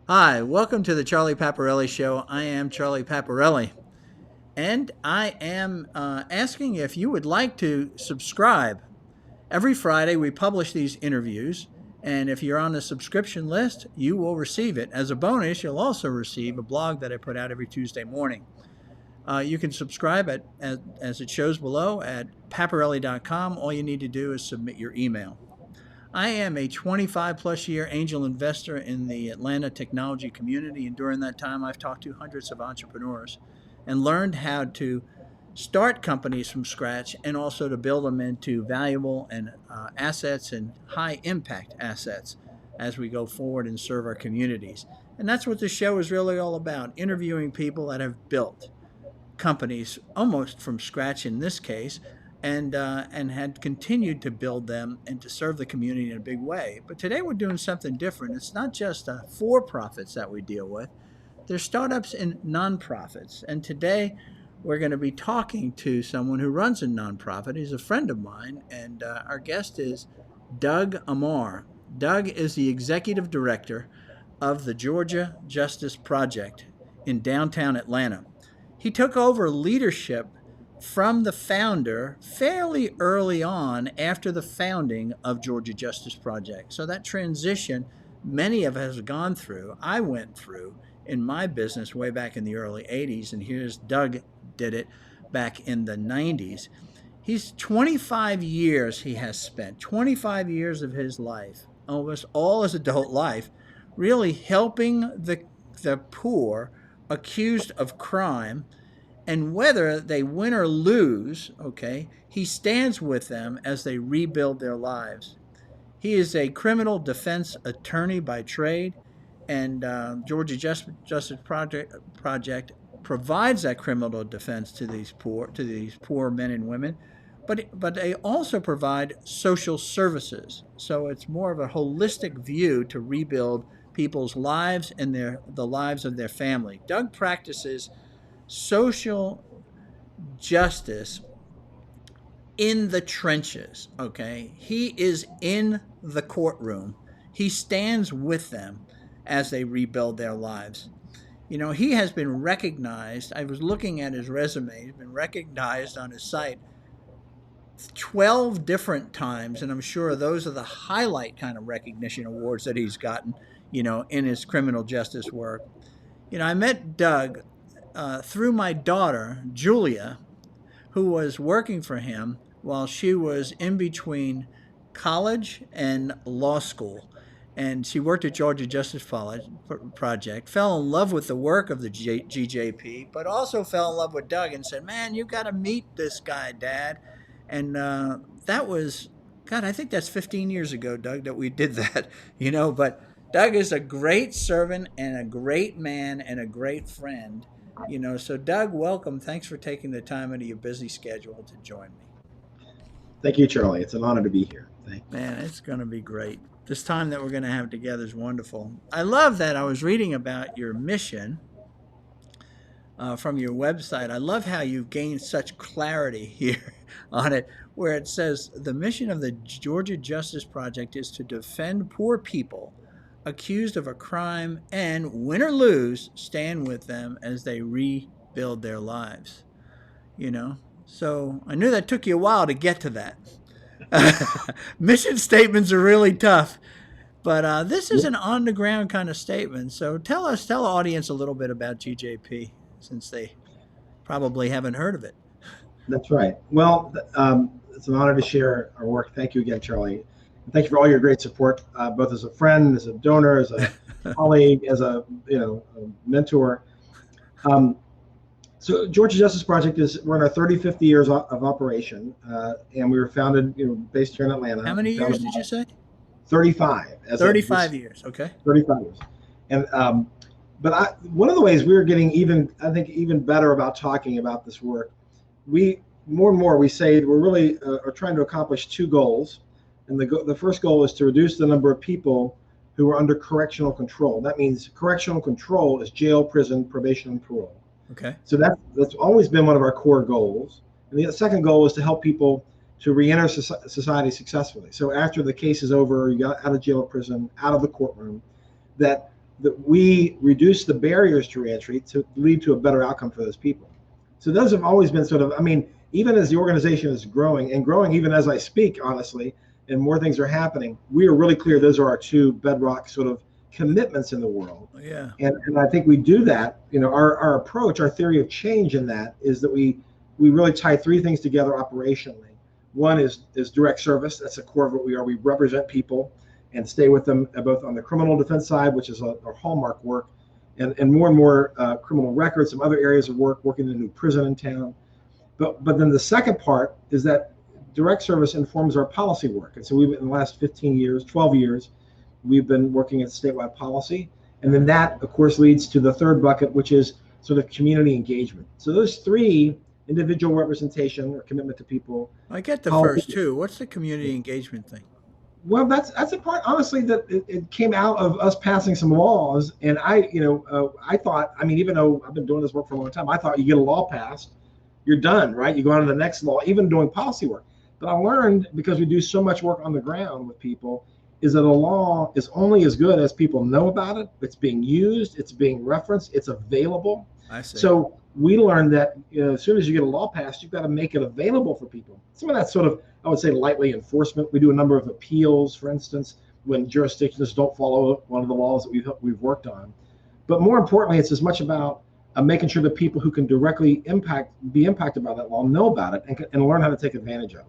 Hi, welcome to the Charlie Paparelli Show. I am Charlie Paparelli, and I am asking if you would like to subscribe. Every Friday, we publish these interviews, and if you're on the subscription list, you will receive it. As a bonus, you'll also receive a blog that I put out every Tuesday morning. You can subscribe as it shows below at paparelli.com. All you need to do is submit your email. I am a 25 plus year angel investor in the Atlanta technology community, and during that time, I've talked to hundreds of entrepreneurs and learned how to start companies from scratch and also to build them into valuable and assets and high impact assets as we go forward and serve our communities. And that's what this show is really all about, interviewing people that have built companies almost from scratch in this case, and had continued to build them and to serve the community in a big way. But today we're doing something different. It's not just for-profits that we deal with. There's startups and nonprofits. And today we're going to be talking to someone who runs a nonprofit. He's a friend of mine, and our guest is Doug Ammar. Doug is the executive director of the Georgia Justice Project in downtown Atlanta. He took over leadership from the founder fairly early on after the founding of Georgia Justice Project. So that transition many of us have gone through, I went through in my business way back in the early 80s, and here's Doug did it back in the 90s. He's 25 years he has spent, 25 years of his life, almost all his adult life, really helping the poor accused of crime, and whether they win or lose, okay, he stands with them as they rebuild their lives. He is a criminal defense attorney by trade, and Georgia Justice Project provides that criminal defense to these poor men and women, but they also provide social services. So it's more of a holistic view to rebuild people's lives and the lives of their family. Doug practices social justice in the trenches, okay? He is in the courtroom. He stands with them as they rebuild their lives. You know, he has been recognized. I was looking at his resume. He's been recognized on his site 12 different times, and I'm sure those are the highlight kind of recognition awards that he's gotten, in his criminal justice work. I met Doug through my daughter, Julia, who was working for him while she was in between college and law school. And she worked at Georgia Justice Project, fell in love with the work of the GJP, but also fell in love with Doug and said, man, you've got to meet this guy, Dad. And that was, God, I think that's 15 years ago, Doug, that we did that, but Doug is a great servant and a great man and a great friend. So Doug, welcome. Thanks for taking the time out of your busy schedule to join me. Thank you, Charlie. It's an honor to be here. Thank you. Man, it's going to be great. This time that we're going to have together is wonderful. I love that I was reading about your mission from your website. I love how you've gained such clarity here on it, where it says the mission of the Georgia Justice Project is to defend poor people accused of a crime and, win or lose, stand with them as they rebuild their lives. So I knew that took you a while to get to that. Mission statements are really tough, but this is an on-the-ground kind of statement. So tell the audience a little bit about GJP, since they probably haven't heard of it. That's right. Well, it's an honor to share our work. Thank you again, Charlie. And thank you for all your great support, both as a friend, as a donor, as a colleague, as a mentor. So Georgia Justice Project we're in our 35th years of operation, and we were founded, based here in Atlanta. How many years did you say? 35. 35 years. Okay. 35 years. And but one of the ways we're getting even better about talking about this work, more and more we say we're really are trying to accomplish two goals. And the first goal is to reduce the number of people who are under correctional control. That means correctional control is jail, prison, probation, and parole. Okay. So that's always been one of our core goals. And the second goal is to help people to reenter society successfully. So after the case is over, you got out of jail or prison, out of the courtroom, that that we reduce the barriers to reentry to lead to a better outcome for those people. So those have always been sort of, I mean, even as the organization is growing and growing, even as I speak, honestly, and more things are happening, we are really clear those are our two bedrock sort of commitments in the world. Yeah. And I think we do that. Our approach, our theory of change in that is that we really tie three things together operationally. One is direct service. That's the core of what we are. We represent people and stay with them both on the criminal defense side, which is our hallmark work, and more criminal records, some other areas of work, working in a new prison in town. But then the second part is that direct service informs our policy work. And so we've, in the last 15 years, 12 years, we've been working at statewide policy. And then that, of course, leads to the third bucket, which is sort of community engagement. So those three, individual representation or commitment to people. I get the policy, first two. What's the community engagement thing? well, that's a part, honestly, that it came out of us passing some laws. And I thought, I mean, even though I've been doing this work for a long time, I thought you get a law passed, you're done, right? You go on to the next law, even doing policy work. But I learned, because we do so much work on the ground with people, is that a law is only as good as people know about it. It's being used, it's being referenced, it's available. I see. So we learned that as soon as you get a law passed, you've got to make it available for people. Some of that sort of, I would say, lightly enforcement. We do a number of appeals, for instance, when jurisdictions don't follow one of the laws that we've worked on. But more importantly, it's as much about making sure that people who can directly be impacted by that law know about it and learn how to take advantage of it.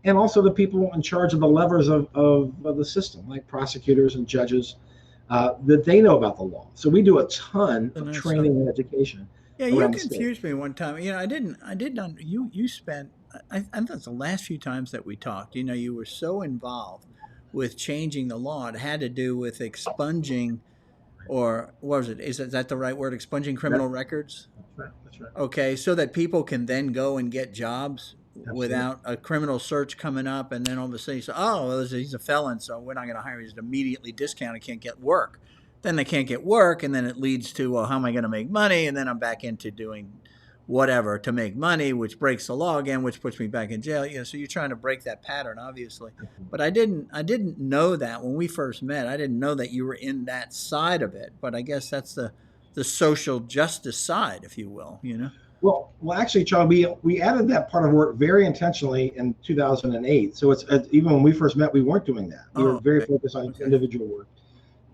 And also the people in charge of the levers of the system, like prosecutors and judges, that they know about the law. So we do a ton of training and education. Yeah, you confused me one time. I didn't. You spent. I thought the last few times that we talked, you were so involved with changing the law. It had to do with expunging, or what was it? Is that the right word? Expunging criminal records. That's right. Okay, so that people can then go and get jobs. Absolutely. Without a criminal search coming up, and then all of a sudden you say, oh, well, he's a felon, so we're not going to hire him. He's immediately discounted, can't get work. Then they can't get work, and then it leads to, well, how am I going to make money? And then I'm back into doing whatever to make money, which breaks the law again, which puts me back in jail. So you're trying to break that pattern, obviously. But I didn't know that when we first met. I didn't know that you were in that side of it. But I guess that's the social justice side, if you will, Well, actually, Charlie, we added that part of work very intentionally in 2008. So it's even when we first met, we weren't doing that. We were very focused on individual work.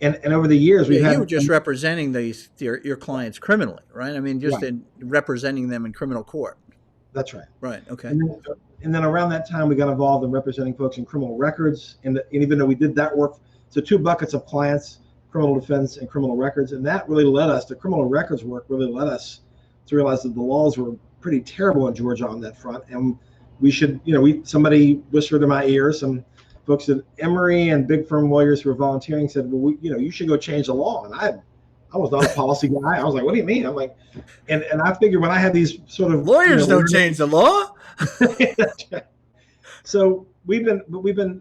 And over the years, you were just representing your clients criminally, right? I mean, just in representing them in criminal court. That's right. Right. Okay. And then around that time, we got involved in representing folks in criminal records. And even though we did that work, so two buckets of clients, criminal defense and criminal records, and that really led us, the criminal records work really led us to realize that the laws were pretty terrible in Georgia on that front, and we should, somebody whispered in my ear, some folks at Emory and big firm lawyers who were volunteering said, well, you should go change the law. And I was not a policy guy. I was like, what do you mean? I'm like, and I figured when I had these sort of lawyers don't change the law. So we've been,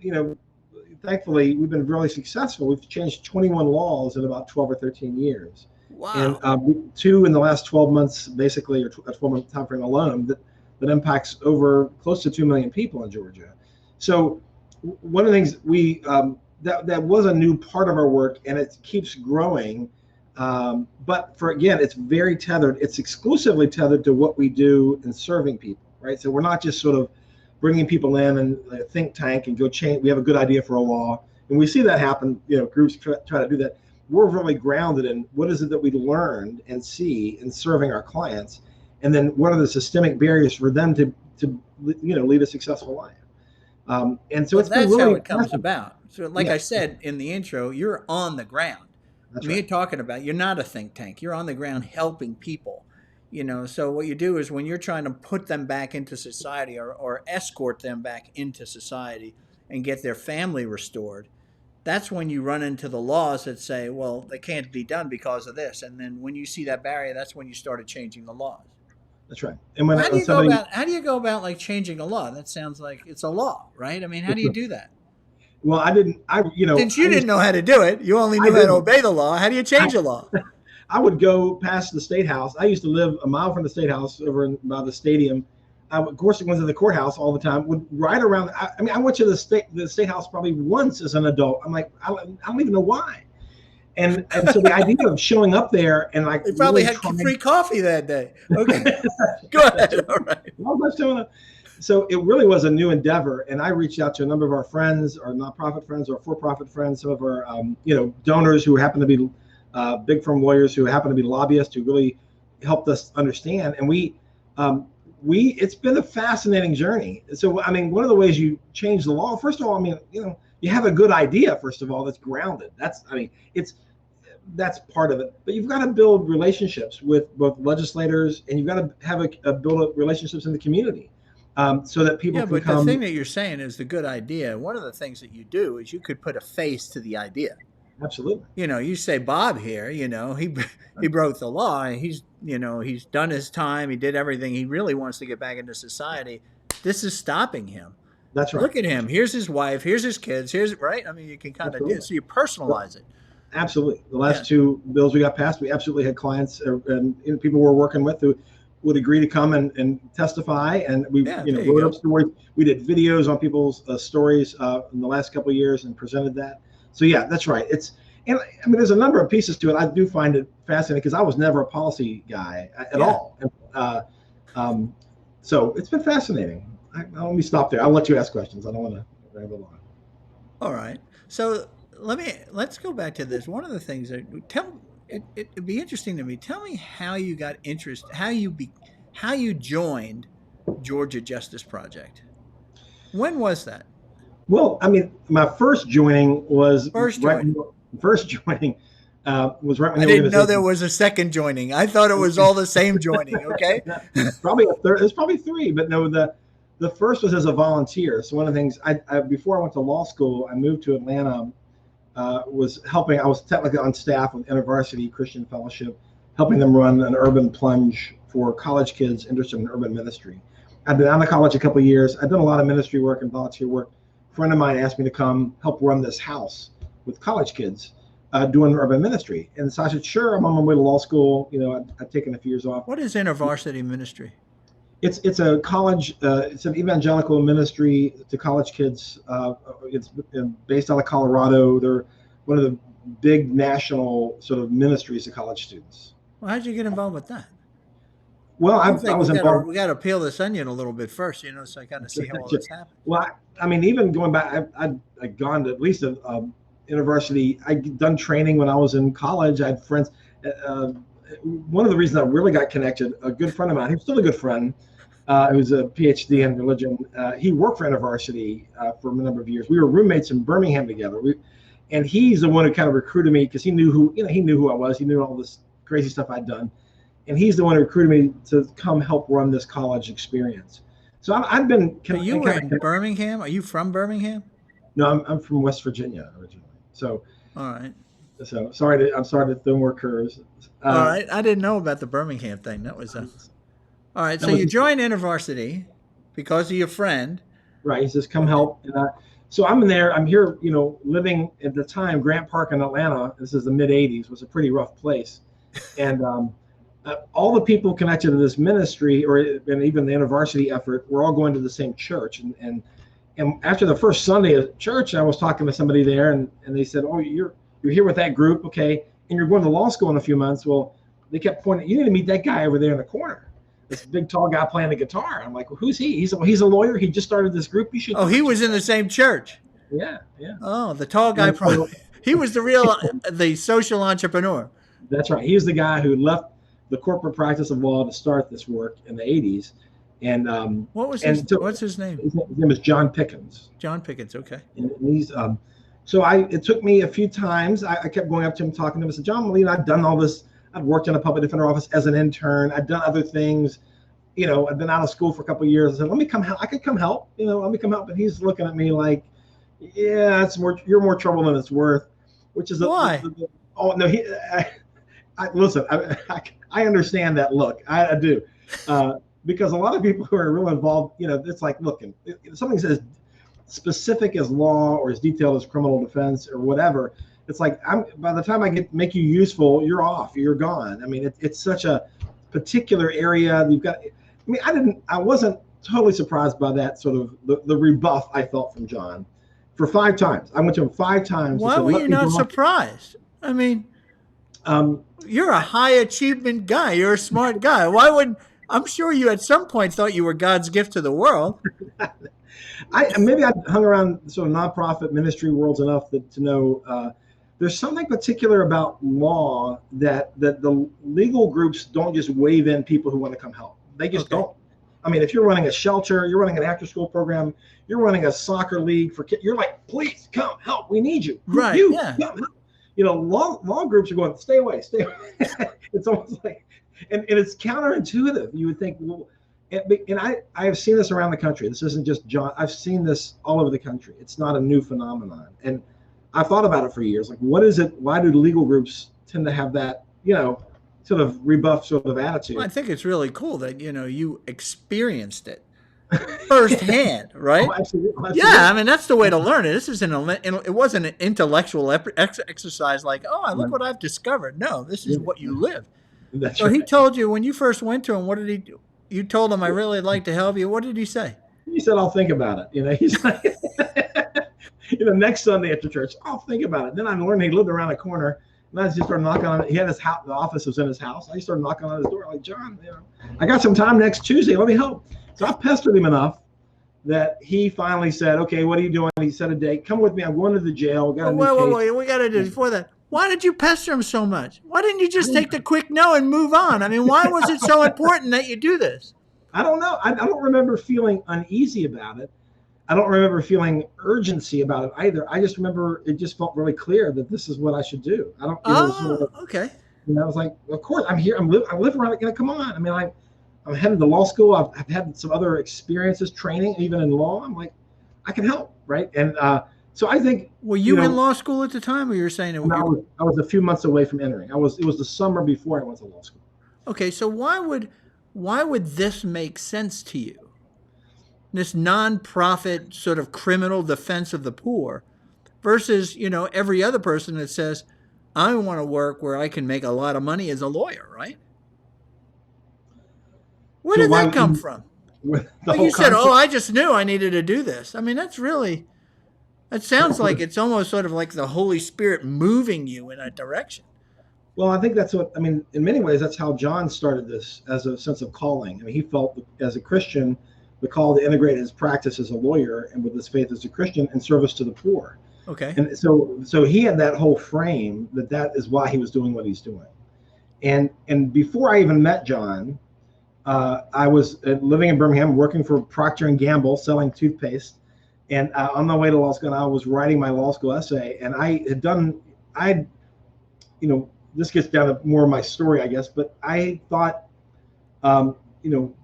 thankfully we've been really successful. We've changed 21 laws in about 12 or 13 years. Wow. And two in the last 12 months, basically, or a 12-month time frame alone, that impacts over close to 2 million people in Georgia. So one of the things that was a new part of our work, and it keeps growing. But it's very tethered. It's exclusively tethered to what we do in serving people, right? So we're not just sort of bringing people in and a think tank and go change. We have a good idea for a law, and we see that happen. Groups try to do that. We're really grounded in what is it that we learned and see in serving our clients, and then what are the systemic barriers for them to lead a successful life. And so that's really how it comes about. So I said in the intro, you're on the ground. That's You're talking about, you're not a think tank. You're on the ground helping people. So what you do is when you're trying to put them back into society or escort them back into society and get their family restored, that's when you run into the laws that say, well, they can't be done because of this. And then when you see that barrier, that's when you started changing the laws. That's right. And how do you go about like changing a law? That sounds like it's a law, right? I mean, how do you do that? Well, since you didn't know how to do it, you only knew how to obey the law. How do you change a law? I would go past the State House. I used to live a mile from the State House over by the stadium. Of course, went to the courthouse all the time. Would ride around. I went to the State House probably once as an adult. I'm like, I don't even know why. And so the idea of showing up there and like They probably really had trying. free coffee that day. Okay, go ahead. All right. Well, let's showing up. So it really was a new endeavor, and I reached out to a number of our friends, our nonprofit friends, our for-profit friends, some of our donors who happen to be big firm lawyers, who happen to be lobbyists, who really helped us understand. And it's been a fascinating journey. So I mean, one of the ways you change the law, first of all, I mean, you have a good idea, first of all, that's grounded. That's part of it. But you've got to build relationships with both legislators, and you've got to have build relationships in the community, so that people can But the come. thing that you're saying is the good idea. One of the things that you do is you could put a face to the idea. Absolutely. You say Bob here. He broke the law. And he's done his time. He did everything. He really wants to get back into society. This is stopping him. That's right. Look at him. Here's his wife. Here's his kids. Right. I mean, you can kind of do it. So you personalize it. Absolutely. The last two bills we got passed, we absolutely had clients and people we're working with who would agree to come and testify. And we wrote up stories. We did videos on people's stories in the last couple of years and presented that. So yeah, that's right. And I mean, there's a number of pieces to it. I do find it fascinating because I was never a policy guy at all. So it's been fascinating. Let me stop there. I'll let you ask questions. I don't want to ramble on. All right. So let's go back to this. One of the things that it'd be interesting to me. Tell me how you got interest, how you joined Georgia Justice Project. When was that? Well, I mean, my first joining was first joining. Was right when I didn't know there was a second joining. I thought it was all the same joining. Okay. Probably a third. There's probably three, but no, the first was as a volunteer. So one of the things I before I went to law school, I moved to Atlanta. Was helping. I was technically on staff with InterVarsity Christian Fellowship, helping them run an urban plunge for college kids interested in urban ministry. I'd been out of college a couple of years. I'd done a lot of ministry work and volunteer work. A friend of mine asked me to come help run this house with college kids doing urban ministry. And so I said, sure, I'm on my way to law school. I'd taken a few years off. What is InterVarsity ministry? It's a college, it's an evangelical ministry to college kids. It's based out of Colorado. They're one of the big national sort of ministries to college students. Well, how'd you get involved with that? Well, I was involved. We got to peel this onion a little bit first, so I kind of see how all this happened. Well, I mean, even going back, I'd gone to at least a university. I'd done training when I was in college. I had friends. One of the reasons I really got connected, a good friend of mine, who's still a good friend, who's a PhD in religion. He worked for InterVarsity for a number of years. We were roommates in Birmingham together. And he's the one who kind of recruited me because he knew who I was. He knew all this crazy stuff I'd done. And he's the one who recruited me to come help run this college experience. So I've been. You were in Birmingham? Are you from Birmingham? No, I'm from West Virginia originally. So. All right. So I'm sorry to throw more curves. All right. I didn't know about the Birmingham thing. That was all right. So you joined InterVarsity because of your friend. Right. He says, come help. And so I'm in there. I'm here, living at the time, Grant Park in Atlanta. This is the mid 80s, was a pretty rough place. And all the people connected to this ministry and even the InterVarsity effort, we're all going to the same church. And after the first Sunday of church, I was talking to somebody there and they said, oh, you're here with that group. Okay. And you're going to law school in a few months. Well, they kept pointing, you need to meet that guy over there in the corner. This big tall guy playing the guitar. I'm like, well, who's he? He's a lawyer. He just started this group. You should. Oh, he was in the same church. Yeah. Oh, the tall guy. He was the social entrepreneur. That's right. He was the guy who left the corporate practice of law to start this work in the 80s. And what's his name? His name is John Pickens. John Pickens. Okay. And he's so it took me a few times. I kept going up to him, talking to him. I said, John, I've done all this. I'd worked in a public defender office as an intern. I'd done other things. I'd been out of school for a couple of years. I said, let me come help. I could come help. Let me come help. And he's looking at me like, yeah, you're more trouble than it's worth. Which is why? Oh no, listen. I understand that look. I do, because a lot of people who are really involved, it's like, look, if something says specific as law or as detailed as criminal defense or whatever. It's like by the time I make you useful, you're off, you're gone. I mean, it's such a particular area. You've got. I wasn't totally surprised by that sort of the rebuff I felt from John for 5 times. I went to him 5 times. Why were you not surprised? I mean, Um, you're a high achievement guy. You're a smart guy. Why would I'm sure you at some point thought you were God's gift to the world. I maybe I hung around sort of nonprofit ministry worlds enough to know there's something particular about law that the legal groups don't just wave in people who want to come help. They just Okay. don't. I mean, if you're running a shelter, you're running an after-school program, you're running a soccer league for kids, you're like, please come help. We need you. Who Right. you? Yeah. Come help. Law groups are going, stay away, stay away. It's almost like, and it's counterintuitive. You would think, well, and I have seen this around the country. This isn't just John. I've seen this all over the country. It's not a new phenomenon. And I've thought about it for years. Like, what is it? Why do legal groups tend to have that, sort of rebuff sort of Well, I attitude? think it's really cool that you experienced it firsthand, Oh, right? absolutely, Yeah, I absolutely. mean that's the way to learn it. This isn't it wasn't an intellectual exercise like, oh, look Right. what I've discovered. No, this is Yeah, what you live. that's So he right. told you when you first went to him. What did he do? You told him I really like to help you. What did he say? He said, "I'll think about it." He's like, next Sunday after church, I'll think about it. Then I learned he lived around the corner, and I just started knocking on it. He had his house, the office was in his house. I just started knocking on his door, like, John, I got some time next Tuesday. Let me help. So I pestered him enough that he finally said, "Okay, what are you doing?" He set a date. Come with me. I'm going to the jail. We got Oh, a new wait, wait, case. wait. We got to do before that. Why did you pester him so much? Why didn't you I just don't, take the quick no and move on? I mean, why was it so important that you do this? I don't know. I don't remember feeling uneasy about it. I don't remember feeling urgency about it either. I just remember it just felt really clear that this is what I should do. I don't, it was sort of Oh, like, okay. I was like, of course, I'm here. I live around it. Come on. I mean, I'm headed to law school. I've had some other experiences, training, even in law. I'm like, I can help, right? And so I think, Were you you in know, law school at the time, or you're saying and you? I was a few months away from entering. It was the summer before I went to law school. Okay, so why would this make sense to you? This nonprofit sort of criminal defense of the poor versus every other person that says, I want to work where I can make a lot of money as a lawyer, right? Where So did why that come from? with the Like whole you said, oh, concept? I just knew I needed to do this. I mean, that sounds like it's almost sort of like the Holy Spirit moving you in a direction. Well, I think that's what I mean. In many ways, that's how John started this as a sense of calling. I mean, he felt as a Christian the call to integrate his practice as a lawyer and with his faith as a Christian in service to the poor. Okay. And so he had that whole frame that is why he was doing what he's doing. And before I even met John, I was living in Birmingham, working for Procter and Gamble, selling toothpaste. And on my way to law school, I was writing my law school essay, and I, this gets down to more of my story, I guess. But I thought, um, you know,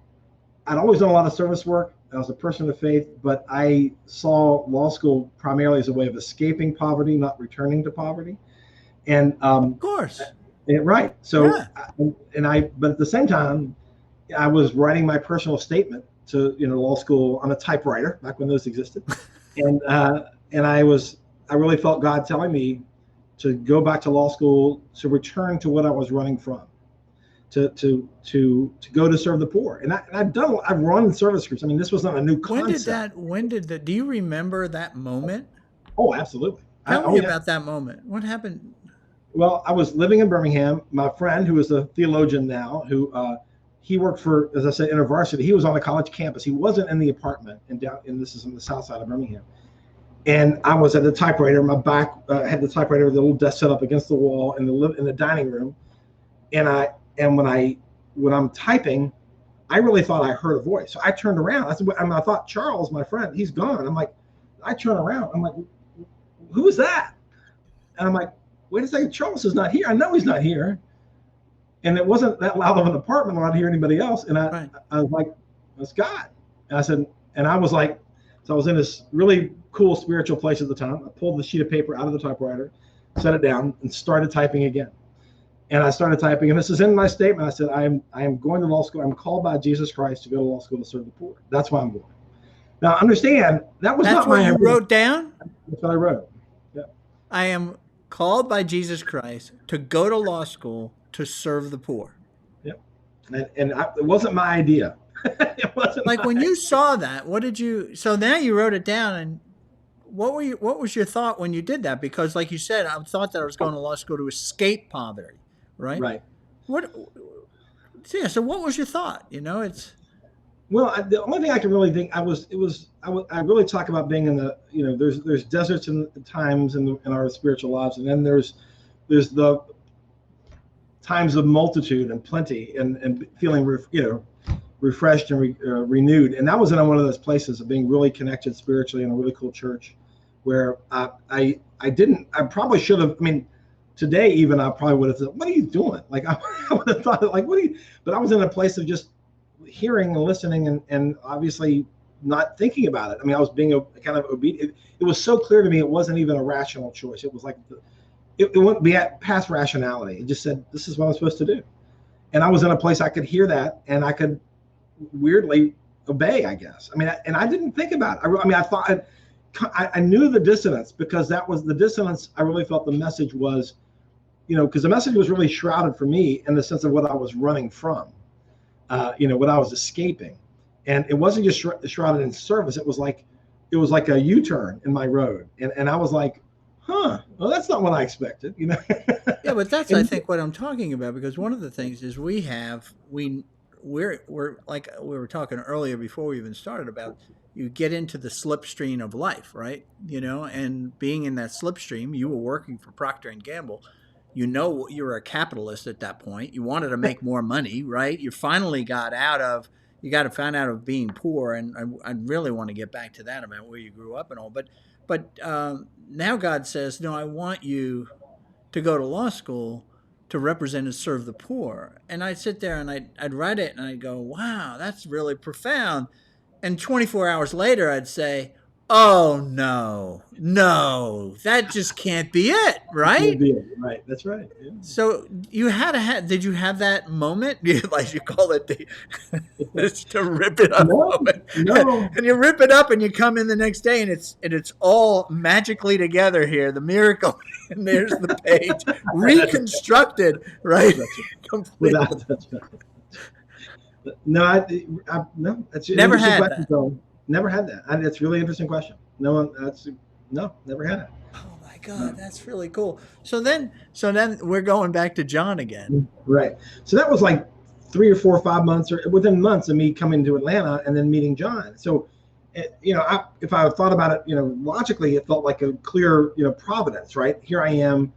I'd always done a lot of service work. I was a person of faith, but I saw law school primarily as a way of escaping poverty, not returning to poverty. And Of course. right. So, Yeah. but at the same time, I was writing my personal statement to law school on a typewriter back when those existed, and I really felt God telling me to go back to law school to return to what I was running from, to go to serve the poor. And I've run service groups. I mean, this was not a new concept. Do you remember that moment? Oh, absolutely. Tell Oh me yeah. about that moment. What happened? Well, I was living in Birmingham. My friend, who is a theologian now, who he worked for, as I said, InterVarsity. He was on the college campus. He wasn't in the apartment, and this is on the south side of Birmingham. And I was at the typewriter. My back had the typewriter with the little desk set up against the wall in the dining room. And when I'm typing, I really thought I heard a voice. So I turned around. I thought Charles, my friend, he's gone. I'm like, I turn around. I'm like, who is that? And I'm like, wait a second, Charles is not here. I know he's not here. And it wasn't that loud of an apartment. I don't hear anybody else. And Right. I was like, that's God. And I said, and I was like, so I was in this really cool spiritual place at the time. I pulled the sheet of paper out of the typewriter, set it down, and started typing again. And I started typing, and this is in my statement. I said, I am going to law school. I'm called by Jesus Christ to go to law school to serve the poor. That's why I'm going. Now, understand, that was That's not what my you idea. wrote down? That's what I wrote. Yeah. I am called by Jesus Christ to go to law school to serve the poor. Yep. It wasn't my idea. It wasn't Like when my you saw that, what did you, so now you wrote it down and what was your thought when you did that? Because like you said, I thought that I was going to law school to escape poverty, right? Right. What yeah, so what was your thought? It's Well, the only thing I can really think I really talk about being in the, there's deserts and times in our spiritual lives, and then there's the times of multitude and plenty and feeling refreshed and renewed. And that was in one of those places of being really connected spiritually in a really cool church, where I probably should have. I mean, today even I probably would have said, "What are you doing?" Like I would have thought, like, "What are you?" But I was in a place of just hearing and listening and obviously not thinking about it. I mean, I was being kind of obedient. It was so clear to me it wasn't even a rational choice. It was like it went past rationality. It just said, "This is what I'm supposed to do," and I was in a place I could hear that and I could weirdly obey, I guess. I mean, and I didn't think about it. I mean, I thought I knew the dissonance, because that was the dissonance. I really felt the message was, because the message was really shrouded for me in the sense of what I was running from, what I was escaping. And it wasn't just shrouded in service. It was like a U-turn in my road. And I was like, well, that's not what I expected, yeah, but that's And I think what I'm talking about, because one of the things is we're like we were talking earlier before we even started about, you get into the slipstream of life, right? And being in that slipstream, you were working for Procter and Gamble. You were a capitalist at that point. You wanted to make more money, right? You finally you got to find out of being poor, and I really want to get back to that about where you grew up and all. But now God says, no, I want you to go to law school to represent and serve the poor. And I'd sit there and I'd write it and I'd go, wow, that's really profound. And 24 hours later, I'd say, oh, no, that just can't be it, right? right, that's right. Yeah. So did you have that moment? Like you call it it's to rip it up No, moment. no. And you rip it up and you come in the next day and it's all magically together here, the miracle. And there's the page reconstructed, right? Completely. That's right. No, no. That's an Never interesting had question. that. So never had that. It's a really interesting question. No, never had it. Oh my God, that's really cool. So then we're going back to John again. Right. So that was like 3 or 4 or 5 months, or within months of me coming to Atlanta and then meeting John. So, if I thought about it, logically, it felt like a clear, providence, right? Here I am,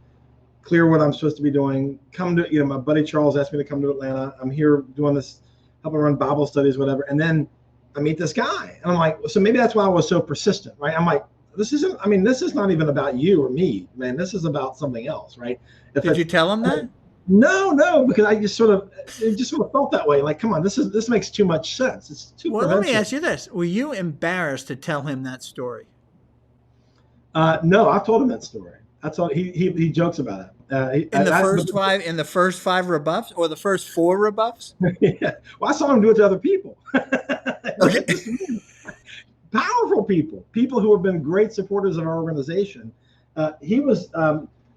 clear what I'm supposed to be doing. Come to, my buddy Charles asked me to come to Atlanta. I'm here doing this, helping run Bible studies, whatever. And then I meet this guy, and I'm like, so maybe that's why I was so persistent, right? I'm like, this is not even about you or me, man. This is about something else, right? Did you tell him that? No, because I just sort of felt that way. Like, come on, this makes too much sense. It's too. Well, let me ask you this: were you embarrassed to tell him that story? No, I've told him that story. That's all. He jokes about it. In the first five rebuffs, or the first 4 rebuffs? Yeah. Well, I saw him do it to other people. Okay. Powerful people who have been great supporters of our organization. He was.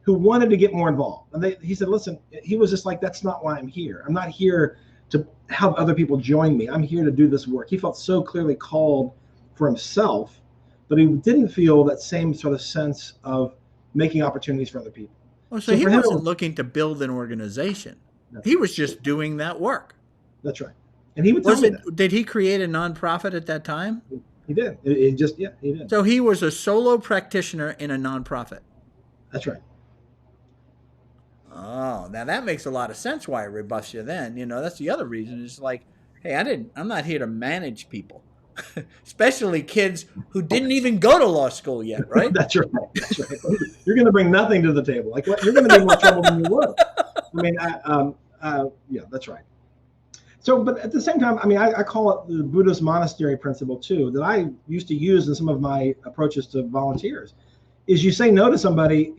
Who wanted to get more involved. And he said, listen, he was just like, that's not why I'm here. I'm not here to help other people join me. I'm here to do this work. He felt so clearly called for himself, but he didn't feel that same sort of sense of making opportunities for other people. Oh, so he wasn't looking to build an organization. He was just doing that work. That's right. And he would tell me that. Did he create a nonprofit at that time? He did. He did. So he was a solo practitioner in a nonprofit. That's right. Oh, now that makes a lot of sense why it rebuffs you then. That's the other reason. It's like, hey, I'm not here to manage people, especially kids who didn't even go to law school yet, right? That's right. You're going to bring nothing to the table. Like, what? You're going to be more trouble than you were. I mean, yeah, that's right. So, but at the same time, I mean, I call it the Buddhist monastery principle too, that I used to use in some of my approaches to volunteers. Is you say no to somebody,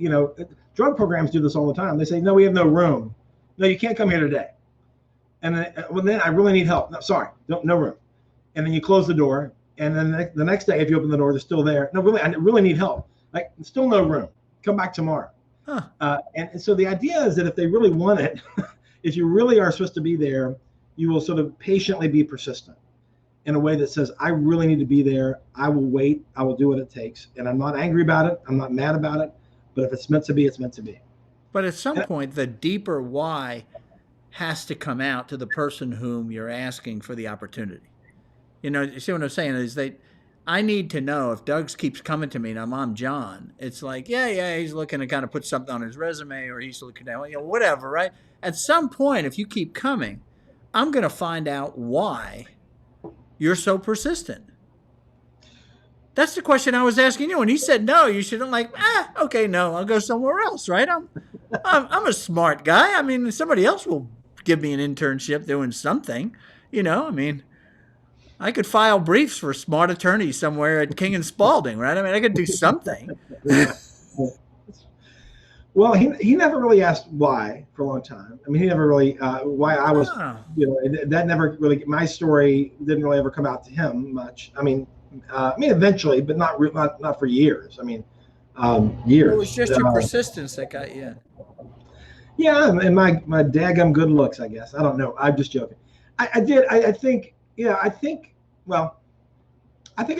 drug programs do this all the time. They say, no, we have no room. No, you can't come here today. And then I really need help. No, sorry, no room. And then you close the door. And then the next day, if you open the door, they're still there. No, really, I really need help. Like, still no room. Come back tomorrow. Huh. And so the idea is that if they really want it, if you really are supposed to be there, you will sort of patiently be persistent. in a way that says, I really need to be there. I will wait. I will do what it takes. And I'm not angry about it. I'm not mad about it. But if it's meant to be, it's meant to be. But at some And, point, the deeper why has to come out to the person whom you're asking for the opportunity. You see what I'm saying? Is that I need to know if Doug keeps coming to me and I'm John. It's like, yeah, he's looking to kind of put something on his resume, or he's looking at, whatever, right? At some point, if you keep coming, I'm going to find out why you're so persistent. That's the question I was asking you. And he said, no, you shouldn't. Like, okay, no, I'll go somewhere else, right? I'm a smart guy. I mean, somebody else will give me an internship doing something, I mean, I could file briefs for smart attorneys somewhere at King and Spalding, right? I mean, I could do something. Well, he never really asked why for a long time. I mean, he never really why I was, that never really, my story didn't really ever come out to him much. I mean, eventually, but not for years. I mean, years. It was just your persistence that got you in. Yeah, and my daggum good looks, I guess. I don't know. I'm just joking. I think a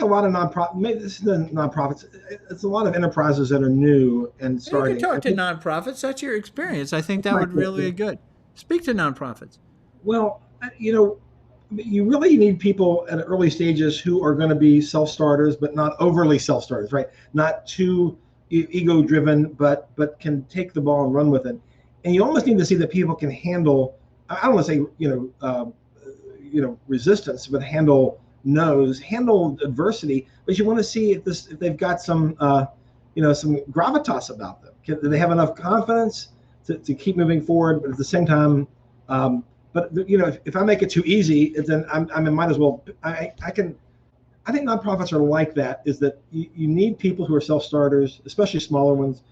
lot of nonprofits. It's a lot of enterprises that are new and starting. You can talk to nonprofits. That's your experience. I think that would really be good. Speak to nonprofits. Well, you really need people at early stages who are going to be self-starters, but not overly self-starters, right? Not too ego-driven, but can take the ball and run with it. And you almost need to see that people can handle. I don't want to say resistance, but handle adversity. But you want to see if they've got some some gravitas about them. Do they have enough confidence to keep moving forward? But at the same time, if I make it too easy, then I might as well. I think nonprofits are like that. Is that you need people who are self-starters, especially smaller ones.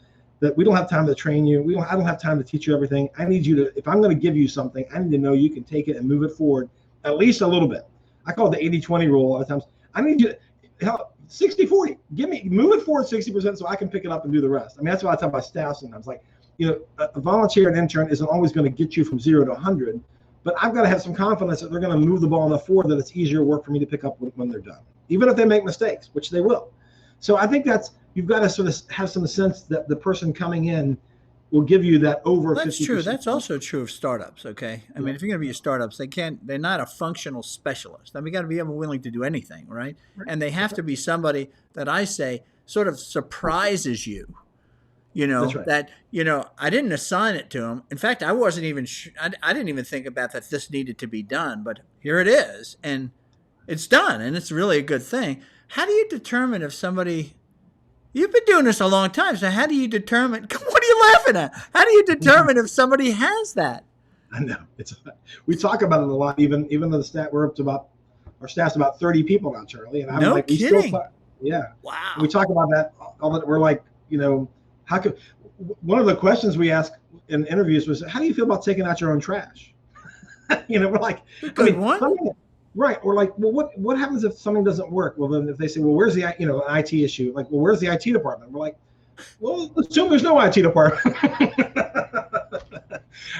That we don't have time to train you. I don't have time to teach you everything. I need you to. If I'm going to give you something, I need to know you can take it and move it forward at least a little bit. I call it the 80-20 rule a lot of times. I need you to help 60-40. Move it forward 60% so I can pick it up and do the rest. I mean, that's why I tell my staff sometimes. Like, a volunteer and intern isn't always going to get you from 0 to 100, but I've got to have some confidence that they're going to move the ball enough forward that it's easier work for me to pick up when they're done, even if they make mistakes, which they will. So I think you've got to sort of have some sense that the person coming in will give you that over 50%. That's true. That's also true of startups. Okay. I mean, if you're going to be a startups, they're not a functional specialist. I mean, you got to be able willing to do anything, right? And they have to be somebody that I say sort of surprises you, That's right. that, I didn't assign it to him. In fact, I wasn't even, I didn't even think about that this needed to be done, but here it is. And it's done. And it's really a good thing. How do you determine if somebody, you've been doing this a long time, so how do you determine, what are you laughing at? How do you determine if somebody has that? I know. We talk about it a lot, even though our staff's about 30 people now, Charlie. And I'm no like, kidding. We still talk, yeah. Wow. We talk about that all that we're like, how could, one of the questions we ask in interviews was, how do you feel about taking out your own trash? We're like, good one. Right. Or like, well, what happens if something doesn't work? Well, then if they say, well, where's the, an IT issue? Like, well, where's the IT department? We're like, well, assume there's no IT department.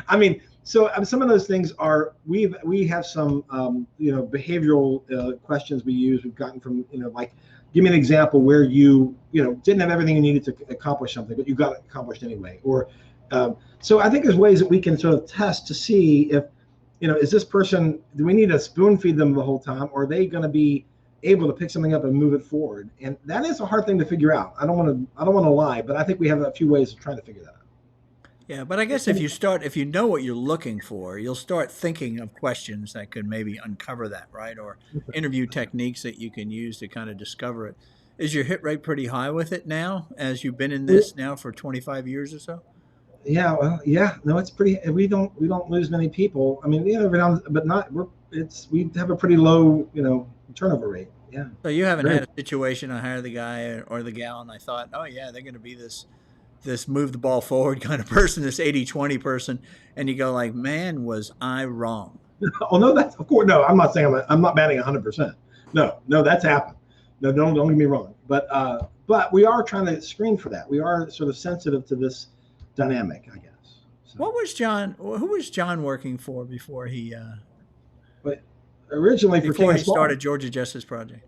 I mean, so some of those things are, we have some, behavioral questions we use. We've gotten from, like, give me an example where you didn't have everything you needed to accomplish something, but you got it accomplished anyway. Or, so I think there's ways that we can sort of test to see if, is this person, do we need to spoon feed them the whole time? Or are they going to be able to pick something up and move it forward? And that is a hard thing to figure out. I don't want to lie, but I think we have a few ways of trying to figure that out. Yeah, but I guess if you know what you're looking for, you'll start thinking of questions that could maybe uncover that, right? Or interview techniques that you can use to kind of discover it. Is your hit rate pretty high with it now, as you've been in this now for 25 years or so? Yeah, well, yeah, no, it's pretty. We don't lose many people. I mean, but not. We have a pretty low, turnover rate. Yeah. So you haven't had a situation. I hire the guy or the gal, and I thought, oh yeah, they're going to be this move the ball forward kind of person, this 80-20 person, and you go like, man, was I wrong? Oh no, that's of course no. I'm not saying I'm not batting 100%. No, that's happened. No, don't get me wrong. But we are trying to screen for that. We are sort of sensitive to this dynamic, I guess. So. Who was John working for before he? originally for King before and he Spalding. started Georgia Justice Project?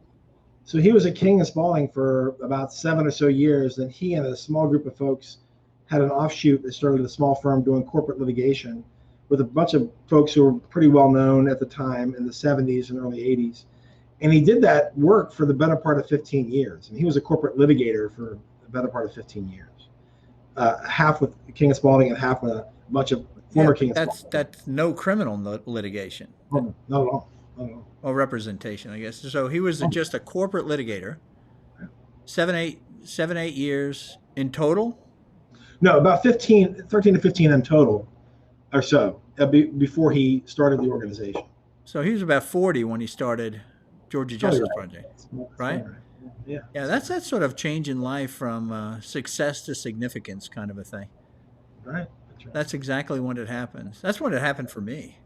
So he was at King and Spalding for about 7 or so years. Then he and a small group of folks had an offshoot that started a small firm doing corporate litigation with a bunch of folks who were pretty well known at the time in the 70s and early 80s. And he did that work for the better part of 15 years. And he was a corporate litigator for the better part of 15 years, half with King and Spalding and half with a bunch of Yeah, former but King and Spalding. that's no criminal litigation. Oh, not at all. Not at all. Or representation, I guess. So he was just a corporate litigator. 7, 8 years in total. No, about 13 to 15 in total or so before he started the organization. So he was about 40 when he started Georgia Justice Right. Project, right? Yeah. Yeah, that's that sort of change in life from success to significance kind of a thing. Right. That's right. That's exactly when it happens. That's when it happened for me.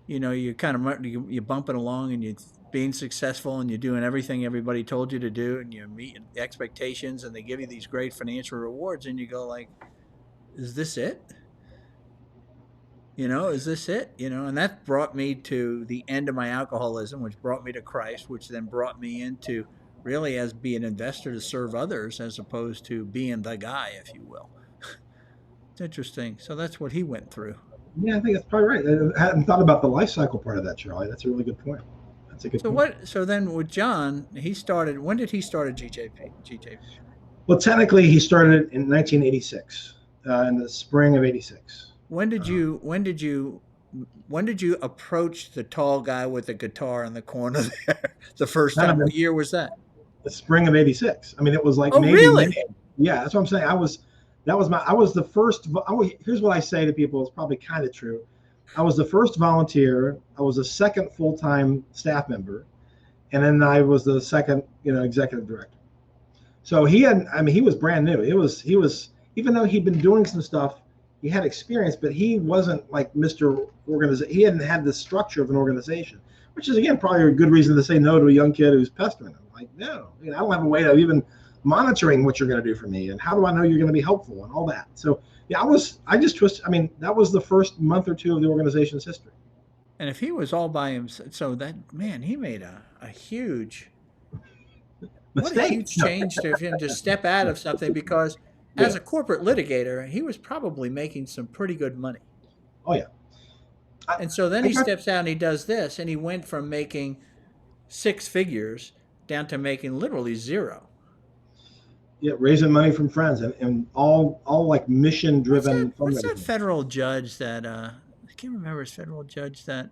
You know, you kind of you're bumping along and you're being successful and you're doing everything everybody told you to do and you meet expectations and they give you these great financial rewards and you go like, is this it? You know, is this it? You know, and that brought me to the end of my alcoholism, which brought me to Christ, which then brought me into really as being an investor to serve others as opposed to being the guy, if you will. It's interesting. So that's what he went through. Yeah, I think that's probably right. I hadn't thought about the life cycle part of that, Charlie. That's a really good point. That's a good So point. what? So then with John, he started. When did he start at GJP? GJP. Well, technically, he started in 1986, in the spring of '86. When did you? When did you? When did you approach the tall guy with the guitar in the corner there? The first time. What year was that? The spring of '86. I mean, it was like Oh, really? Yeah, that's what I'm saying. I was the first. Here's what I say to people. It's probably kind of true. I was the first volunteer. I was the second full-time staff member, and then I was the second, executive director. So he was brand new. He was, even though he'd been doing some stuff, he had experience, but he wasn't like Mr. Organization. He hadn't had the structure of an organization, which is again probably a good reason to say no to a young kid who's pestering him. Like, no, I don't have a way of even monitoring what you're going to do for me, and how do I know you're going to be helpful and all that. So yeah, that was the first month or two of the organization's history. And if he was all by himself, so that man, he made a huge, Mistake. What a huge change to him to step out of something because as a corporate litigator, he was probably making some pretty good money. Oh yeah. And so then he steps out and he does this, and he went from making 6 figures down to making literally 0. Yeah, raising money from friends and all like mission driven. What's that federal judge that I can't remember his federal judge that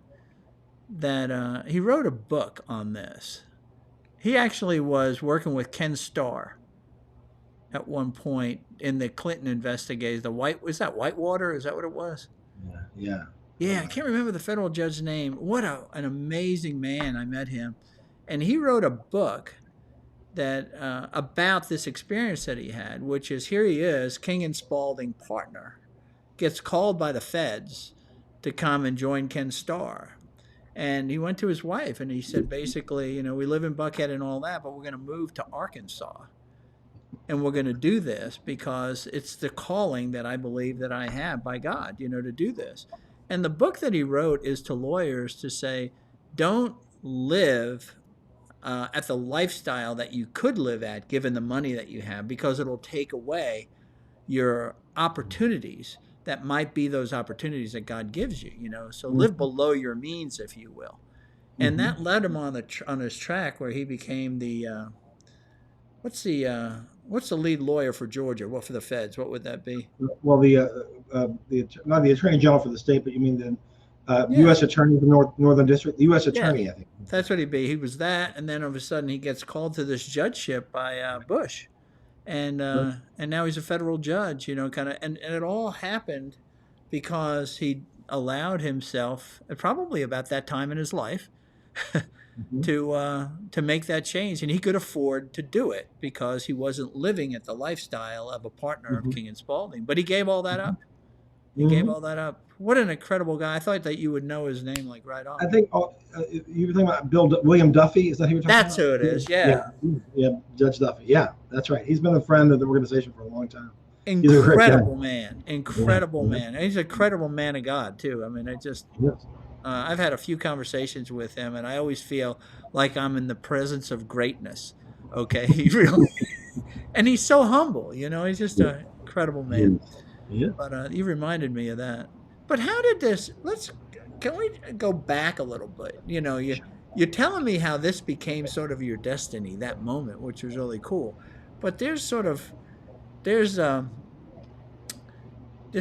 he wrote a book on this. He actually was working with Ken Starr at one point in the Clinton investigation. Was that Whitewater? Is that what it was? Yeah. Yeah, I can't remember the federal judge's name. What an amazing man. I met him. And he wrote a book that about this experience that he had, which is here he is, King and Spalding partner, gets called by the feds to come and join Ken Starr. And he went to his wife and he said, basically, we live in Buckhead and all that, but we're going to move to Arkansas. And we're going to do this because it's the calling that I believe that I have by God, to do this. And the book that he wrote is to lawyers to say, don't live at the lifestyle that you could live at given the money that you have, because it'll take away your opportunities that might be those opportunities that God gives you, so live below your means, if you will. And that led him on his track where he became the what's the lead lawyer for Georgia? What for the feds? What would that be? Well, not the attorney general for the state, but you mean the U.S. attorney for Northern District, the U.S. attorney, I think. That's what he'd be. He was that, and then all of a sudden he gets called to this judgeship by Bush, and now he's a federal judge. And it all happened because he allowed himself, probably about that time in his life, to make that change, and he could afford to do it because he wasn't living at the lifestyle of a partner of King and Spalding. But he gave all that up. He gave all that up. What an incredible guy! I thought that you would know his name like right off. I think you were thinking about William Duffy. Is that who you're talking about? That's who it is. Yeah, Judge Duffy. Yeah, that's right. He's been a friend of the organization for a long time. Incredible man. Incredible man. And he's a credible man of God too. I mean, Yes. I've had a few conversations with him, and I always feel like I'm in the presence of greatness. Okay, he really, and he's so humble. He's just Yeah. an incredible He man. is. Yeah. But you reminded me of that. But how did this? Can we go back a little bit? You're telling me how this became sort of your destiny, that moment, which was really cool. But there's there's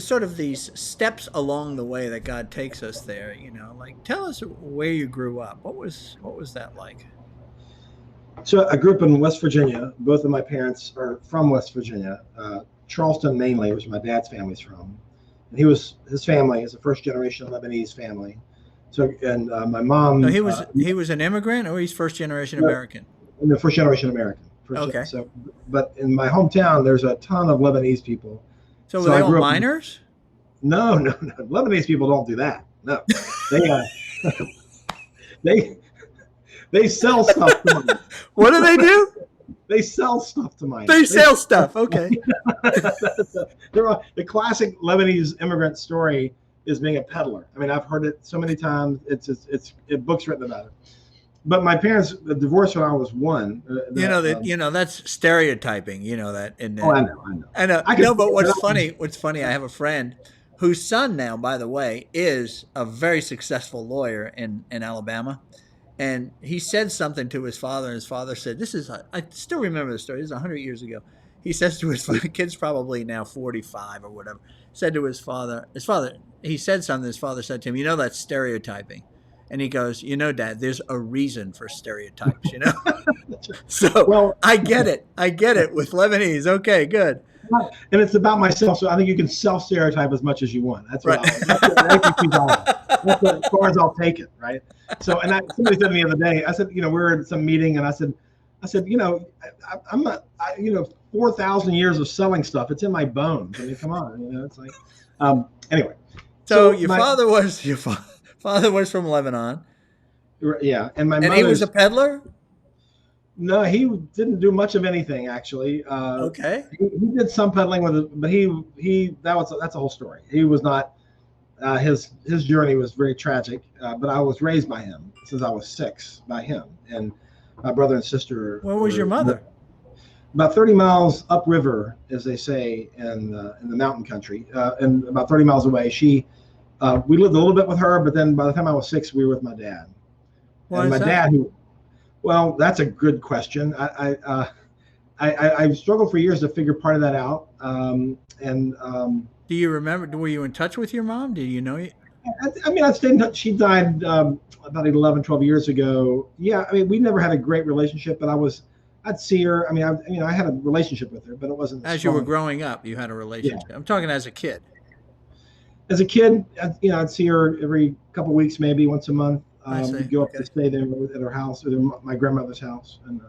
sort of these steps along the way that God takes us there. Like tell us where you grew up. What was that like? So I grew up in West Virginia. Both of my parents are from West Virginia, Charleston mainly, which my dad's family's from. And his family is a first generation Lebanese family. So and my So mom, he was an immigrant, or he's first generation American. the first generation American. Okay. So, but in my hometown, there's a ton of Lebanese people. So were So they I all grew up. minors? No, no, no. Lebanese people don't do that. No, they they they sell stuff to minors. What do they do? They sell stuff to minors. They sell stuff. Okay. The classic Lebanese immigrant story is being a peddler. I mean, I've heard it so many times. It's books written about it. But my parents divorced when I was one. That's stereotyping. You know that. And Oh, I know. I know. I can No, but see what's it. funny? What's funny? I have a friend whose son now, by the way, is a very successful lawyer in Alabama, and he said something to his father, and his father said, "This is." I still remember the story. This is 100 years ago. He says to his kid's probably now 45 or whatever. Said to his father. He said something. His father said to him, "That's stereotyping." And he goes, Dad, there's a reason for stereotypes, So Well, I get it. I get it with Lebanese. Okay, good. and it's about myself, so I think you can self-stereotype as much as you want. That's what Right. that's as far as I'll take it, right? So, and somebody said to me the other day, I said, we were at some meeting, and I said, I'm not, 4,000 years of selling stuff. It's in my bones. I mean, come on, it's like, anyway. So your father was from Lebanon, Yeah, and my and mother. he was a peddler. No, he didn't do much of anything actually. Okay. He did some peddling with it, but that's a whole story. He was not. His journey was very tragic, but I was raised by him since I was 6 by him, and my brother and sister. Where was your mother? About 30 miles upriver, as they say in the mountain country, and about 30 miles away. We lived a little bit with her, but then by the time I was 6, we were with my dad. Why is that? Well, that's a good question. I struggled for years to figure part of that out. Do you remember? Were you in touch with your mom? Did you know you? I mean, I stayed in touch. She died about 11, 12 years ago. Yeah, I mean, we never had a great relationship, but I'd see her. I mean, I had a relationship with her, but it wasn't As strong. you were growing up, you had a relationship. Yeah. I'm talking as a kid. As a kid, I'd see her every couple of weeks, maybe once a month. Go up to stay there at her house, or my grandmother's house. And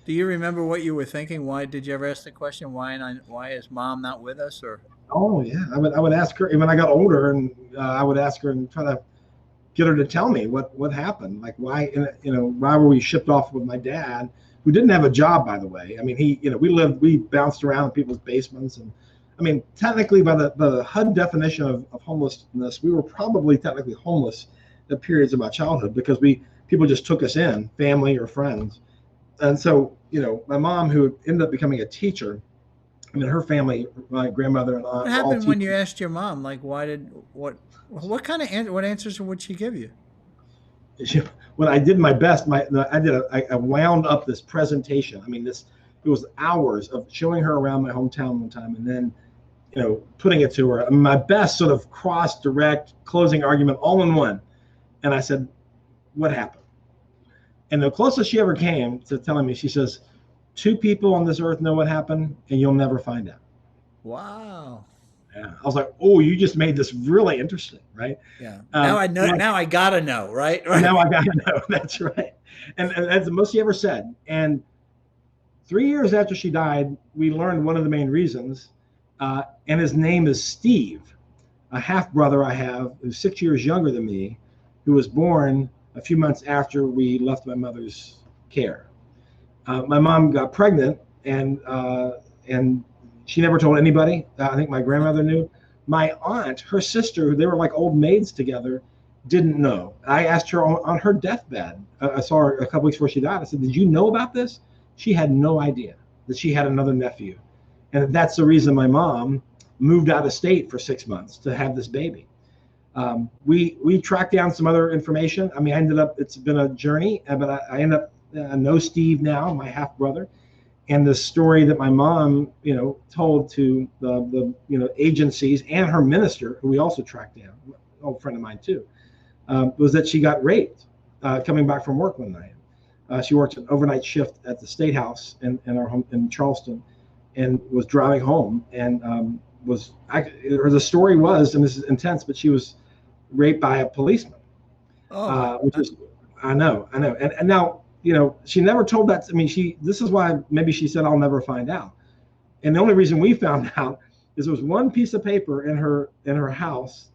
do you remember what you were thinking? Why did you ever ask the question? Why is Mom not with us? Or oh yeah, I would ask her when I got older, and I would ask her and try to get her to tell me what happened. Like why why were we shipped off with my dad, who didn't have a job, by the way. I mean, we bounced around in people's basements, and I mean, technically by the HUD definition of homelessness, we were probably technically homeless at periods of my childhood because people just took us in, family or friends. And so, my mom, who ended up becoming a teacher, I mean, her family, my grandmother and aunt. What happened when you asked your mom? Like, what kind of what answers would she give you? When I did my best, I wound up this presentation. I mean, it was hours of showing her around my hometown one time, and then, putting it to her. I mean, my best sort of cross, direct, closing argument all in one. And I said, what happened? And the closest she ever came to telling me, she says, 2 people on this earth know what happened, and you'll never find out. Wow. Yeah. I was like, oh, you just made this really interesting, right? Yeah. Now I know. Now I gotta know, right? Now I gotta know. That's right. And that's the most she ever said. And 3 years after she died, we learned one of the main reasons, and his name is Steve, a half brother I have who's 6 years younger than me, who was born a few months after we left my mother's care. My mom got pregnant, and she never told anybody. I think my grandmother knew. My aunt, her sister, they were like old maids together, didn't know. I asked her on her deathbed. I saw her a couple weeks before she died. I said, "Did you know about this?" She had no idea that she had another nephew, and that's the reason my mom moved out of state for 6 months to have this baby. We tracked down some other information. I mean, I ended up. It's been a journey, but I ended up. I know Steve now, my half brother, and the story that my mom, told to the agencies and her minister, who we also tracked down, an old friend of mine too, was that she got raped coming back from work one night. She worked an overnight shift at the State House in our home in Charleston, and was driving home and the story was, and this is intense, but she was raped by a policeman, Oh my which is, I know, and now she never told that. I mean, this is why maybe she said I'll never find out, and the only reason we found out is there was one piece of paper in her house,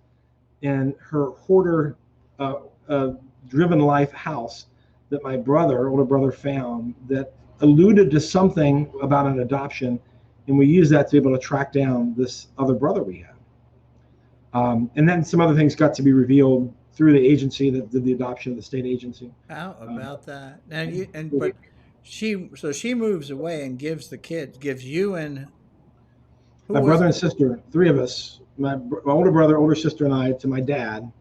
in her hoarder driven life house, that my older brother found that alluded to something about an adoption, and we used that to be able to track down this other brother we had. And then some other things got to be revealed through the agency that did the adoption, the state agency. How about that? But she moves away and gives you and who My was brother and sister, three of us, my older brother, older sister, and I, to my dad,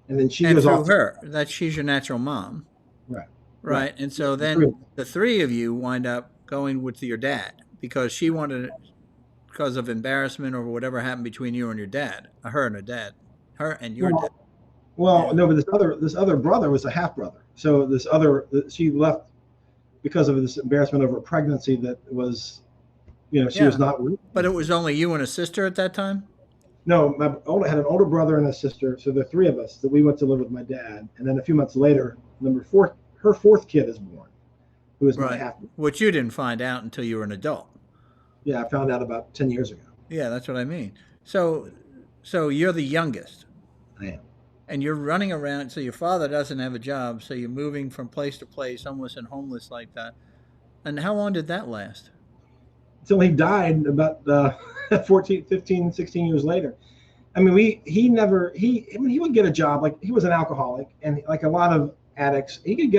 and then she and goes through off. her that she's your natural mom, Right, right. right? And so The three of then the three of you wind up going with your dad because she wanted because of embarrassment or whatever happened between you and your dad, her and her dad, her and your dad. Well, well, Yeah, no, but this other brother was a half brother. So she left because of this embarrassment over a pregnancy that was, she was yeah. not. But it was only you and a sister at that time. No, had an older brother and a sister, so the three of us that we went to live with my dad, and then a few months later, her fourth kid is born, who is my Right. half. Which you didn't find out until you were an adult. Yeah, I found out about 10 years ago. Yeah, that's what I mean. So, so you're the youngest, I am. and you're running around. So your father doesn't have a job, so you're moving from place to place, almost and homeless like that. And how long did that last? Until he died about 14, 15, 16 years later. I mean, he would get a job. Like, he was an alcoholic, and like a lot of addicts, he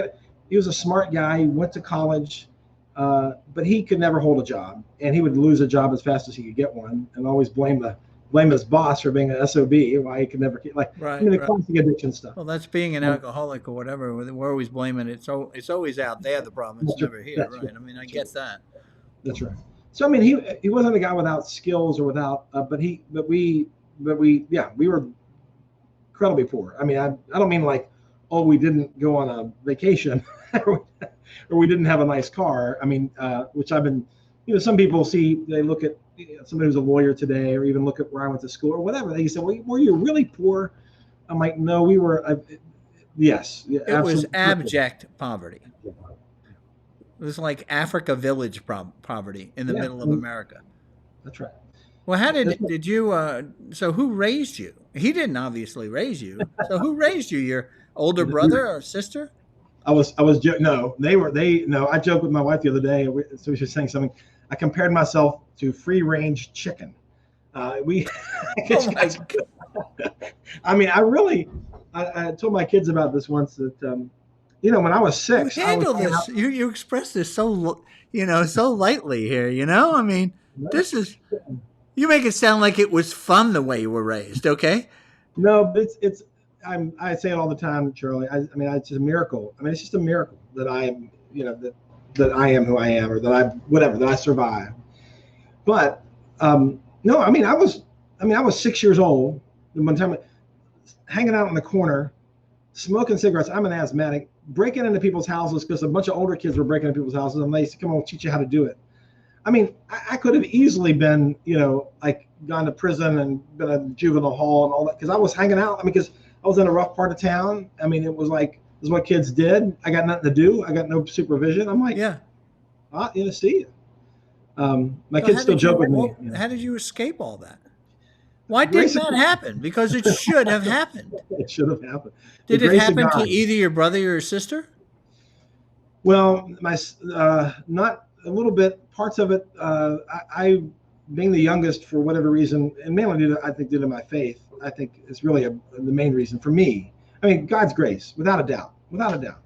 was a smart guy. He went to college, but he could never hold a job, and he would lose a job as fast as he could get one, and always blame his boss for being an SOB, why he could never get, like, I Right, mean, the right. classic addiction stuff. Well, that's being an Um, alcoholic or whatever. We're always blaming it. So it's always out there. The problem. It's that's right. never here. That's Right. right. I mean, I That's right. get that. That's right. So I mean, he wasn't a guy without skills or without, yeah, we were incredibly poor. I mean, I don't mean like, oh, we didn't go on a vacation or we didn't have a nice car. I mean, which I've been, some people they look at somebody who's a lawyer today, or even look at where I went to school or whatever. They say, well, were you really poor? I'm like, no, we were, yes, yeah, It was absolutely. abject poverty. It was like Africa village poverty in the Yeah, middle of America. that's right. Well, how That's did you? So who raised you? He didn't obviously raise you. So who raised you? Your older brother or sister? No, no, I joked with my wife the other day. So she was saying something. I compared myself to free range chicken. We, Oh my God! I mean, I told my kids about this once that, when I was You 6, I was handle hanging this. You express this so lightly here. I mean, out. this is you make it sound like it was fun the way you were raised. Okay. No, but I say it all the time, Charlie. I mean, it's just a miracle. I mean, it's just a miracle that I am, that I am who I am, or that I survived. But no, I was 6 years old one time, hanging out in the corner, smoking cigarettes. I'm an asthmatic, breaking into people's houses because a bunch of older kids were breaking into people's houses, and they said, "Come on, we'll teach you how to do it." I mean, I could have easily been, like, gone to prison and been a juvenile hall and all that, because I was hanging out. I mean, because I was in a rough part of town. I mean, it was like, this is what kids did. I got nothing to do. I got no supervision. I'm like, Yeah. see you. My So kids still joke with me. how did you escape all that? Why Grace didn't of that God. happen? Because it should have happened. It should have happened. The Did it grace of happen to God. either your brother or your sister? Well, not a little bit. Parts of it, I being the youngest for whatever reason, and mainly I think due to my faith. I think it's really the main reason for me. I mean, God's grace, without a doubt, without a doubt.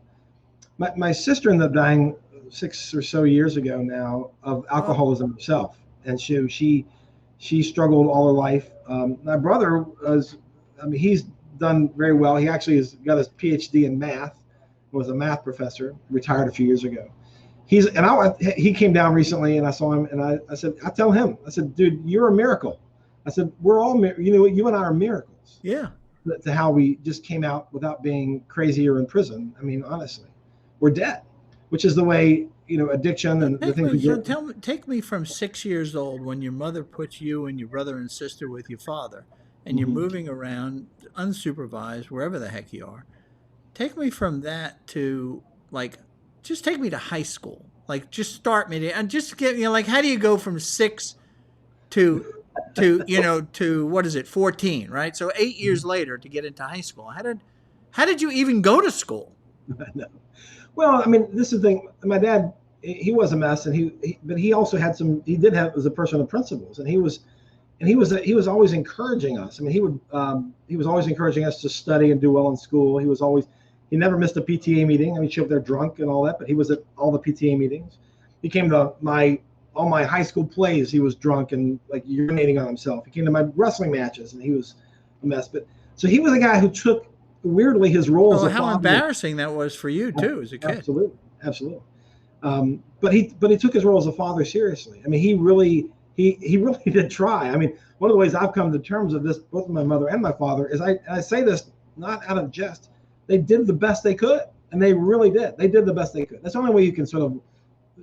My sister ended up dying 6 or so years ago now of Oh, alcoholism herself, and she struggled all her life. My brother was, I mean, he's done very well. He actually has got his PhD in math, was a math professor, retired a few years ago. He came down recently and I saw him and I said, I tell him, I said, dude, you're a miracle. I said, we're all, you and I are miracles yeah. to how we just came out without being crazy or in prison. I mean, honestly, we're dead, which is the way, addiction So and the things we do. take me from 6 years old when your mother puts you and your brother and sister with your father, and you're Mhm. moving around unsupervised wherever the heck you are. Take me from that to like, just take me to high school. Like, just start me to, and just get like, how do you go from six to to what is it, 14, right? So 8 years later to get into high school. How did you even go to school? No. Well, I mean, this is the thing. My dad, he was a mess, and but he also had some. He did have was a person of principles, and he was always encouraging us. I mean, he was always encouraging us to study and do well in school. He never missed a PTA meeting. I mean, he showed up there drunk and all that, but he was at all the PTA meetings. He came to all my high school plays. He was drunk and like urinating on himself. He came to my wrestling matches, and he was a mess. But so he was a guy who took weirdly his role as Oh, a how father. embarrassing that was for you too as a kid. Absolutely, absolutely. But he took his role as a father seriously. I mean, he really did try. I mean, one of the ways I've come to terms of this, both my mother and my father, is I say this not out of jest. They did the best they could, and they really did. They did the best they could. That's the only way you can sort of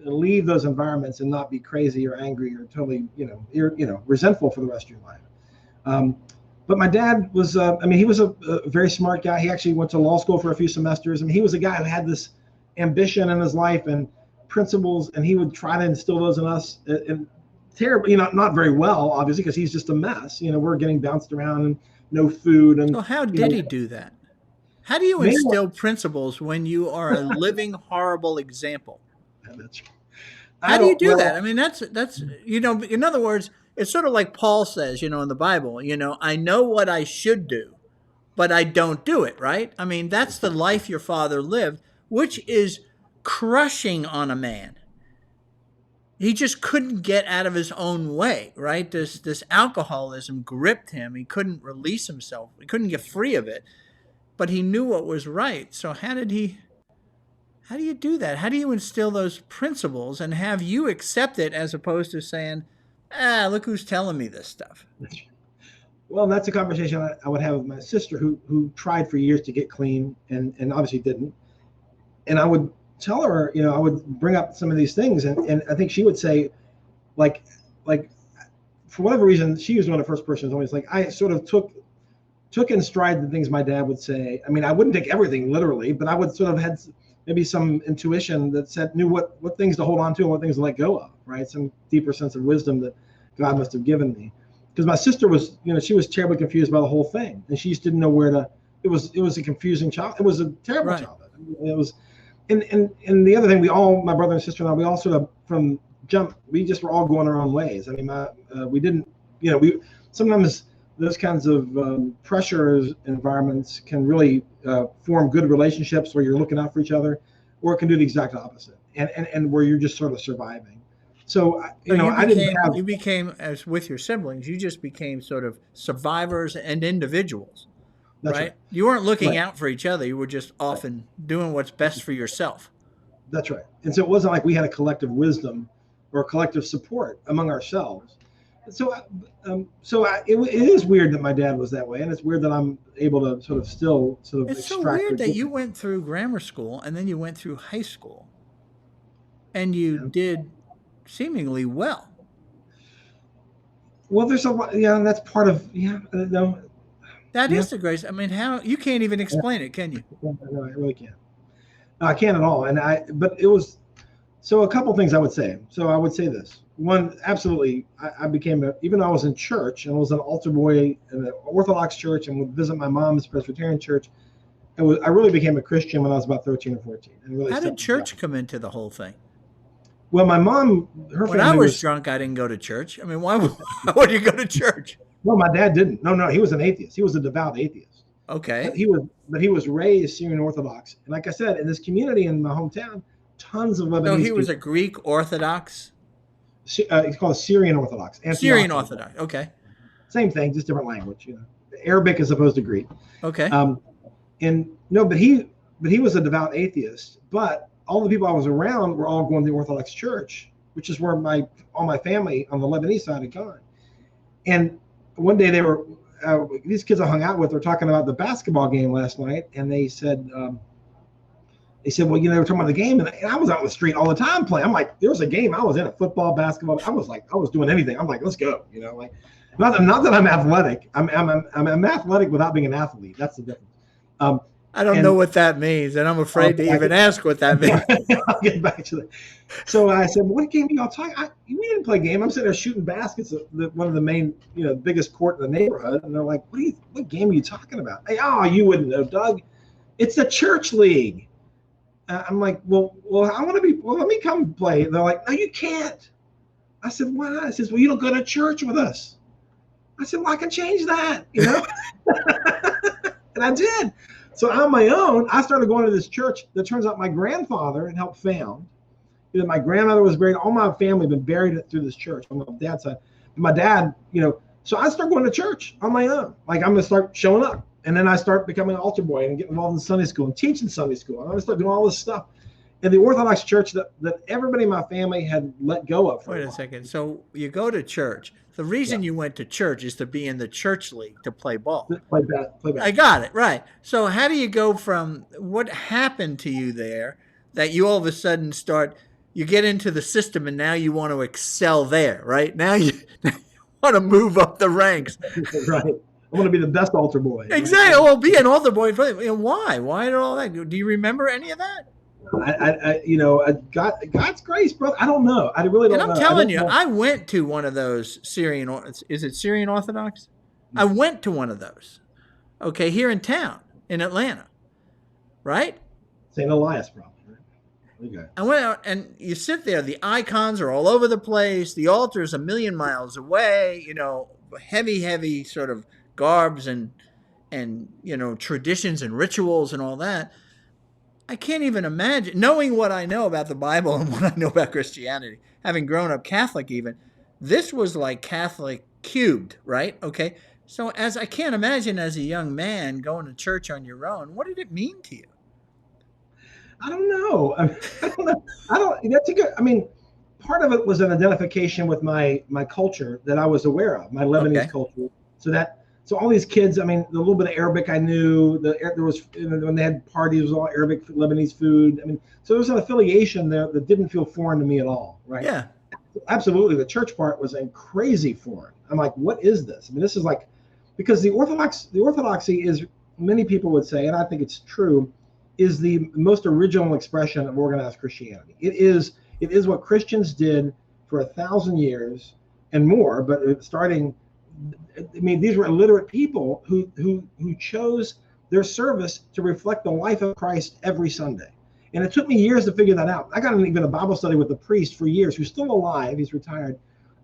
leave those environments and not be crazy or angry or totally, resentful for the rest of your life. Um, but my dad was, I mean, he was a very smart guy. He actually went to law school for a few semesters. I mean, he was a guy who had this ambition in his life and principles, and he would try to instill those in us. And terrible, not very well, obviously, because he's just a mess. We're getting bounced around and no food, and So how you know, did he do that? How do you mainly, instill principles when you are a living horrible example? I How do you don't. do that? Well, I mean, that's in other words, it's sort of like Paul says, in the Bible, I know what I should do, but I don't do it, right? I mean, that's the life your father lived, which is crushing on a man. He just couldn't get out of his own way, right? This alcoholism gripped him. He couldn't release himself. He couldn't get free of it, but he knew what was right. So how do you do that? How do you instill those principles and have you accept it as opposed to saying, look who's telling me this stuff? well, that's a conversation I would have with my sister, who tried for years to get clean and obviously didn't. And I would tell her, I would bring up some of these things, and I think she would say, like for whatever reason, she was one of the first persons always like I sort of took in stride the things my dad would say. I mean, I wouldn't take everything literally, but I would sort of had maybe some intuition that knew what things to hold on to and what things to let go of, right? Some deeper sense of wisdom that God must have given me. Because my sister was, she was terribly confused by the whole thing, and she just didn't know where to. It was a confusing child. It was a terrible Right. childhood. It was, and the other thing, my brother and sister and I, we all sort of from jump, we just were all going our own ways. I mean, we didn't, we sometimes those kinds of pressure environments can really form good relationships where you're looking out for each other, or it can do the exact opposite, and where you're just sort of surviving. So So I didn't have. you became, as with your siblings, you just became sort of survivors and individuals, That's right. right? You weren't looking Right. out for each other. You were just often doing what's best for yourself. That's right. And so it wasn't like we had a collective wisdom or collective support among ourselves. So, it is weird that my dad was that way, and it's weird that I'm able to sort of still sort of It's so extract. weird that you went through grammar school and then you went through high school and you Yeah. did seemingly well. Well, there's a lot. Yeah, that's part of. Yeah, no, That yeah, is the grace. I mean, how you can't even yeah, explain it, can you? no, I really can't. No, I can't at all. But it was. So a couple things I would say. So I would say this. One, absolutely, I became even though I was in church and was an altar boy in an Orthodox church and would visit my mom's Presbyterian church. I really became a Christian when I was about 13 or 14, and really How did stepped into that. church come into the whole thing? Well, my mom, her When I family was was. drunk, I didn't go to church. I mean, why would, why would you go to church? No, my dad didn't. No, he was an atheist. He was a devout atheist. Okay. But he was raised Syrian Orthodox. And like I said, in this community in my hometown, tons of So he Lebanese was people. a Greek Orthodox, It's called Syrian Orthodox, Syrian Antioch. Orthodox. Okay. Same thing, just different language. Arabic as opposed to Greek. Okay. Um, and no, but he was a devout atheist. But all the people I was around were all going to the Orthodox Church, which is where all my family on the Lebanese side had gone. And one day these kids I hung out with were talking about the basketball game last night, and they said, well, they were talking about the game, and I was out in the street all the time playing. I'm like, there was a game, I was in a football, basketball. I was doing anything. I'm like, let's go, like, not that I'm athletic. I'm athletic without being an athlete. That's the difference. I don't know what that means, and I'm afraid to even ask what that means. I'll get back to that. So I said, well, what game are y'all talking? We didn't play a game. I'm sitting there shooting baskets at one of the main, biggest court in the neighborhood. And they're like, what game are you talking about? Hey, you wouldn't know, Doug. It's the church league. I'm like, well, I want to be, let me come play. And they're like, no, you can't. I said, why not? I says, well, you don't go to church with us. I said, well, I can change that, And I did. So on my own, I started going to this church that turns out my grandfather had helped found. My grandmother was buried. All my family had been buried through this church on my dad's side. And my dad, so I started going to church on my own. Like, I'm going to start showing up. And then I start becoming an altar boy and getting involved in Sunday school and teaching Sunday school. And I'm going to start doing all this stuff. And the Orthodox church that everybody in my family had let go of. Wait a second. So you go to church. The reason you went to church is to be in the church league, to play ball. Play back. I got it. Right. So how do you go from what happened to you there that you all of a sudden you get into the system and now you want to excel there, right? Now you want to move up the ranks. Right. I want to be the best altar boy. Exactly. Well, be an altar boy. Why? Why did all that? Do you remember any of that? God's grace, brother. I don't know. I really don't know. And I'm telling you, I went to one of those Syrian. Is it Syrian Orthodox? I went to one of those. Okay, here in town, in Atlanta, right? St. Elias, probably. Right? Okay. I went out, and you sit there. The icons are all over the place. The altar's a million miles away. Heavy sort of garbs and traditions and rituals and all that. I can't even imagine, knowing what I know about the Bible and what I know about Christianity, having grown up Catholic even, this was like Catholic cubed, right? Okay. So I can't imagine as a young man going to church on your own. What did it mean to you? I don't know. That's a good, part of it was an identification with my culture that I was aware of, my Lebanese culture. So all these kids, the little bit of Arabic I knew. There was when they had parties, it was all Arabic, Lebanese food. So there was an affiliation there that didn't feel foreign to me at all, right? Yeah, absolutely. The church part was crazy foreign. I'm like, what is this? This is like, because the orthodoxy is, many people would say, and I think it's true, is the most original expression of organized Christianity. It is what Christians did for 1,000 years and more, but starting. These were illiterate people who chose their service to reflect the life of Christ every Sunday. And it took me years to figure that out. I got even a Bible study with a priest for years who's still alive. He's retired.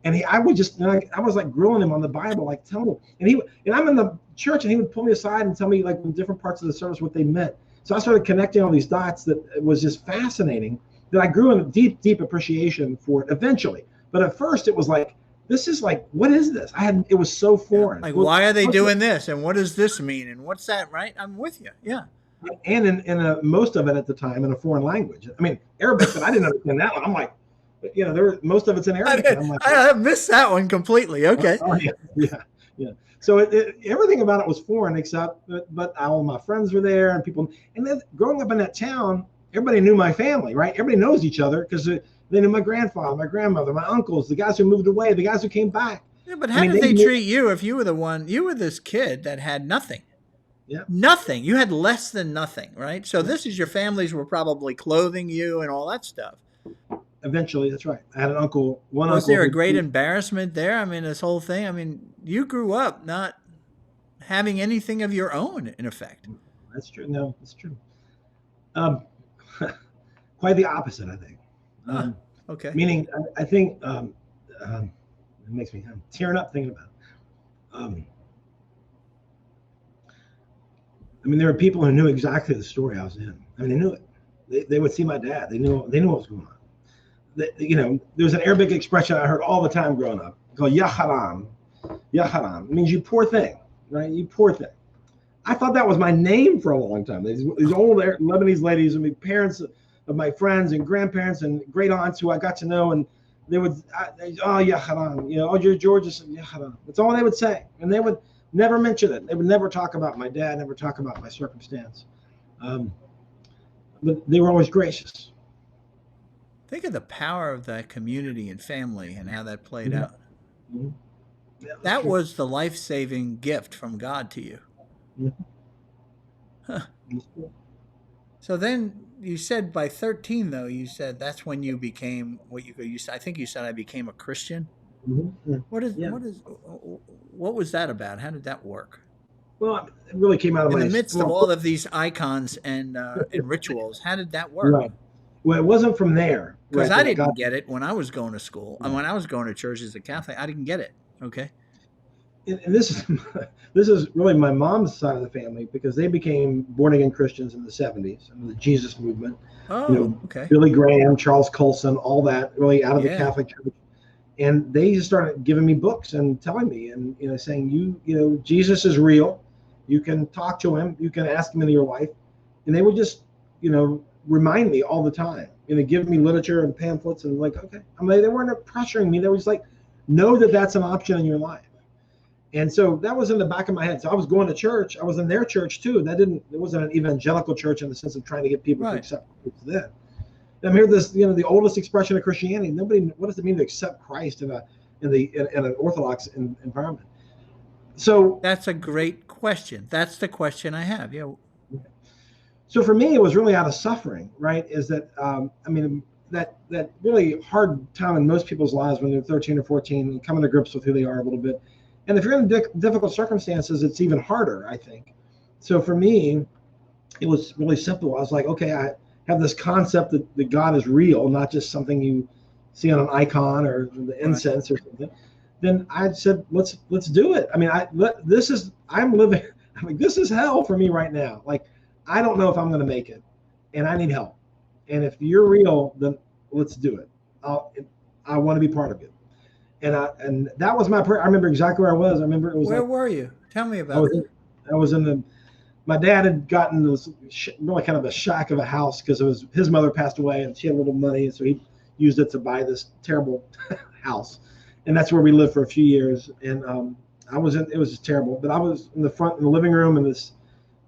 And I was like grilling him on the Bible, like telling him. And I'm in the church, and he would pull me aside and tell me, like, in different parts of the service what they meant. So I started connecting all these dots that it was just fascinating, that I grew in a deep, deep appreciation for it eventually. But at first it was like, this is like, what is this? It was so foreign. Like, why are they doing this? And what does this mean? And what's that, right? I'm with you. Yeah. And in most of it at the time in a foreign language. Arabic, but I didn't understand that one. I'm like, most of it's in Arabic. I missed that one completely. Okay. Yeah. So everything about it was foreign, except, but all my friends were there, and people. And then growing up in that town, everybody knew my family, right? Everybody knows each other because they knew my grandfather, my grandmother, my uncles, the guys who moved away, the guys who came back. Yeah, but how did they treat you if you were this kid that had nothing? Yeah. Nothing. You had less than nothing, right? So this is your families were probably clothing you and all that stuff. Eventually, that's right. I had an uncle. Was there a great embarrassment there? This whole thing. You grew up not having anything of your own, in effect. That's true. No, that's true. Quite the opposite, I think. Okay. Meaning, I think it makes me tearing up thinking about it. I mean, there were people who knew exactly the story I was in. I mean, they knew it. They would see my dad. They knew what was going on. There's an Arabic expression I heard all the time growing up called "ya haram." Ya haram. It means you poor thing, right? You poor thing. I thought that was my name for a long time. These old Lebanese ladies and the parents of my friends and grandparents and great aunts who I got to know, and they would, oh, ya haram, oh, you're George's, ya haram. That's all they would say. And they would never mention it. They would never talk about my dad, never talk about my circumstance. But they were always gracious. Think of the power of that community and family and how that played out. Mm-hmm. Yeah, that true. was the life-saving gift from God to you. Mm-hmm. Huh. So then you said by 13, though, you said that's when you became I think you said I became a Christian. Mm-hmm. What was that about? How did that work? Well, it really came out of In my, the midst of all of these icons and rituals, how did that work? right. Well, it wasn't from there, Because right? I That I didn't got. get it when I was going to school. And Right. when I was going to church as a Catholic, I didn't get it. Okay. And this is really my mom's side of the family because they became born again Christians in the 70s and the Jesus movement. Oh, okay. Billy Graham, Charles Colson, all that really out of the Yeah. Catholic Church. And they just started giving me books and telling me and saying Jesus is real. You can talk to him. You can ask him into your life. And they would just remind me all the time. Give me literature and pamphlets and like, okay. I mean, they weren't pressuring me. They were just like, know that that's an option in your life. And so that was in the back of my head. So I was going to church. I was in their church too. It wasn't an evangelical church in the sense of trying to get people to accept that. I'm here. The oldest expression of Christianity. What does it mean to accept Christ in an Orthodox environment? So that's a great question. That's the question I have. Yeah. So for me, it was really out of suffering, right? Is that that really hard time in most people's lives when they're 13 or 14 and coming to grips with who they are a little bit. And if you're in difficult circumstances, it's even harder, I think. So for me, it was really simple. I was like, okay, I have this concept that God is real, not just something you see on an icon or the incense or something. Then I said, let's do it. I mean, this is hell for me right now. Like, I don't know if I'm going to make it, and I need help. And if you're real, then let's do it. I want to be part of it. And that was my prayer. I remember exactly where I was. I remember it was. Where were you? Tell me about it. I was in my dad had gotten this really kind of a shack of a house because his mother passed away and she had a little money, and so he used it to buy this terrible house, and that's where we lived for a few years. And it was just terrible. But I was in the living room in this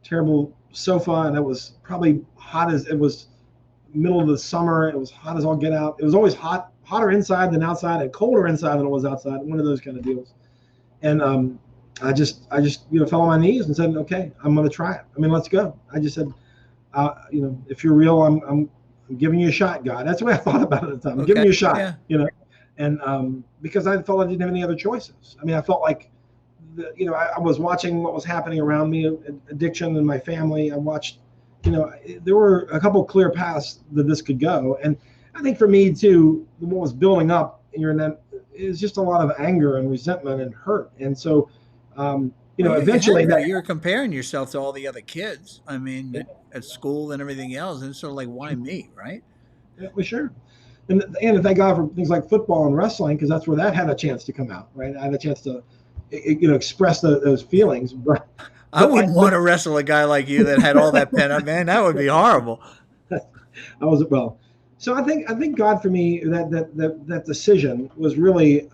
terrible sofa, and it was probably hot as it was middle of the summer. It was hot as all get out. It was always hotter inside than outside, and colder inside than it was outside. One of those kind of deals. And I just fell on my knees and said, okay, I'm going to try it. I mean, let's go. I just said, if you're real, I'm giving you a shot, God. That's the way I thought about it at the time. I'm giving you a shot, and because I felt I didn't have any other choices. I mean, I felt like, I was watching what was happening around me, addiction in my family. I watched, there were a couple clear paths that this could go. And I think for me too, what was building up is just a lot of anger and resentment and hurt. And so, eventually you're comparing yourself to all the other kids. I mean, at school and everything else. And it's sort of like, why me? Right. Yeah, well, sure. And thank God for things like football and wrestling, because that's where that had a chance to come out. Right. I had a chance to, express those feelings. But I wouldn't want to wrestle a guy like you that had all that pent up, man. That would be horrible. So I think God for me, that decision was really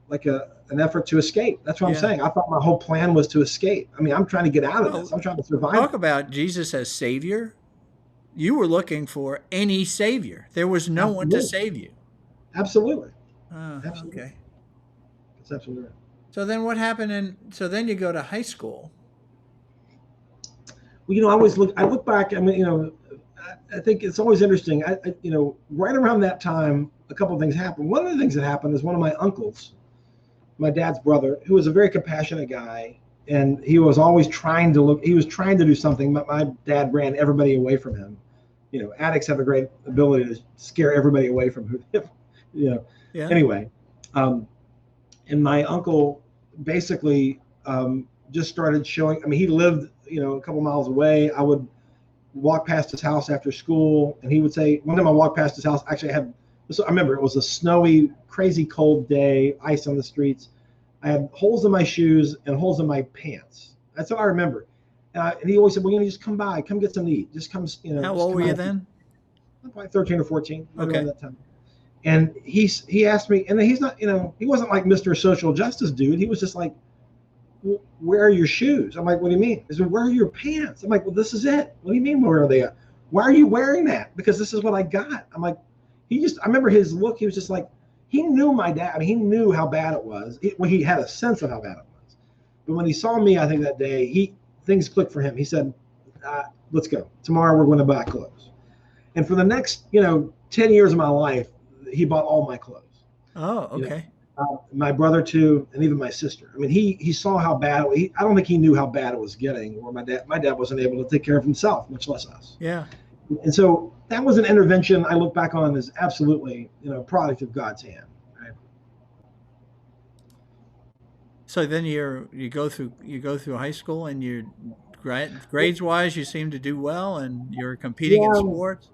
like an effort to escape. That's what I'm saying. I thought my whole plan was to escape. I mean, I'm trying to get out of this. I'm trying to survive. Talk about Jesus as Savior. You were looking for any Savior. There was no one to save you. Absolutely. Absolutely. Okay. That's absolutely right. So then what happened? So then you go to high school. Well, I look back. I mean, I think it's always interesting. Right around that time, a couple of things happened. One of the things that happened is one of my uncles, my dad's brother, who was a very compassionate guy, and he was always trying to do something, but my dad ran everybody away from him. Addicts have a great ability to scare everybody away from him. Yeah. Anyway, and my uncle basically just started showing. I mean, he lived a couple miles away. I would walk past his house after school, and he would say, one time I walked past his house, actually I remember it was a snowy, crazy cold day, ice on the streets. I had holes in my shoes and holes in my pants. That's what I remember. And he always said, well, just come by, come get something to eat. Just come, How old were you then? Probably 13 or 14, okay. Around that time. And he asked me, and he's not, he wasn't like Mr. Social Justice dude. He was just like, well, where are your shoes? I'm like, what do you mean? He said, where are your pants? I'm like, well, this is it. What do you mean, where are they at? Why are you wearing that? Because this is what I got. I'm like, I remember his look. He was just like, he knew my dad. I mean, he knew how bad it was. He had a sense of how bad it was. But when he saw me, I think that day, things clicked for him. He said, let's go. Tomorrow we're going to buy clothes. And for the next, 10 years of my life, he bought all my clothes. Oh, okay. My brother too, and even my sister. I mean, he saw how bad. I don't think he knew how bad it was getting. Or my dad wasn't able to take care of himself, much less us. Yeah. And so that was an intervention I look back on as absolutely, a product of God's hand. Right? So then you go through high school, and you're grades wise, you seem to do well, and you're competing in sports.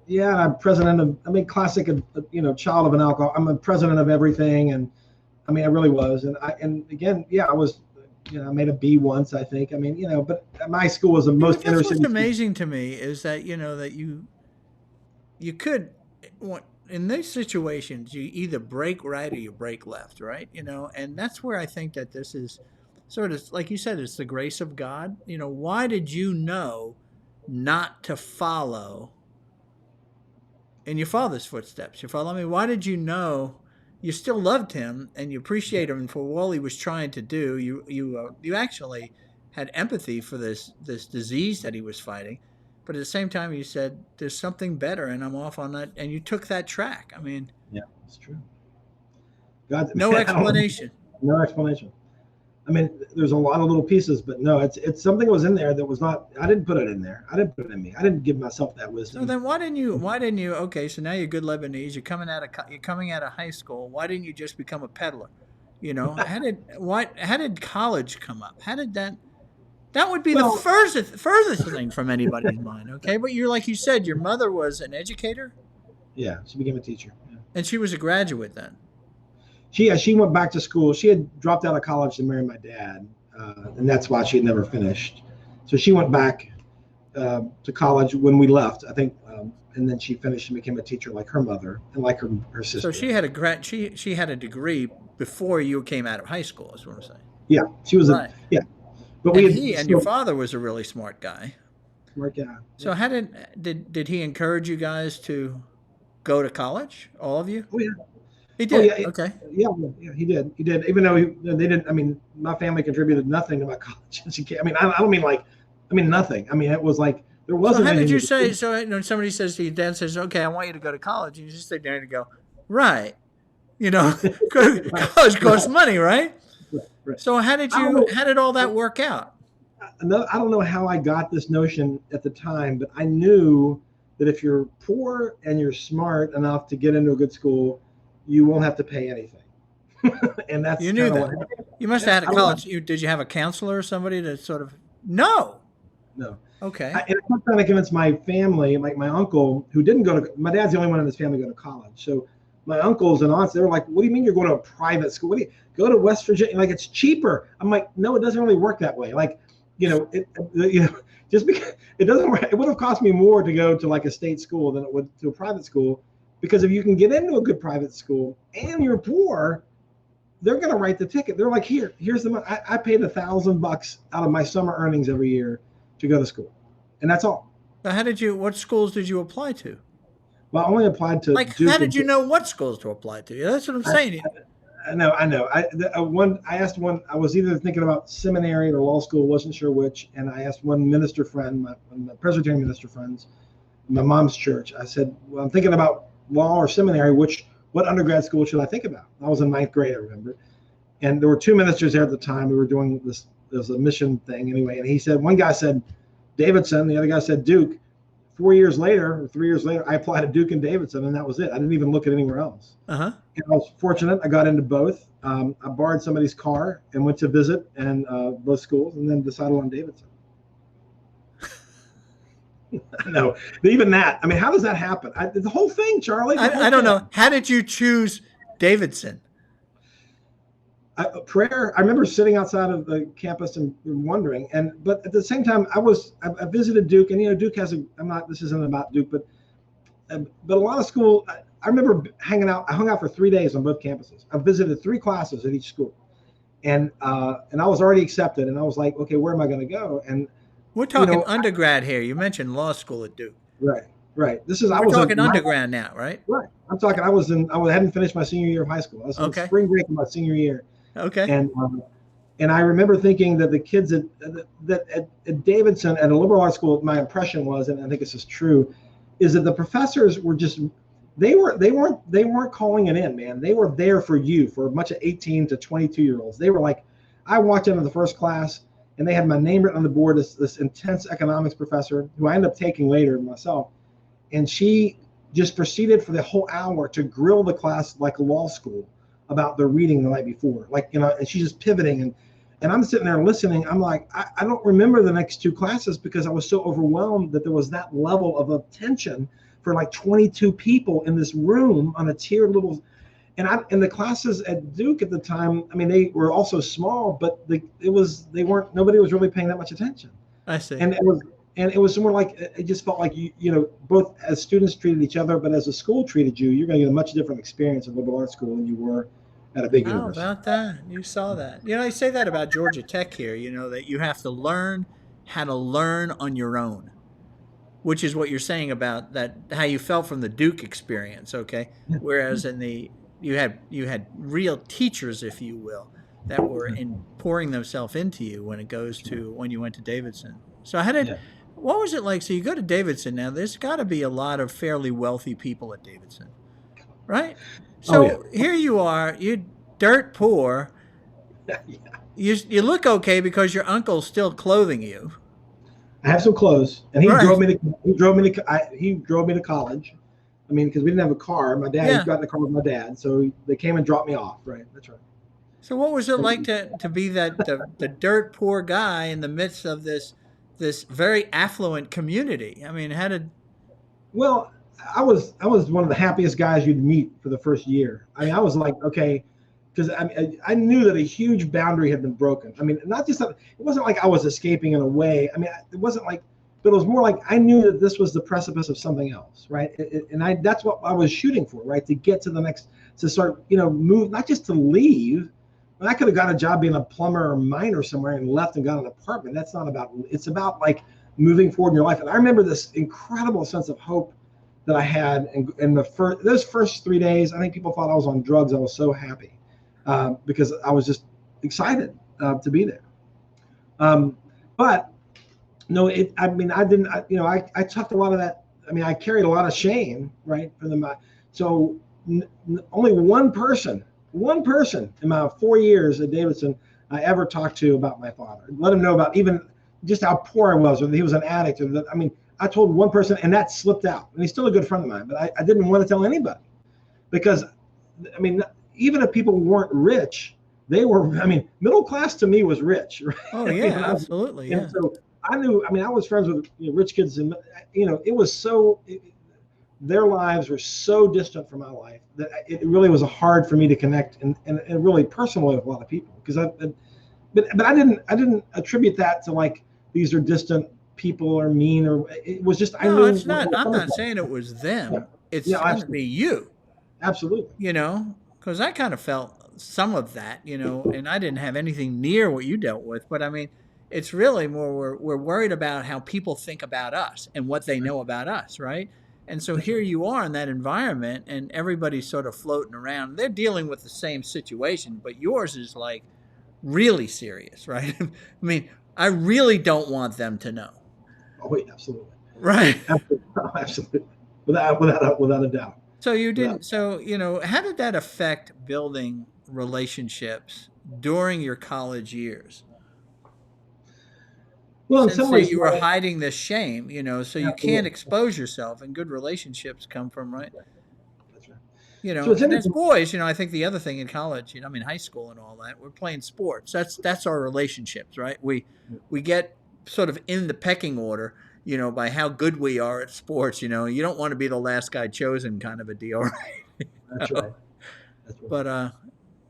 Yeah, I'm president of, classic, child of an alcohol. I'm a president of everything. And I mean, I really was. And again, I was, I made a B once, I think. I mean, but my school was the most inner city. What's amazing to me is that, that you could, in these situations, you either break right or you break left, right? And that's where I think that this is sort of, like you said, it's the grace of God. Why did you know not to follow in your father's footsteps? You follow me? Why did you know you still loved him and you appreciate him for all he was trying to do? You actually had empathy for this disease that he was fighting, but at the same time you said there's something better, and I'm off on that, and you took that track. I mean, yeah, it's true. No explanation. No explanation. I mean, there's a lot of little pieces, but no, it's something was in there that was not. I didn't put it in there. I didn't put it in me. I didn't give myself that wisdom. So then, why didn't you? Okay, so now you're good Lebanese. You're coming out of high school. Why didn't you just become a peddler? How did college come up? How did that? That would be the furthest thing from anybody's mind. Okay, but like you said, your mother was an educator. Yeah, she became a teacher. Yeah. And she was a graduate then. She went back to school. She had dropped out of college to marry my dad, and that's why she had never finished. So she went back to college when we left, I think, and then she finished and became a teacher like her mother and like her sister. So she had she had a degree before you came out of high school, is what I'm saying. Yeah, she was right. But and your father was a really smart guy. Smart guy. So how did he encourage you guys to go to college, all of you? Oh yeah. He did. Oh, yeah, okay. Yeah, he did. He did. Even though they didn't. I mean, my family contributed nothing to my college. I mean, I don't mean nothing. I mean, it was like there wasn't. So how did you say? So somebody says to your dad, says, "Okay, I want you to go to college," and you just sit there and go, "Right." College costs money, right? Right. So how did all that work out? I don't know how I got this notion at the time, but I knew that if you're poor and you're smart enough to get into a good school, you won't have to pay anything. And that's you knew that. You must have had a college. Did you have a counselor or somebody to sort of? No. Okay. And I kept trying to convince my family, like my uncle, who didn't go to. My dad's the only one in his family to go to college. So my uncles and aunts, they were like, "What do you mean you're going to a private school? What do you go to West Virginia? Like it's cheaper." I'm like, "No, it doesn't really work that way. Like, just because it doesn't work, it would have cost me more to go to like a state school than it would to a private school." Because if you can get into a good private school and you're poor, they're going to write the ticket. They're like, here's the money. I paid $1,000 out of my summer earnings every year to go to school. And that's all. Now, what schools did you apply to? Well, I only applied to. Like, how did you know what schools to apply to? That's what I'm saying. I know. I asked one, I was either thinking about seminary or law school, wasn't sure which. And I asked one minister friend, my Presbyterian minister friends, my mom's church. I said, well, I'm thinking about law or seminary, what undergrad school should I think about? I was in 9th grade, I remember. And there were 2 ministers there at the time. We were doing this, there was a mission thing anyway. And one guy said Davidson, the other guy said Duke. 3 years later, I applied to Duke and Davidson, and that was it. I didn't even look at anywhere else. Uh-huh. And I was fortunate. I got into both. I borrowed somebody's car and went to visit both schools, and then decided on Davidson. No, even that. I mean, how does that happen? The whole thing, Charlie, the whole I don't thing. know. How did you choose Davidson? Prayer. I remember sitting outside of the campus and wondering, but at the same time, I visited Duke, and Duke has a. I'm not. This isn't about Duke, but a lot of school. I remember hanging out. I hung out for 3 days on both campuses. I visited 3 classes at each school, and I was already accepted, and I was like, okay, where am I going to go? And We're you talking know, undergrad here. You mentioned law school at Duke. right, right. This is I We're was talking undergrad now, right? right. I'm talking. Hadn't finished my senior year of high school. I was in Okay. spring break of my senior year, Okay. and I remember thinking that the kids at Davidson at a liberal arts school, my impression was, and I think this is true, is that the professors were just they weren't calling it in, man. They were there for you, for a bunch of 18 to 22-year-olds. They were like, I walked into the first class and they had my name written on the board. This intense economics professor who I ended up taking later myself, and she just proceeded for the whole hour to grill the class like law school about their reading the night before, and she's just pivoting and I'm sitting there listening. I'm like, I don't remember the next 2 classes because I was so overwhelmed that there was that level of attention for like 22 people in this room on a tiered little. And the classes at Duke at the time, I mean, they were also small, but nobody was really paying that much attention. I see. And it was more like, it just felt like both as students treated each other, but as a school treated you, you're going to get a much different experience at liberal arts school than you were at a big How university. about that? You saw that. I say that about Georgia Tech here, that you have to learn how to learn on your own, which is what you're saying about that, how you felt from the Duke experience, okay? Whereas you had real teachers, if you will, that were pouring themselves into you when you went to Davidson. So what was it like? So you go to Davidson now, there's got to be a lot of fairly wealthy people at Davidson, right? So here you are, you're dirt poor. Yeah. You look okay because your uncle's still clothing you. I have some clothes, and he Right. drove me to college. I mean, because we didn't have a car. He got in the car with my dad, so they came and dropped me off. Right, that's right. So what was it like to be the dirt poor guy in the midst of this very affluent community? I mean, Well, I was one of the happiest guys you'd meet for the first year. I mean, I was like, okay, because I knew that a huge boundary had been broken. I mean, not just that, it wasn't like I was escaping in a way. I mean, it wasn't like, but it was more like I knew that this was the precipice of something else, right? That's what I was shooting for, right? To get to the next, to start, move, not just to leave. I could have got a job being a plumber or miner somewhere and left and got an apartment. That's not about. It's about like moving forward in your life. And I remember this incredible sense of hope that I had in those first 3 days. I think people thought I was on drugs. I was so happy because I was just excited to be there. But no, I mean, I didn't. I tucked a lot of that. I mean, I carried a lot of shame, right, for them. So only one person in my 4 years at Davidson I ever talked to about my father. Let him know about even just how poor I was, or that he was an addict. I told one person, and that slipped out. And he's still a good friend of mine, but I didn't want to tell anybody because, I mean, even if people weren't rich, they were. I mean, middle class to me was rich. Right? Oh yeah, absolutely. Yeah. And so I knew. I mean, I was friends with rich kids, and it was so. Their lives were so distant from my life that it really was hard for me to connect and really personally with a lot of people because but I didn't attribute that to like these are distant people or mean or it was just I knew it's not. I'm not saying it was them. Yeah. It's Yeah, going to be you. absolutely. Because I kind of felt some of that, and I didn't have anything near what you dealt with. But I mean, it's really more we're worried about how people think about us and what they know about us, right? And so here you are in that environment, and everybody's sort of floating around. They're dealing with the same situation, but yours is like really serious, right? I mean, I really don't want them to know. Oh, wait, absolutely. Right. Absolutely. Without a doubt. So you didn't. So how did that affect building relationships during your college years? Well, in Since some ways, you were hiding this shame, so you can't Absolutely. expose yourself, and good relationships come from right. That's right. And as boys, I think the other thing in college, I mean, high school and all that, we're playing sports. That's our relationships, right? We get sort of in the pecking order. by how good we are at sports. You don't want to be the last guy chosen kind of a deal, That's right? right. That's right. But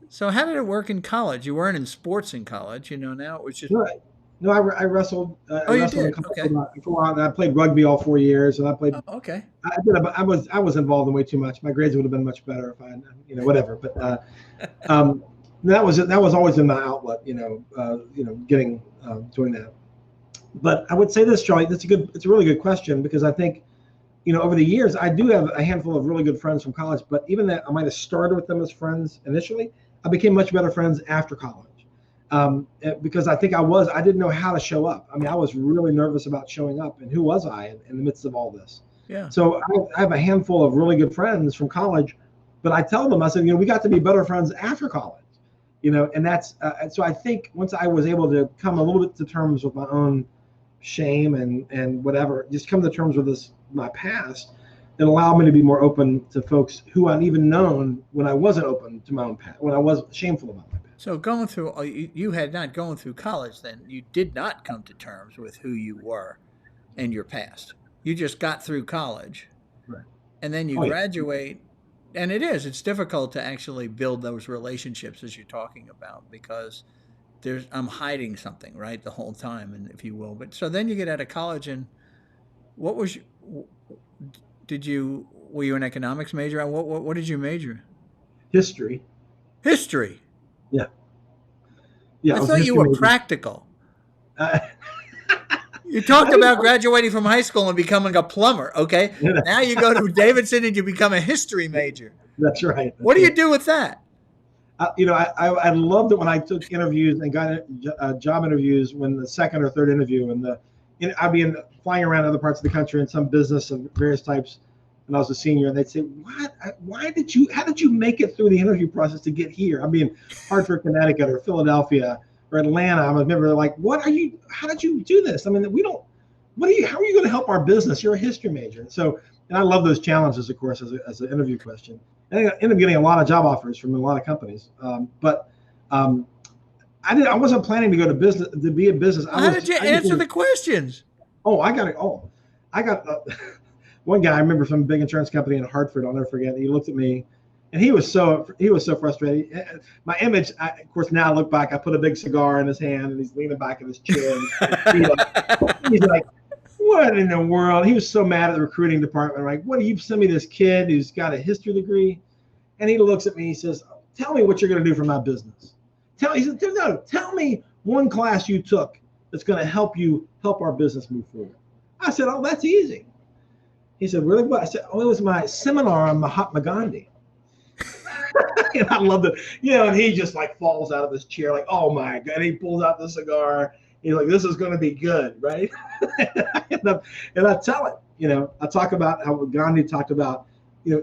so how did it work in college? You weren't in sports in college, now it was just. No, no, I wrestled. I Oh, you wrestled in did? college Okay. for a while, and I played rugby all 4 years, and I played. Oh, okay. I was involved in way too much. My grades would have been much better if I, whatever. But um, that was always in my outlet. Getting doing that. But I would say this, Charlie. It's a really good question because I think, over the years, I do have a handful of really good friends from college. But even that, I might have started with them as friends initially. I became much better friends after college. Because I think I didn't know how to show up. I mean, I was really nervous about showing up, and who was I in the midst of all this? Yeah. So I have a handful of really good friends from college, but I tell them, I said, we got to be better friends after college, and that's, so I think once I was able to come a little bit to terms with my own shame and whatever, just come to terms with my past, it allowed me to be more open to folks who I'd even known when I wasn't open to my own past, when I was shameful about my past. So going through, you had not gone through college then. You did not come to terms with who you were and your past. You just got through college. Right. And then you Oh, yeah. graduate. And it's difficult to actually build those relationships as you're talking about because I'm hiding something, right, the whole time, and if you will. But so then you get out of college, and what was were you an economics major? What did you major? History. History. Yeah. Yeah. I I was a thought you history were major. practical. Uh, You talked about graduating from high school and becoming a plumber. Okay, now you go to Davidson and you become a history major. That's right. What do you do with that? I loved it when I took interviews and got job interviews when the second or third interview I'd be flying around other parts of the country in some business of various types, and I was a senior, and they'd say, how did you make it through the interview process to get here? I'd be in Hartford, Connecticut, or Philadelphia, or Atlanta. I remember like, how did you do this? I mean, how are you going to help our business? You're a history major. So, and I love those challenges, of course, as an interview question. And I ended up getting a lot of job offers from a lot of companies. I wasn't planning to go to business, to be in business. How did you answer the questions? I got it. One guy I remember from a big insurance company in Hartford. I'll never forget. He looked at me, and he was so frustrated. My image, of course, now I look back. I put a big cigar in his hand, and he's leaning back in his chair. He's like, "What in the world?" He was so mad at the recruiting department. Like, "What do you send me this kid who's got a history degree?" And he looks at me. He says, "Tell me what you're going to do for my business." He said, "No, tell me one class you took that's going to help our business move forward." I said, "Oh, that's easy." He said, "Really?" What? I said, "Oh, it was my seminar on Mahatma Gandhi." And I loved it. And he just like falls out of his chair, like, "Oh my God." And he pulls out the cigar. He's like, "This is going to be good," right? and I tell it, I talk about how Gandhi talked about,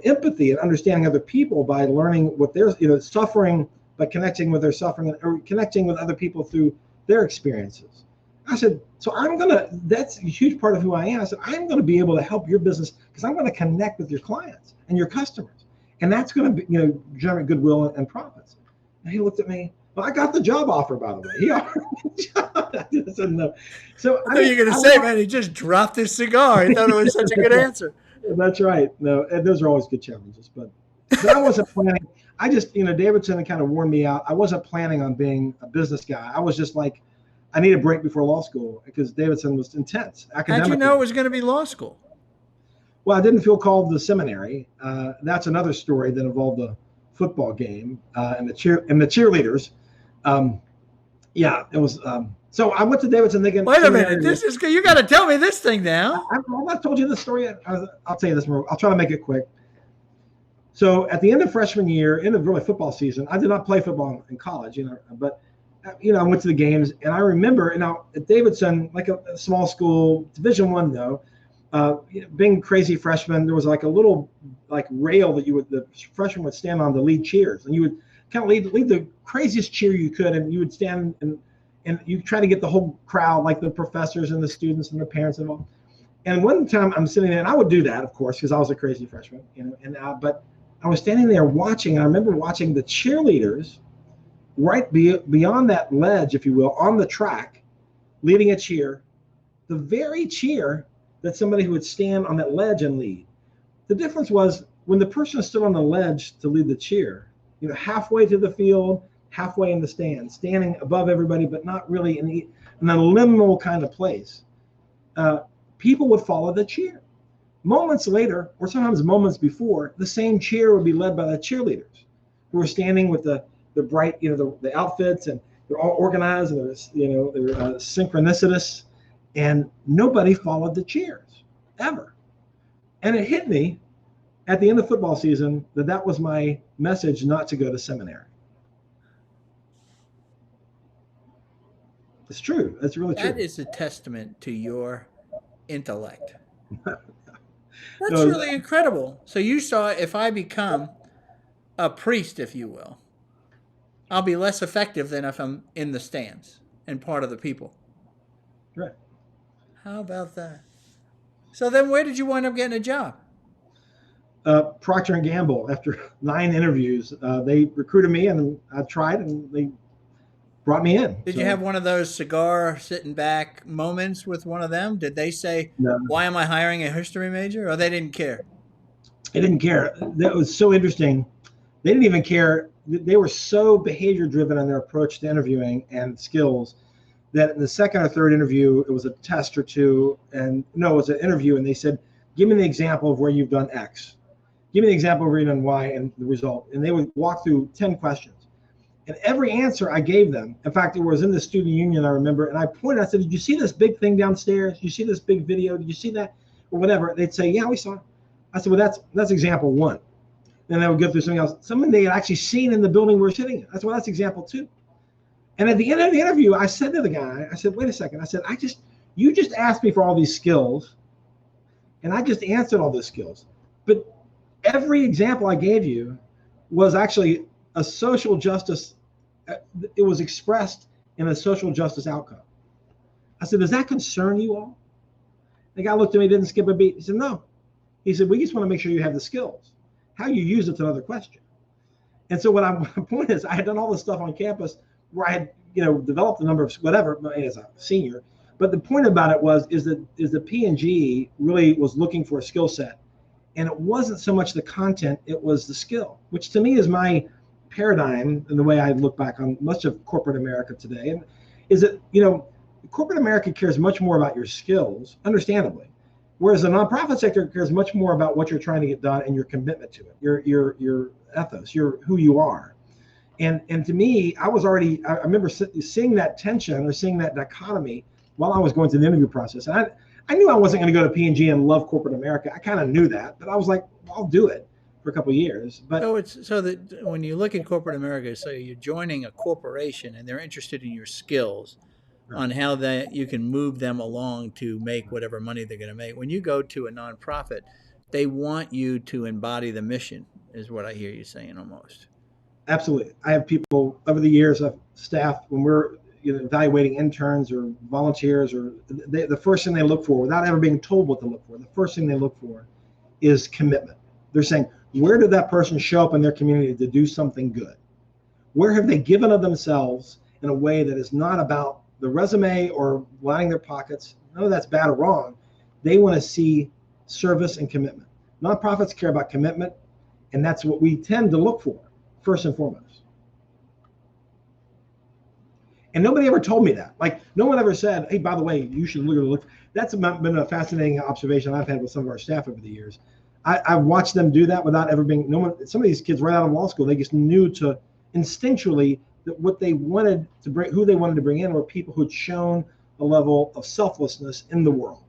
empathy and understanding other people by learning what they're, suffering, by connecting with their suffering or connecting with other people through their experiences. I said, that's a huge part of who I am. I said, I'm going to be able to help your business because I'm going to connect with your clients and your customers. And that's going to, generate goodwill and profits. And he looked at me. Well, I got the job offer, by the way. He offered me the job. I said no. So I thought you were going to say, man, he just dropped his cigar. I thought it was such a good answer. That's right. No, and those are always good challenges. But I wasn't planning. I just, Davidson kind of warned me out. I wasn't planning on being a business guy. I was just like, I need a break before law school because Davidson was intense. How'd you know it was going to be law school? Well, I didn't feel called to the seminary. That's another story that involved a football game and the cheerleaders. Yeah, it was. So I went to Davidson thinking. Wait a minute, you got to tell me this thing now. I told you this story. I'll tell you this more. I'll try to make it quick. So at the end of freshman year, end of really football season, I did not play football in college, but I went to the games, and I remember, at Davidson, like a small school, Division I though, being crazy freshman, there was like a little rail that the freshmen would stand on to lead cheers, and you would kind of lead the craziest cheer you could, and you would stand and you try to get the whole crowd, like the professors and the students and the parents and all. And one time I'm sitting there, and I would do that, of course, because I was a crazy freshman, but I was standing there watching, and I remember watching the cheerleaders right beyond that ledge, if you will, on the track, leading a cheer, the very cheer that somebody who would stand on that ledge and lead. The difference was when the person stood on the ledge to lead the cheer, halfway to the field, halfway in the stand, standing above everybody, but not really in a liminal kind of place. People would follow the cheer. Moments later, or sometimes moments before, the same cheer would be led by the cheerleaders who were standing with the bright, the outfits, and they're all organized and they're synchronicitous, and nobody followed the cheers ever. And it hit me at the end of football season that was my message not to go to seminary. It's true. That's really true. That is a testament to your intellect. That's No, really incredible. So you saw, if I become a priest, if you will, I'll be less effective than if I'm in the stands and part of the people. right. How about that? So then where did you wind up getting a job? Procter and Gamble. After 9 interviews, they recruited me, and I tried, and they brought me in. Did you have one of those cigar sitting back moments with one of them? Did they say, No, why am I hiring a history major? Or they didn't care? they didn't care. That was so interesting. They didn't even care. They were so behavior driven in their approach to interviewing and skills that in the second or third interview, it was a test or two. And no, it was an interview. And they said, give me the example of where you've done X. Give me the example of where you've done Y and the result. And they would walk through 10 questions. And every answer I gave them, in fact, it was in the student union, I remember, and I pointed, I said, did you see this big thing downstairs? Did you see this big video? Did you see that? Or whatever. They'd say, yeah, we saw it. I said, well, that's example 1. Then they would go through something else, something they had actually seen in the building we were sitting in. I said, well, that's example 2. And at the end of the interview, I said to the guy, I said, wait a second. I said, you just asked me for all these skills, and I just answered all those skills. But every example I gave you was actually a social justice. It was expressed in a social justice outcome. I said, does that concern you all? The guy looked at me, didn't skip a beat. He said, no. He said, we just want to make sure you have the skills. How you use it's another question. And so my point is, I had done all this stuff on campus where I had, developed a number of whatever as a senior. But the point about it is the P&G really was looking for a skill set. And it wasn't so much the content, it was the skill, which to me is my paradigm in the way I look back on much of corporate America today. And is that, corporate America cares much more about your skills, understandably, whereas the nonprofit sector cares much more about what you're trying to get done and your commitment to it, your ethos, who you are. And to me, I remember seeing that tension or seeing that dichotomy while I was going through the interview process. And I knew I wasn't going to go to P&G and love corporate America. I kind of knew that, but I was like, well, I'll do it for a couple of years. But so that when you look at corporate America, so you're joining a corporation and they're interested in your skills on how that you can move them along to make whatever money they're going to make. When you go to a nonprofit, they want you to embody the mission, is what I hear you saying almost. Absolutely. I have people over the years, I've staff, when we're evaluating interns or volunteers, or the first thing they look for, without ever being told what to look for, the first thing they look for is commitment. They're saying, where did that person show up in their community to do something good? Where have they given of themselves in a way that is not about the resume or lining their pockets? None of that's bad or wrong. They want to see service and commitment. Nonprofits care about commitment, and that's what we tend to look for first and foremost. And nobody ever told me that. Like, no one ever said, hey, by the way, you should look. That's been a fascinating observation I've had with some of our staff over the years. I've watched them do that without ever being, some of these kids right out of law school, they just knew to instinctually that what they wanted to bring, who they wanted to bring in were people who had shown a level of selflessness in the world.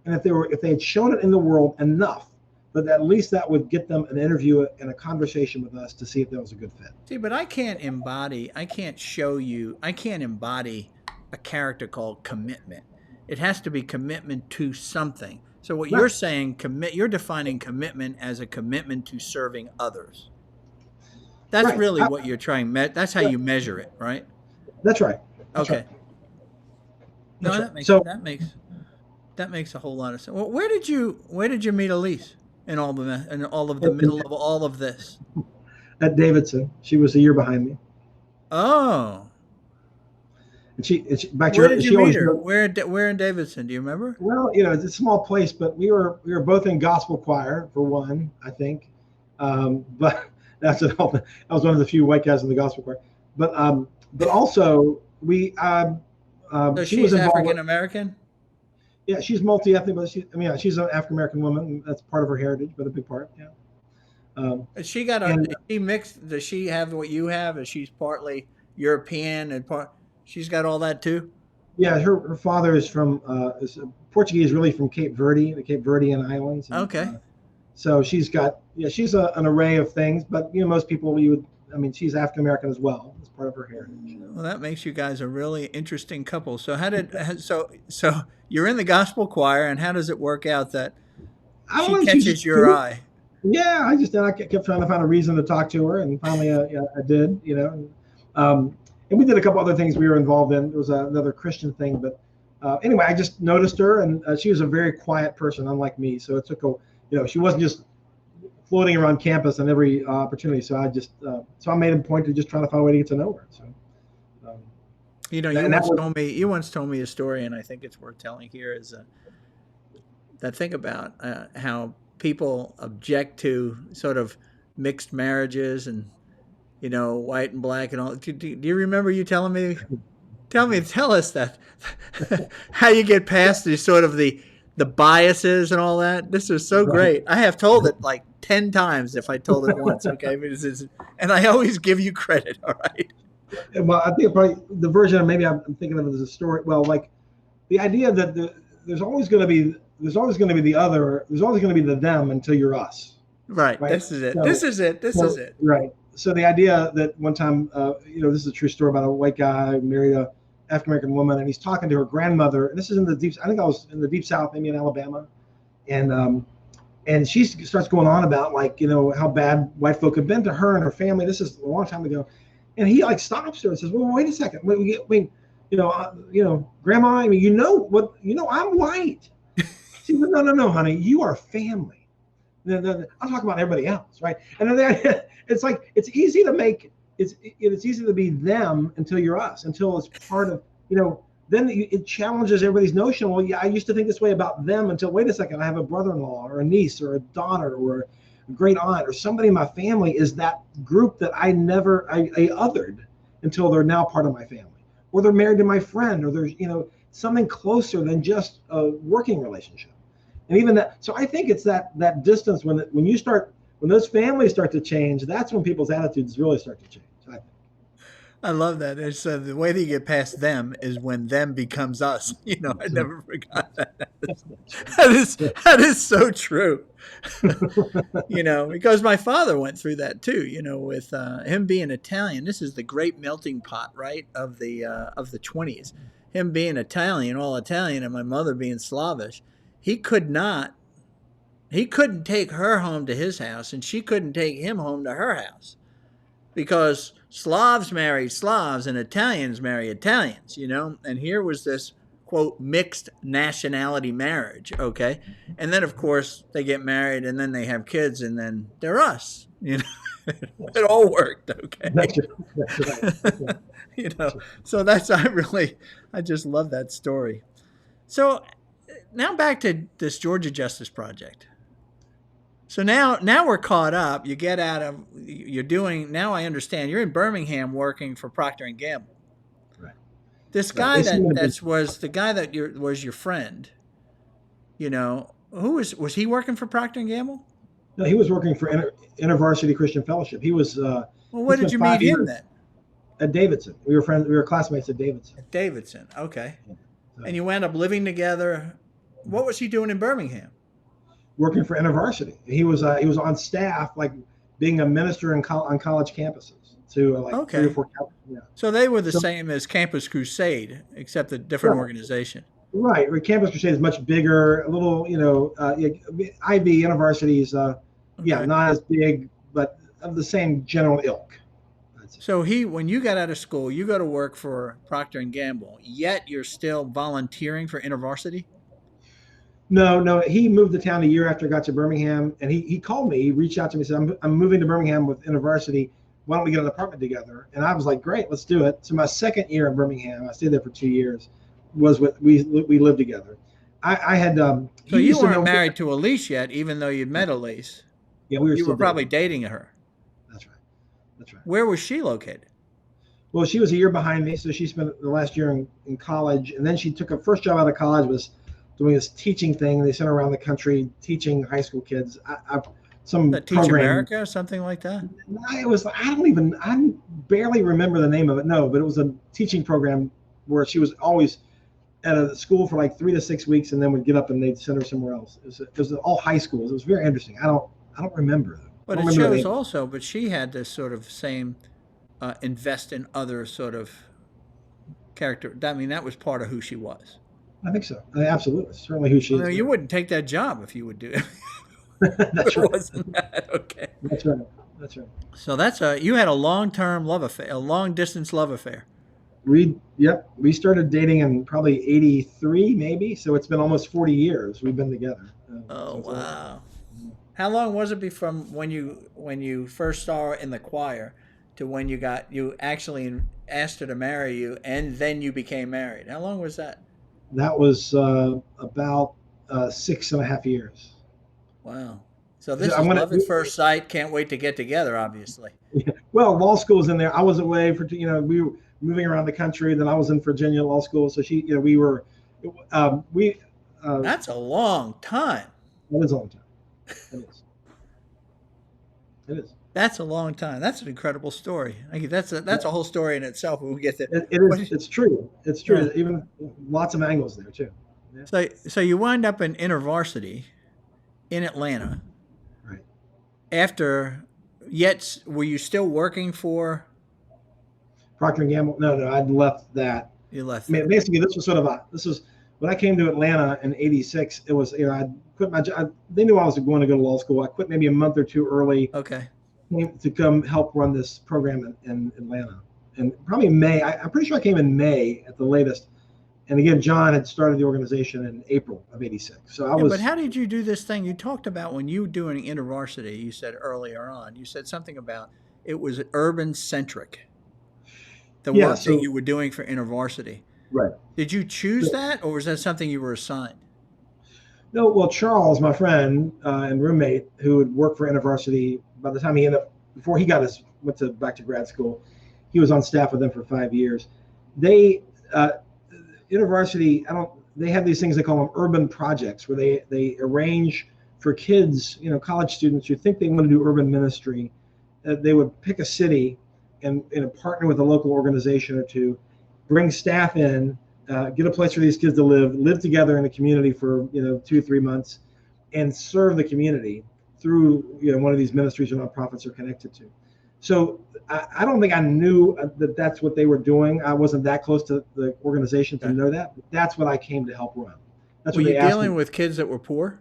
And if they had shown it in the world enough, but at least that would get them an interview and a conversation with us to see if that was a good fit. See, but I can't embody a character called commitment. It has to be commitment to something. So what you're saying, you're defining commitment as a commitment to serving others. That's really what you're trying. That's how you measure it, right? That's right. Okay. No, that makes a whole lot of sense. Well, where did you meet Elise in all of the middle of all of this? At Davidson. She was a year behind me. Oh. back to Where her, did you she meet always her? knew. Where in Davidson? Do you remember? Well, it's a small place, but we were both in gospel choir for one, I think. But that was one of the few white guys in the gospel choir. But also So she was she's involved with. African American. Yeah, she's multi-ethnic, but yeah, she's an African American woman. That's part of her heritage, but a big part. Yeah. Has she got a? And Is she mixed? Does she have what you have? Is she's partly European and part? She's got all that too. yeah, her father is Portuguese, really from Cape Verde, the Cape Verdean Islands, and Okay. so she's an array of things. But most people she's African American as well. It's part of her heritage. Well, that makes you guys a really interesting couple. So so you're in the gospel choir, and how does it work out that I don't she know. She catches just your eye? yeah. I kept trying to find a reason to talk to her, and finally, yeah, I did. And we did a couple other things we were involved in. There was another Christian thing, but anyway, I just noticed her, and she was a very quiet person, unlike me. So it took she wasn't just floating around campus on every opportunity. So I made a point to just try to find a way to get to know her. So, um, You and that once was told me a story, and I think it's worth telling here. Is that thing about how people object to sort of mixed marriages and white and black and all. Do you remember you telling me? Tell us that how you get past the sort of the biases and all that. This is so right. great. I have told it like 10 times if I told it once. Okay, and I always give you credit. All right. Well, I think probably the version of maybe I'm thinking of it as a story. Well, like the idea that there's always going to be the other. There's always going to be the them until you're us, Right. right? This is it. So, This is it. This is so it. right. So the idea that one time, this is a true story about a white guy who married a African American woman, and he's talking to her grandmother. And this is in the deep. I think I was in the deep South, maybe in Alabama, and she starts going on about how bad white folk have been to her and her family. This is a long time ago, and he like stops her and says, "Well, wait a second. Grandma. I mean, I'm white." She said, "No, honey. You are family. I'm talking about everybody else, right?" And then it's like it's easy to be them until you're us, until it's part of Then it challenges everybody's notion. Well, yeah, I used to think this way about them until wait a second, I have a brother-in-law or a niece or a daughter or a great aunt or somebody in my family is that group that I othered until they're now part of my family, or they're married to my friend, or there's something closer than just a working relationship. And even that, so I think it's that distance when those families start to change, that's when people's attitudes really start to change. I think. I love that. It's the way that you get past them is when them becomes us. I So, never forgot that. that's right. That is so true. Because my father went through that too. With him being Italian, this is the great melting pot, right, of the 20s. Him being Italian, all Italian, and my mother being Slavish, he couldn't take her home to his house, and she couldn't take him home to her house because Slavs marry Slavs and Italians marry Italians, and here was this quote mixed nationality marriage, okay, and then of course they get married and then they have kids and then they're us, it all worked, okay. That's right. That's right. So I just love that story. So now back to this Georgia Justice Project. So now we're caught up. You get out of you're doing now. I understand you're in Birmingham working for Procter and Gamble. Right. This Right. guy that was the guy that was your friend. Who was he working for Procter and Gamble? No, he was working for InterVarsity Christian Fellowship. He was. Well, he where did spent you 5 meet him years then? At Davidson. We were friends. We were classmates at Davidson. At Davidson. Okay. So, And you wound up living together. What was he doing in Birmingham? working for InterVarsity. He was on staff, like being a minister on college campuses to like Okay. 3 or 4 campuses. Yeah. So they were the So- same as Campus Crusade, except a different Right. organization. Right. Campus Crusade is much bigger, a little, IB universities, Okay. not as big, but of the same general ilk. So when you got out of school, you go to work for Procter and Gamble, yet you're still volunteering for InterVarsity? No. He moved to town a year after I got to Birmingham, and he called me. He reached out to me and said, I'm moving to Birmingham with InterVarsity. why don't we get an apartment together? And I was like, great, let's do it. So my second year in Birmingham, I stayed there for 2 years, was with we lived together. I had So he you used to weren't know. married to Elise yet, even though you'd met Elise. Yeah, we were You still were probably dating. dating her. That's right. That's right. Where was she located? Well, she was a year behind me, so she spent the last year in college, and then she took her first job out of college was doing this teaching thing. They sent her around the country teaching high school kids some Teach program. America or something like that? It was I barely remember the name of it. No, but it was a teaching program where she was always at a school for like 3 to 6 weeks, and then would get up and they'd send her somewhere else. It was all high schools. It was very interesting. I don't remember. I But don't it remember the shows name. also, but she had this sort of same invest in other sort of character. I mean, that was part of who she was. I think so. Absolutely, certainly who she I is mean, you now. wouldn't take that job if you would do it. That's It right. wasn't that. Okay. That's right. That's right. So you had a long-term love affair, a long-distance love affair. We started dating in probably '83, maybe. So it's been almost 40 years we've been together. Oh So it's a long wow! How long was it from when you first saw her in the choir to when you actually asked her to marry you and then you became married? How long was that? That was about 6.5 years. Wow! So So this I is want love at first sight. Can't wait to get together. Obviously. well, law school was in there. I was away for, we were moving around the country. Then I was in Virginia law school. So we were, we, That's a long time. it is a long time. It is. It is. That's a long time. That's an incredible story. I mean, that's a whole story in itself. We'll get to. It What is. is, It's true. It's yeah. true. Even lots of angles there too. Yeah. So you wind up in InterVarsity in Atlanta Right. after. Yet, were you still working for? Procter and Gamble. No, no, I'd left that. You left I mean, there. basically, this was when I came to Atlanta in '86. It was, I quit my job. They knew I was going to go to law school. I quit maybe a month or two early Okay. to come help run this program in Atlanta. And probably May. I'm pretty sure I came in May at the latest. And again, John had started the organization in April of '86. So I Yeah, but was. how did you do this thing? You talked about when you were doing InterVarsity. You said earlier on. You said something about it was urban centric. The Yeah. work that So you were doing for InterVarsity. right. Did you choose that, or was that something you were assigned? No, well, Charles, my friend and roommate, who had worked for InterVarsity, by the time he ended up, before he went back to grad school, he was on staff with them for 5 years. They, InterVarsity, they have these things they call them urban projects, where they arrange for kids, college students who think they want to do urban ministry. They would pick a city and partner with a local organization or two, bring staff in, get a place for these kids to live together in a community for 2 or 3 months, and serve the community through one of these ministries or nonprofits are connected to. So I don't think I knew that that's what they were doing. I wasn't that close to the organization to Okay. know that. But that's what I came to help run. That's Were what you they asked me. dealing with kids that were poor?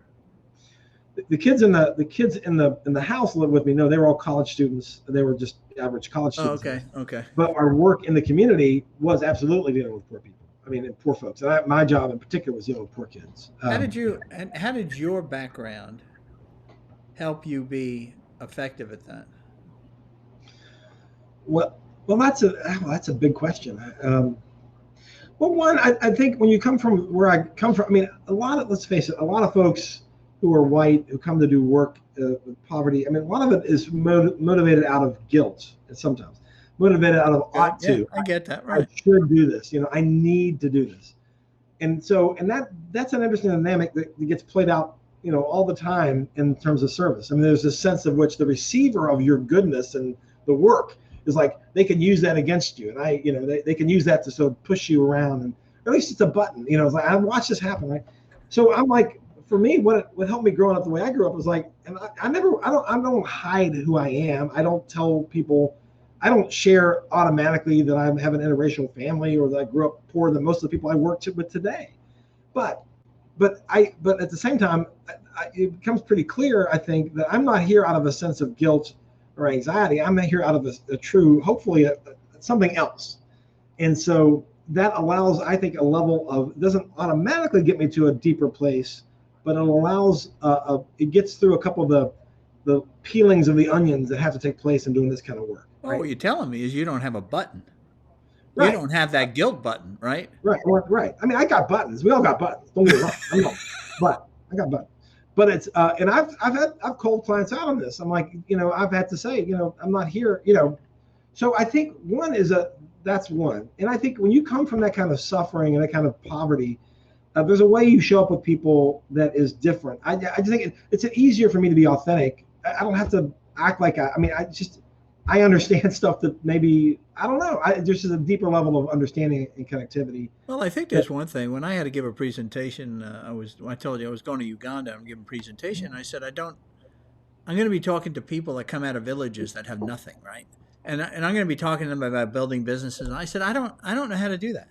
The kids in the house lived with me. No, they were all college students. They were just average college Oh, students. okay, okay. But our work in the community was absolutely dealing with poor people. I mean, and poor folks. And my job in particular was dealing with poor kids. How did your background help you be effective at that? Well, that's a big question. Well, one, I think when you come from where I come from, I mean, let's face it, a lot of folks who are white who come to do work with poverty, I mean, a lot of it is motivated out of guilt, and sometimes motivated out of ought Yeah, to. I get that. I Right. should do this. I need to do this. And so, that's an interesting dynamic that gets played out, all the time in terms of service. I mean, there's a sense of which the receiver of your goodness and the work is like, they can use that against you. And they can use that to sort of push you around, and or at least it's a button, it's like, I watched this happen. Right. So I'm like, for me, what helped me growing up the way I grew up was like, and I don't hide who I am. I don't tell people, I don't share automatically that I have an interracial family or that I grew up poorer than most of the people I work with today. But at the same time, it becomes pretty clear, I think, that I'm not here out of a sense of guilt or anxiety. I'm here out of a true, hopefully, something else. And so that allows, I think, a level of, doesn't automatically get me to a deeper place, but it allows, it gets through a couple of the peelings of the onions that have to take place in doing this kind of work. Well, right? what you're telling me is you don't have a button. You Right, don't have that guilt button, right? right. I mean, I got buttons. We all got buttons. Don't get me wrong. I'm not, but I got buttons. But it's and I've called clients out on this. I'm like, I've had to say, I'm not here, So I think that's one. And I think when you come from that kind of suffering and that kind of poverty, there's a way you show up with people that is different. I just think it's easier for me to be authentic. I don't have to act like I understand stuff that maybe, I don't know. There's just a deeper level of understanding and connectivity. Well, I think That, there's one thing. When I had to give a presentation, I told you I was going to Uganda and giving a presentation. I said, I'm going to be talking to people that come out of villages that have nothing, right? And I'm going to be talking to them about building businesses. And I said, I don't know how to do that.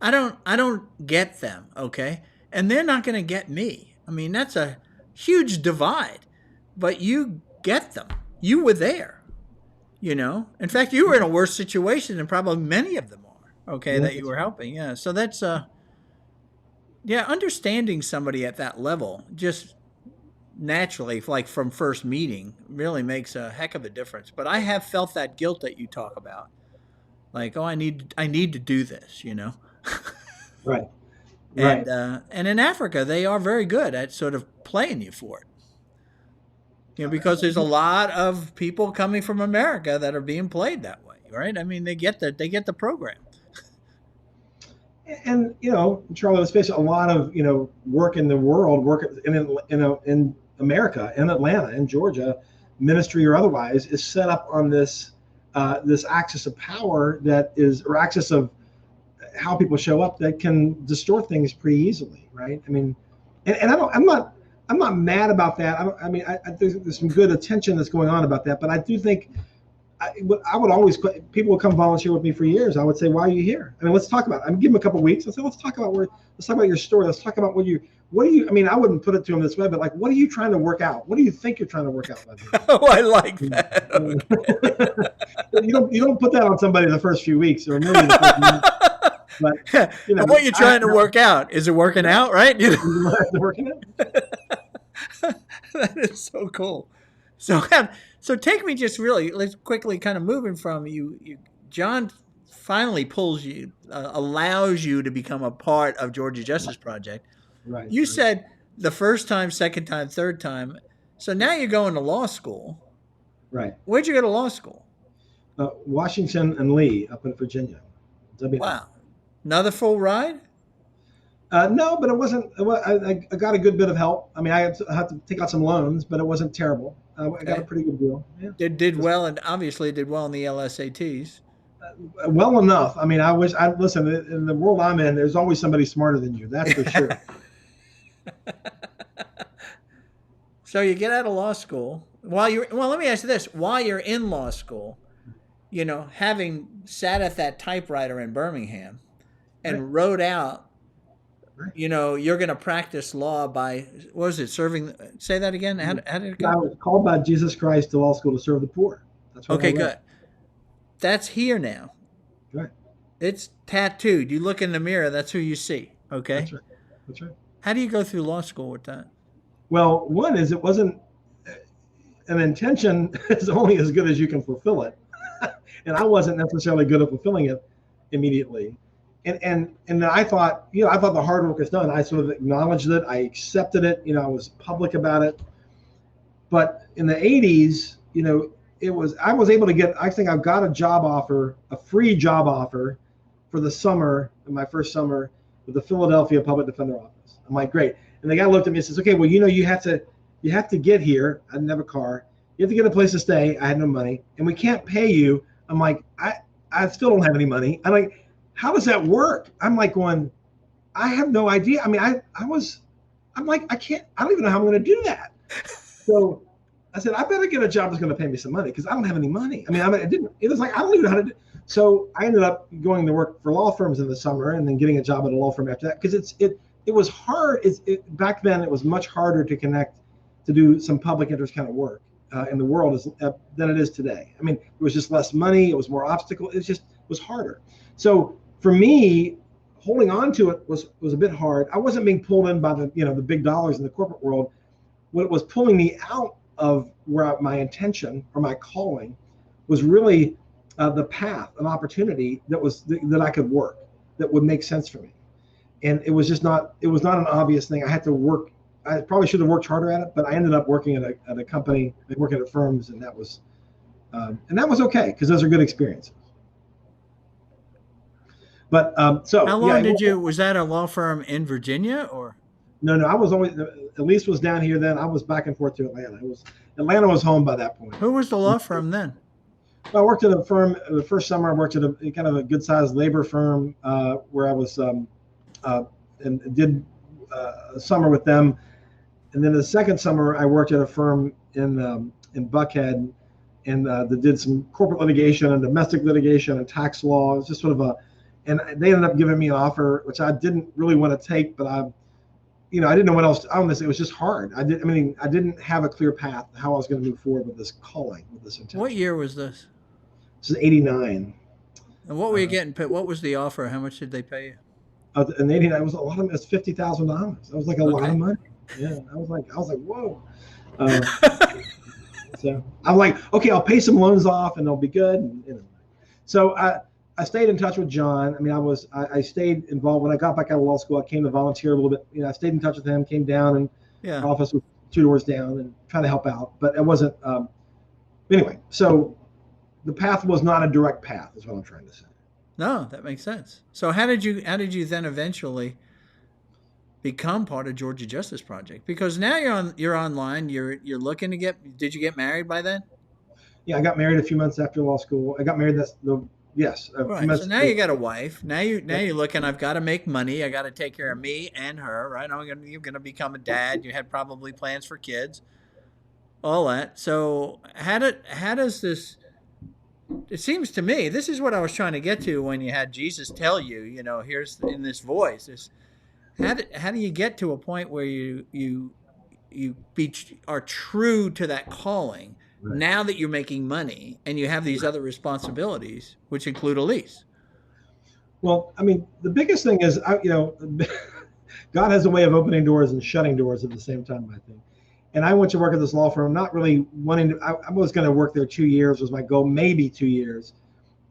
I don't get them, okay? And they're not going to get me. I mean, that's a huge divide. But you get them. You were there, In fact, you were in a worse situation than probably many of them are, okay, yeah, that you were helping. Yeah. So that's yeah, understanding somebody at that level just naturally, like from first meeting, really makes a heck of a difference. But I have felt that guilt that you talk about. Like, oh, I need to do this. right, And right. and in Africa, they are very good at sort of playing you for it. Because there's a lot of people coming from America that are being played that way, right? I mean, they get the program. And Charlie, let's face it, a lot of work in the world, work in America, in Atlanta, in Georgia, ministry or otherwise, is set up on this axis of power or axis of how people show up that can distort things pretty easily, right? I mean, and I'm not mad about that. I mean, there's some good attention that's going on about that, but I do think I would always, people would come volunteer with me for years. I would say, why are you here? I mean, let's talk about it. I give them a couple of weeks. I say, let's talk about your story. Let's talk about what do you, I mean, I wouldn't put it to them this way, but like, what are you trying to work out? What do you think you're trying to work out? Oh, I like that. Okay. You don't put that on somebody the first few weeks or maybe the first month, but And what you're trying to work out, is it working out, right? working out. That is so cool. So, so take me just really, let's quickly kind of moving from you. John finally allows you to become a part of Georgia Justice Project. Right. You said the first time, second time, third time. So now you're going to law school. Right. Where'd you go to law school? Washington and Lee up in Virginia. Wow. Another full ride? No, but it wasn't. I got a good bit of help. I mean, I had to take out some loans, but it wasn't terrible. I got a pretty good deal. Yeah. Did well, and obviously did well in the LSATs. Well enough. I mean, listen, in the world I'm in, there's always somebody smarter than you. That's for sure. So you get out of law school. Let me ask you this. While you're in law school, having sat at that typewriter in Birmingham and wrote out, you're going to practice law by, what was it, serving, say that again? How did it go? I was called by Jesus Christ to law school to serve the poor. That's what Okay, good. That's here now. Right. It's tattooed. You look in the mirror, that's who you see. Okay. That's right. How do you go through law school with that? Well, one is it wasn't an intention is only as good as you can fulfill it. And I wasn't necessarily good at fulfilling it immediately. And then I thought the hard work is done. I sort of acknowledged it. I accepted it. I was public about it. But in the 80s, I was able to get, I think I've got a free job offer for the summer, in my first summer, with the Philadelphia Public Defender Office. I'm like, great. And the guy looked at me and says, okay, well, you have to get here. I didn't have a car. You have to get a place to stay. I had no money. And we can't pay you. I'm like, I still don't have any money. I'm like, how does that work? I'm like going, I have no idea. I mean, I'm like, I don't even know how I'm going to do that. So I said, I better get a job that's going to pay me some money because I don't have any money. I mean, it was like, I don't even know how to do it. So I ended up going to work for law firms in the summer and then getting a job at a law firm after that. Because it was hard. Back then it was much harder to connect, to do some public interest kind of work in the world than it is today. I mean, it was just less money. It was more obstacle. It was harder. So for me, holding on to it was a bit hard. I wasn't being pulled in by the big dollars in the corporate world. What was pulling me out of where my intention or my calling was really the path, an opportunity that I could work, that would make sense for me. And it was not an obvious thing. I had to work. I probably should have worked harder at it, but I ended up working at a company, working at firms, and that was okay because those are good experiences. But so How long did you? Was that a law firm in Virginia or? No, I was always, Elise was down here then. I was back and forth to Atlanta. Atlanta was home by that point. Who was the law firm then? Well, I worked at a firm. The first summer I worked at a kind of a good sized labor firm where I was and did a summer with them. And then the second summer I worked at a firm in Buckhead and that did some corporate litigation and domestic litigation and tax law. It was just sort of and they ended up giving me an offer, which I didn't really want to take, but I didn't know what else. Honestly, it was just hard. I didn't have a clear path how I was going to move forward with this calling, with this intention. What year was this? This is '89. And what were you getting? What was the offer? How much did they pay you? In '89, it was a lot of. It was $50,000. That was like a lot of money. Yeah, I was like, whoa. So I'm like, okay, I'll pay some loans off and they'll be good. And, So I stayed in touch with John. I mean, I stayed involved when I got back out of law school. I came to volunteer a little bit. I stayed in touch with him, came down, and our office was 2 doors down, and trying to help out. But it wasn't. Anyway, so the path was not a direct path, is what I'm trying to say. No, that makes sense. So how did you then eventually become part of Georgia Justice Project? Because now you're online. You're looking to get. Did you get married by then? Yeah, I got married a few months after law school. I got married. Yes. Right. So now you got a wife. Now you're looking. I've got to make money. I got to take care of me and her. Right. You're gonna become a dad. You had probably plans for kids. All that. So how does this? It seems to me this is what I was trying to get to when you had Jesus tell you. Here's in this voice. How do you get to a point where you are true to that calling? Right. Now that you're making money and you have these other responsibilities, which include a lease. Well, I mean, the biggest thing is, God has a way of opening doors and shutting doors at the same time, I think. And I went to work at this law firm, not really wanting to. I was going to work there 2 years was my goal, maybe 2 years,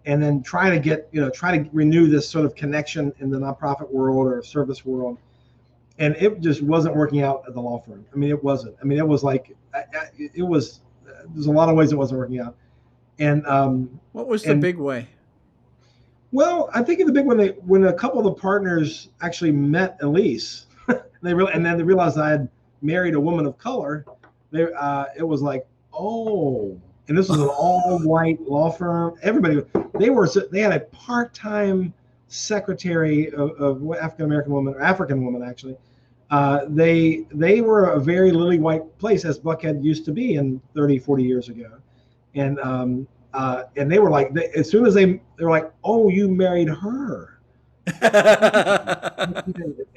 and then try to renew this sort of connection in the nonprofit world or service world. And it just wasn't working out at the law firm. I mean, it wasn't. I mean, it was like, it was. There's a lot of ways it wasn't working out. And what was the big way? Well, I think in the big one, when a couple of the partners actually met Elise, and then they realized I had married a woman of color. It was like, oh, and this was an all-white law firm. Everybody, they had a part-time secretary of African American woman, or African woman actually. They were a very lily white place, as Buckhead used to be in 30, 40 years ago. And they were like, as soon as they were like, oh, you married her.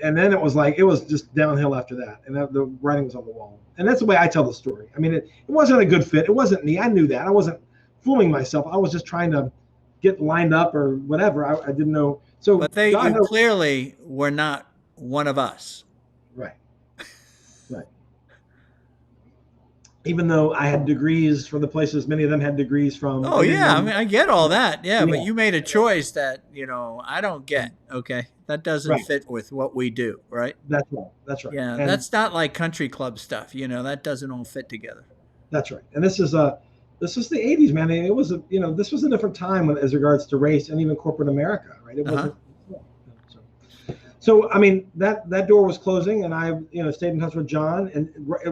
And then it was just downhill after that. And the writing was on the wall. And that's the way I tell the story. I mean, it wasn't a good fit. It wasn't me. I knew that. I wasn't fooling myself. I was just trying to get lined up or whatever. I didn't know. So, but you clearly were not one of us. Right. Even though I had degrees from the places, many of them had degrees from. Oh yeah, I mean, I get all that. Yeah, but you made a choice that I don't get. Okay, that doesn't fit with what we do, right? That's right. That's right. Yeah, and that's not like country club stuff. That doesn't all fit together. That's right. And this is the '80s, man. It was this was a different time as regards to race and even corporate America, right? It wasn't. So I mean that door was closing, and I stayed in touch with John. And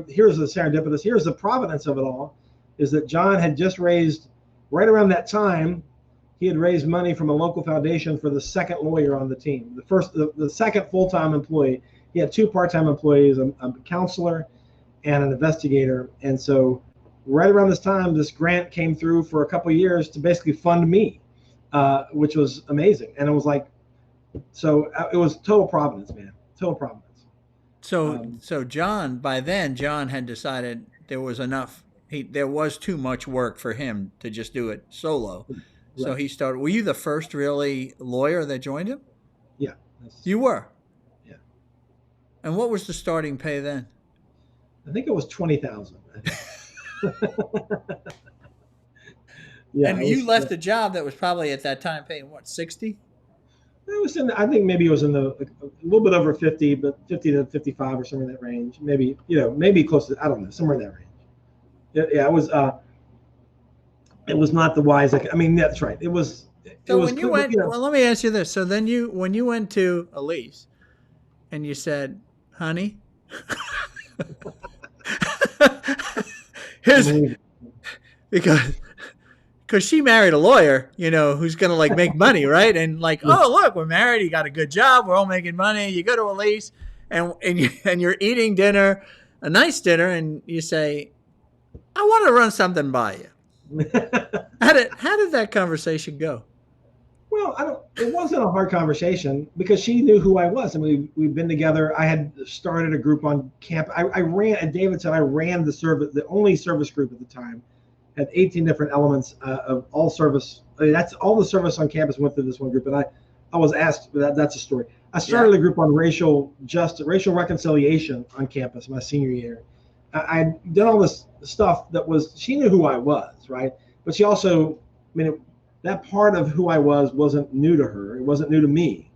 here's the serendipitous. Here's the providence of it all, is that John had just raised right around that time. He had raised money from a local foundation for the second lawyer on the team. The second full-time employee. He had 2 part-time employees, a counselor and an investigator. And so right around this time, this grant came through for a couple of years to basically fund me, which was amazing. And it was like. So it was total providence, man. Total providence. So John, by then, John had decided there was enough. There was too much work for him to just do it solo. Right. So he started. Were you the first really lawyer that joined him? Yeah. You were? Yeah. And what was the starting pay then? I think it was $20,000. Yeah, And it you was. left a job that was probably at that time paying what, 60? It was in. I think maybe it was in the a little bit over 50, but 50 to 55 or somewhere in that range. Maybe maybe close to, I don't know, somewhere in that range. Yeah, it was. It was not the wise. I mean, that's right. It was. It So was when you clear. went, well, let me ask you this. So then when you went to Elise and you said, honey, here's, Unbelievable. because she married a lawyer, who's gonna like make money, right? And like, Yeah. oh look, we're married. You got a good job. We're all making money. You go to Elise, and you're eating dinner, a nice dinner, and you say, I want to run something by you. How did that conversation go? Well, I don't. It wasn't a hard conversation because she knew who I was, and we've been together. I had started a group on camp. I ran, and David said I ran the service, the only service group at the time, had 18 different elements of all service. I mean, that's all the service on campus went through this one group, and I was asked. That's a story. I started Yeah. a group on racial reconciliation on campus my senior year. I did all this stuff that was. She knew who I was, right? But she also, I mean, that part of who I was wasn't new to her. It wasn't new to me.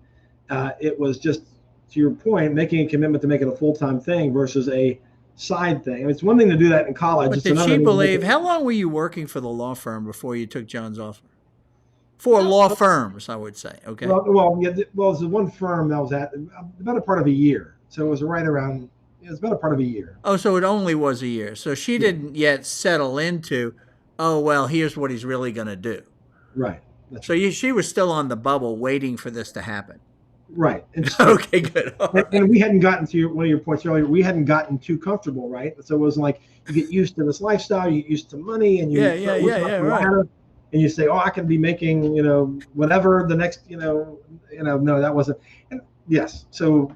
It was just, to your point, making a commitment to make it a full-time thing versus a side thing. I mean, it's one thing to do that in college. But It's did another she thing to make believe? it. How long were you working for the law firm before you took John's offer? For Well, law firms, I would say. Okay. yeah. Well, it was the one firm that was at about a part of a year. So it was right around. It was about a part of a year. Oh, so it only was a year. So she Yeah. didn't yet settle into, oh well, here's what he's really going to do. Right. That's So right. she was still on the bubble, waiting for this to happen. Right. It's true. Okay, good. All And right. we hadn't gotten to one of your points earlier. We hadn't gotten too comfortable, right? So it was like you get used to this lifestyle, you get used to money, and Yeah, you yeah, start yeah, looking yeah. up the Right. ladder, and you say, "Oh, I can be making, whatever the next, No, that wasn't." And yes, so,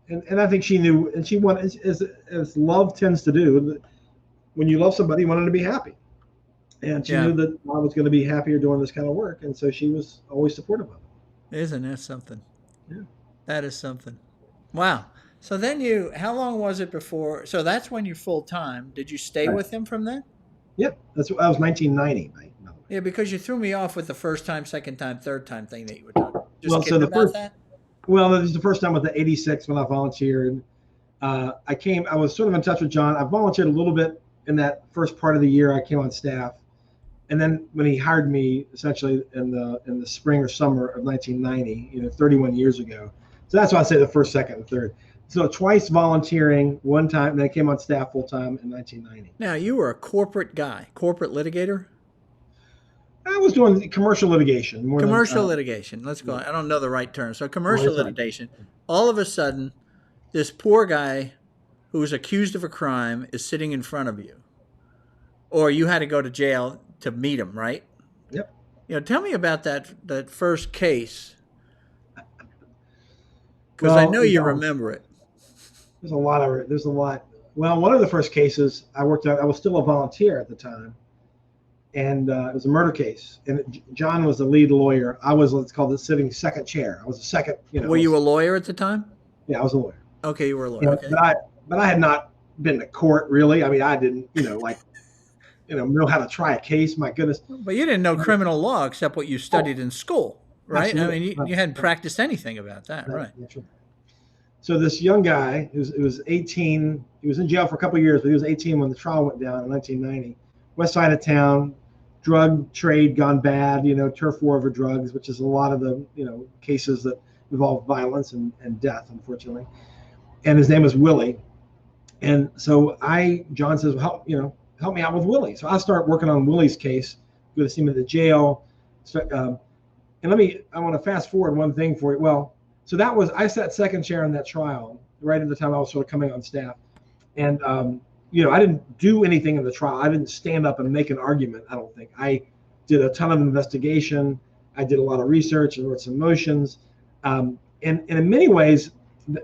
and I think she knew, and she wanted, as love tends to do. When you love somebody, you want them to be happy, and she Yeah. knew that I was going to be happier doing this kind of work, and so she was always supportive of Isn't that something? it. Yeah. That is something. Wow. So then how long was it before? So that's when you're full time. Did you stay Right. with him from then? Yep. That was 1990, by the way. Yeah, because you threw me off with the first time, second time, third time thing that you were talking. Just Well, so kidding the about first that? Well, this is the first time with the 86 when I volunteered. I was sort of in touch with John. I volunteered a little bit in that first part of the year I came on staff. And then when he hired me essentially in the spring or summer of 1990, 31 years ago. So that's why I say the first, second, and third. So twice volunteering, one time, and then I came on staff full time in 1990. Now, you were a corporate guy, corporate litigator? I was doing commercial litigation more than Commercial litigation. Let's go. yeah. I don't know the right term. So, Well, commercial that's right. litigation. All of a sudden, this poor guy who was accused of a crime is sitting in front of you, or you had to go to jail to meet him, right? Yep. Tell me about that first case, because I Well, know you remember it. there's a lot. Well, one of the first cases I worked on, I was still a volunteer at the time, and it was a murder case. And John was the lead lawyer. I was, let's call it, sitting second chair. I was a second, Were you a lawyer at the time? yeah, I was a lawyer. Okay, you were a lawyer. Okay. But I had not been to court really. I mean, I didn't, know how to try a case. My goodness. But you didn't know criminal law except what you studied in school, right? I Absolutely. mean, you hadn't practiced anything about that, right? That's right. So this young guy, who was 18, he was in jail for a couple of years, but he was 18 when the trial went down in 1990. West side of town, drug trade gone bad, turf war over drugs, which is a lot of the, cases that involve violence and death, unfortunately. And his name was Willie. And so John says, well, help me out with Willie. So I start working on Willie's case, go to see him at the jail. So, and I want to fast forward one thing for you. Well, so I sat second chair in that trial right at the time I was sort of coming on staff. And, I didn't do anything in the trial. I didn't stand up and make an argument, I don't think. I did a ton of investigation. I did a lot of research and wrote some motions. And in many ways,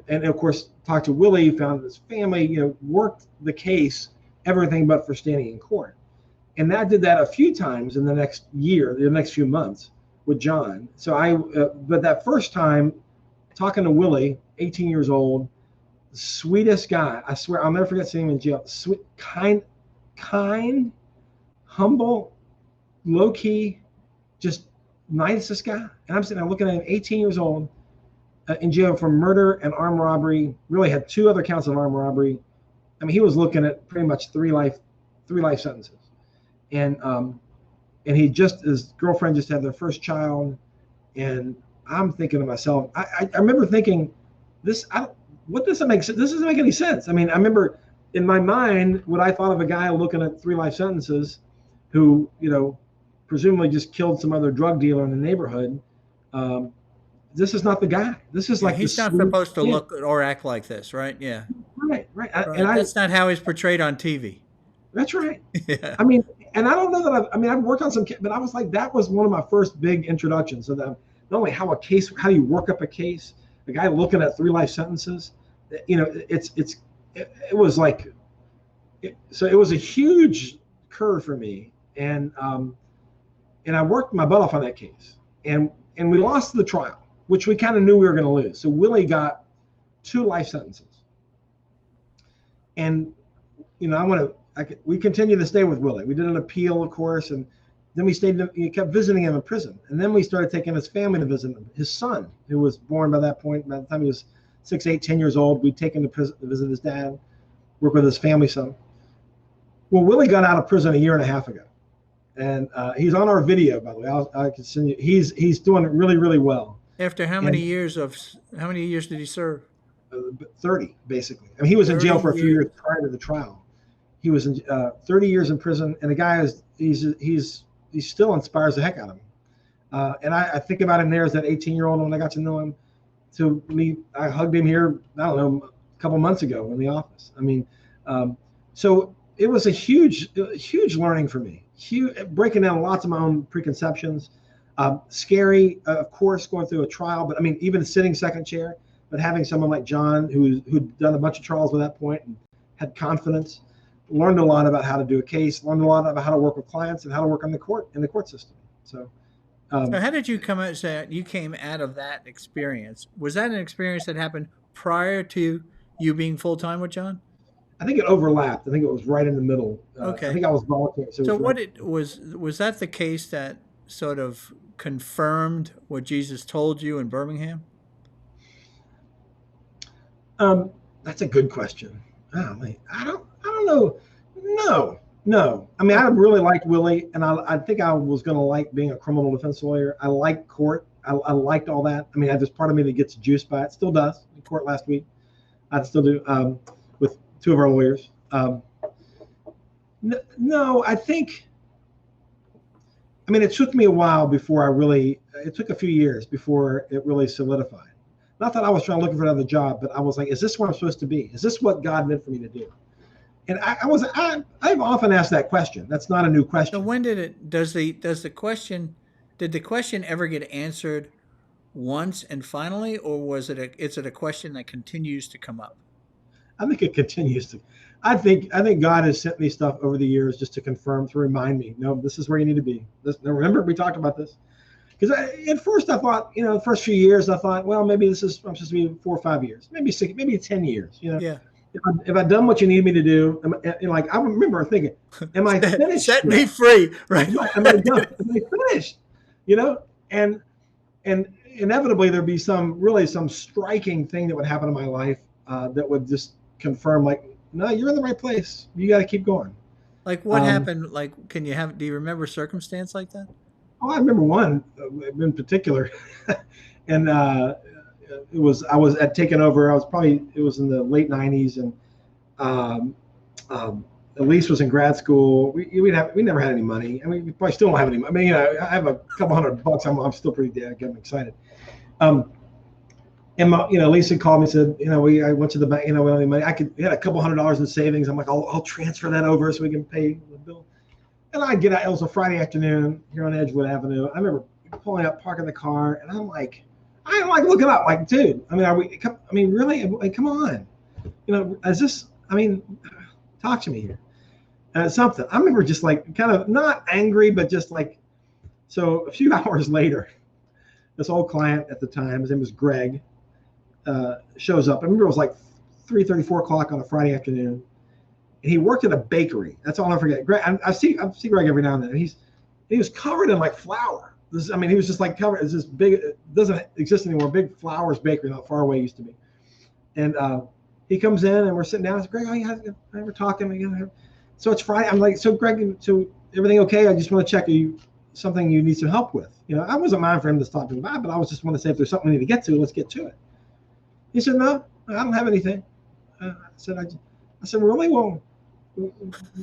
and of course, talked to Willie, found his family, worked the case, everything but for standing in court. And I did that a few times in the next year, the next few months with John. So but that first time, talking to Willie, 18 years old, sweetest guy. I swear, I'll never forget seeing him in jail. Sweet, kind, humble, low key, just nicest guy. And I'm sitting there looking at him, 18 years old, in jail for murder and armed robbery. Really had 2 other counts of armed robbery. I mean, he was looking at pretty much 3 life sentences. And he his girlfriend just had their first child. And I'm thinking to myself, I remember thinking, what doesn't make sense? This doesn't make any sense. I mean, I remember in my mind what I thought of a guy looking at 3 life sentences, who presumably just killed some other drug dealer in the neighborhood. This is not the guy. This is like he's not supposed to look or act like this, right? Yeah, right. right. That's not how he's portrayed on TV. That's right. Yeah. I mean, and I don't know that I've worked on some, but I was like, that was one of my first big introductions to them. Not only how do you work up a case, the guy looking at 3 life sentences, it was like, so it was a huge curve for me. And I worked my butt off on that case, and we lost the trial, which we kind of knew we were going to lose. So Willie got 2 life sentences, and we continued to stay with Willie. We did an appeal, of course, and then we kept visiting him in prison. And then we started taking his family to visit him. His son, who was born by that point, by the time he was 6, 8, 10 years old, we'd take him to prison to visit his dad, work with his family some. Well, Willie got out of prison a year and a half ago. And he's on our video, by the way. I can send you. He's doing really, really well. After how many years did he serve? 30, basically. I mean, he was in jail for a few years prior to the trial. He was in 30 years in prison, and the guy he still inspires the heck out of me. And I think about him there as that 18-year-old when I got to know him. I hugged him here, I don't know, a couple months ago in the office. I mean, so it was a huge learning for me. Breaking down lots of my own preconceptions. Scary, of course, going through a trial, but I mean, even sitting second chair, but having someone like John who'd done a bunch of trials at that point and had confidence, learned a lot about how to do a case, learned a lot about how to work with clients and how to work in the court system. So how did you come out? Say you came out of that experience? Was that an experience that happened prior to you being full time with John? I think it overlapped. I think it was right in the middle. Okay. I think I was volunteering. So was that the case that sort of confirmed what Jesus told you in Birmingham? That's a good question. Oh, man, I don't know. No. I mean, I really liked Willie, and I think I was going to like being a criminal defense lawyer. I liked court. I liked all that. I mean, there's part of me that gets juiced by it. Still does. In court last week, I still do with 2 of our lawyers. No, I think. I mean, it took me a while before it took a few years before it really solidified. Not that I was looking for another job, but I was like, is this where I'm supposed to be? Is this what God meant for me to do? And I've often asked that question. That's not a new question. So when did the question ever get answered once and finally, or is it a question that continues to come up? I think it continues to. I think God has sent me stuff over the years just to confirm, to remind me, no, this is where you need to be. Remember, we talked about this. Because at first I thought, the first few years I thought, well, maybe I'm supposed to be 4 or 5 years, maybe 6, maybe 10 years. Yeah. If I've done what you need me to do, I remember thinking, am I finished? Set me free, right? Am I done? Am I finished? And inevitably there'd be some striking thing that would happen in my life that would just confirm, like, no, you're in the right place. You got to keep going. Like what happened? Like, do you remember a circumstance like that? Oh, I remember one in particular, and I had taken over. It was in the late '90s, and Elise was in grad school. We never had any money. I mean, we probably still don't have any money. I mean, I have a couple $100. I'm still pretty damn excited. And Lisa called me and said, I went to the bank, we don't have any money. We had a couple $100 in savings. I'm like, I'll transfer that over so we can pay the bill. And I get out. It was a Friday afternoon here on Edgewood Avenue. I remember pulling up, parking the car, and I'm like looking up, like, dude. I mean, really? Like, come on. Is this? I mean, talk to me here. Something. I remember just like kind of not angry, but just like. So a few hours later, this old client at the time, his name was Greg, shows up. I remember it was like 3:30, 4 o'clock on a Friday afternoon. And he worked at a bakery. That's all I forget. Greg, I see Greg every now and then. He was covered in like flour. I mean, he was just like covered. It's this big, it doesn't exist anymore. Big Flowers Bakery, not far away, used to be. And he comes in and we're sitting down. I said, Greg, we're talking. So it's Friday. I'm like, so Greg, so everything okay? I just want to check something you need some help with. I wasn't mind for him to stop doing that, but I was just want to say if there's something we need to get to, let's get to it. He said, no, I don't have anything. I said, really? Well,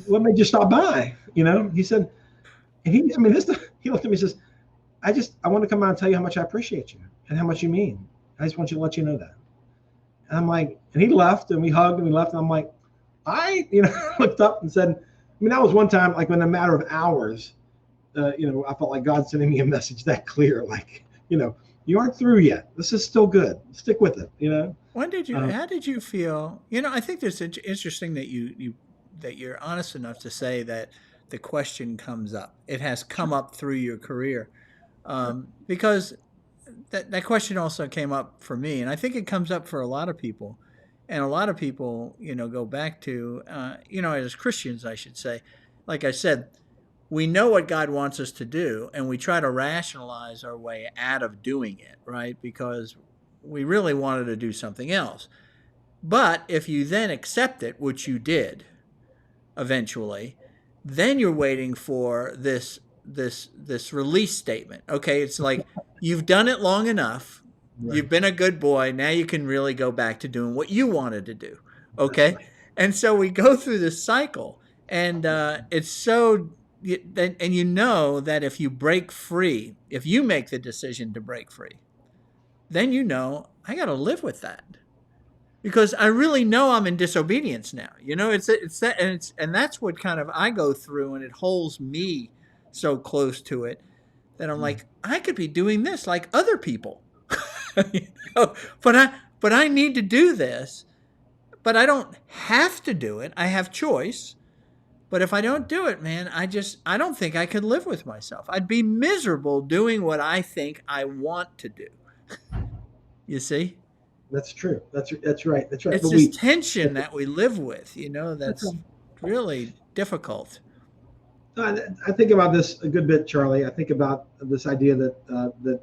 what made you stop by? He said, and he looked at me and says, I want to come out and tell you how much I appreciate you and how much you mean. I just want you to let you know that. And I'm like, and he left and we hugged and we left. And I'm like, I looked up and said, that was one time, like in a matter of hours, I felt like God sending me a message that clear, like, you aren't through yet. This is still good. Stick with it, How did you feel? I think it's interesting that that you're honest enough to say that the question comes up. It has come up through your career, because that question also came up for me, and I think it comes up for a lot of people, and a lot of people, go back to, as Christians, I should say, like I said, we know what God wants us to do, and we try to rationalize our way out of doing it, right? Because we really wanted to do something else. But if you then accept it, which you did eventually, then you're waiting for this release statement. Okay, it's like you've done it long enough. Right. You've been a good boy. Now you can really go back to doing what you wanted to do. Okay, right. And so we go through this cycle, and it's so. And that if you break free, if you make the decision to break free, then I got to live with that, because I really know I'm in disobedience now. It's that, and that's what kind of I go through, and it holds me so close to it that I'm like, I could be doing this like other people, but I need to do this, but I don't have to do it. I have choice. But if I don't do it, man, I don't think I could live with myself. I'd be miserable doing what I think I want to do. You see? That's true. That's right. That's right. It's this tension that we live with, that's really difficult. I think about this a good bit, Charlie. I think about this idea that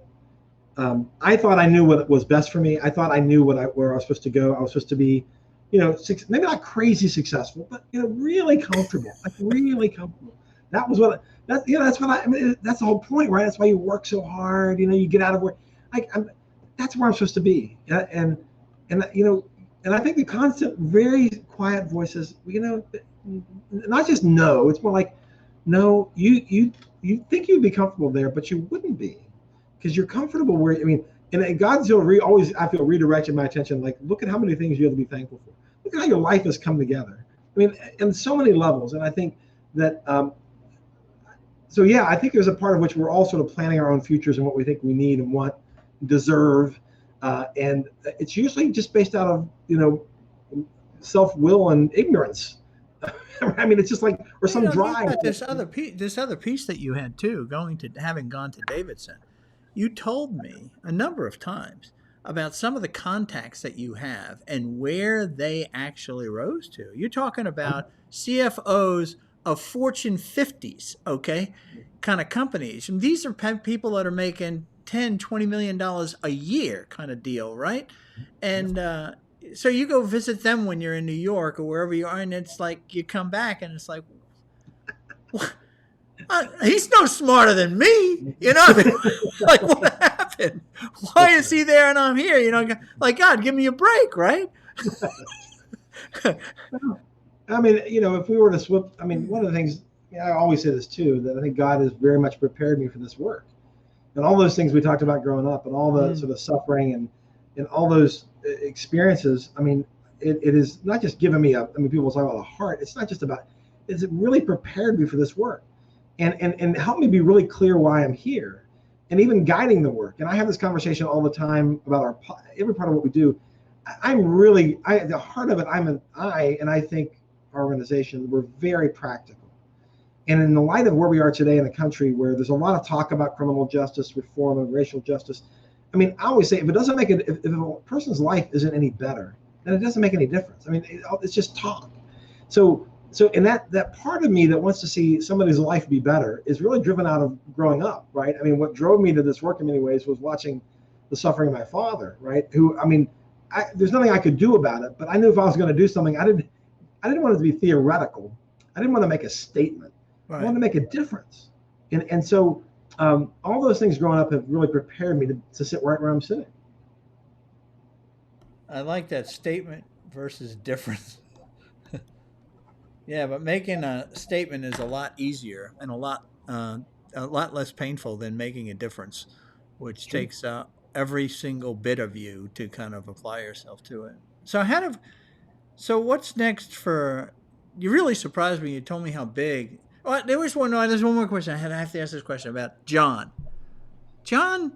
I thought I knew what was best for me. I thought I knew where I was supposed to go. I was supposed to be, maybe not crazy successful, but really comfortable, like really comfortable. That was what that's what that's the whole point, right? That's why you work so hard. You get out of work. That's where I'm supposed to be. And I think the constant, very quiet voices, not just no. It's more like, no, you think you'd be comfortable there, but you wouldn't be, because you're comfortable where, and God's always, I feel, redirected my attention. Like, look at how many things you have to be thankful for. Look at how your life has come together. In so many levels. And I think that, so yeah, I think there's a part of which we're all sort of planning our own futures and what we think we need and want, deserve. And it's usually just based out of, self-will and ignorance. It's just like, or some drive. This other piece that you had too, having gone to Davidson. You told me a number of times about some of the contacts that you have and where they actually rose to. You're talking about CFOs of Fortune 50s, okay, kind of companies. And these are people that are making $10, $20 million a year kind of deal, right? And so you go visit them when you're in New York or wherever you are, and it's like you come back and it's like, what? He's no smarter than me, like, what happened? Why is he there and I'm here? Like, God, give me a break, right? If we were to swip, one of the things, I always say this too, that I think God has very much prepared me for this work, and all those things we talked about growing up, and all the sort of suffering and all those experiences. It is not just given me people talk about the heart. It's not just about. It's really prepared me for this work. And help me be really clear why I'm here, and even guiding the work. And I have this conversation all the time about every part of what we do. The heart of it, I think our organization, we're very practical. And in the light of where we are today in a country where there's a lot of talk about criminal justice reform and racial justice, I always say, if it doesn't make it, if a person's life isn't any better, then it doesn't make any difference. It's just talk. So so and that part of me that wants to see somebody's life be better is really driven out of growing up, right? I mean, what drove me to this work in many ways was watching the suffering of my father, right? Who, I mean, there's nothing I could do about it, but I knew if I was going to do something, I didn't want it to be theoretical. I didn't want to make a statement. I wanted to make a difference. And so all those things growing up have really prepared me to sit right where I'm sitting. I like that statement versus difference. Yeah, but making a statement is a lot easier and a lot less painful than making a difference, which True. takes every single bit of you to kind of apply yourself to it. So what's next for? You really surprised me. You told me how big. Well, there was one. No, there's one more question. I have to ask this question about John. John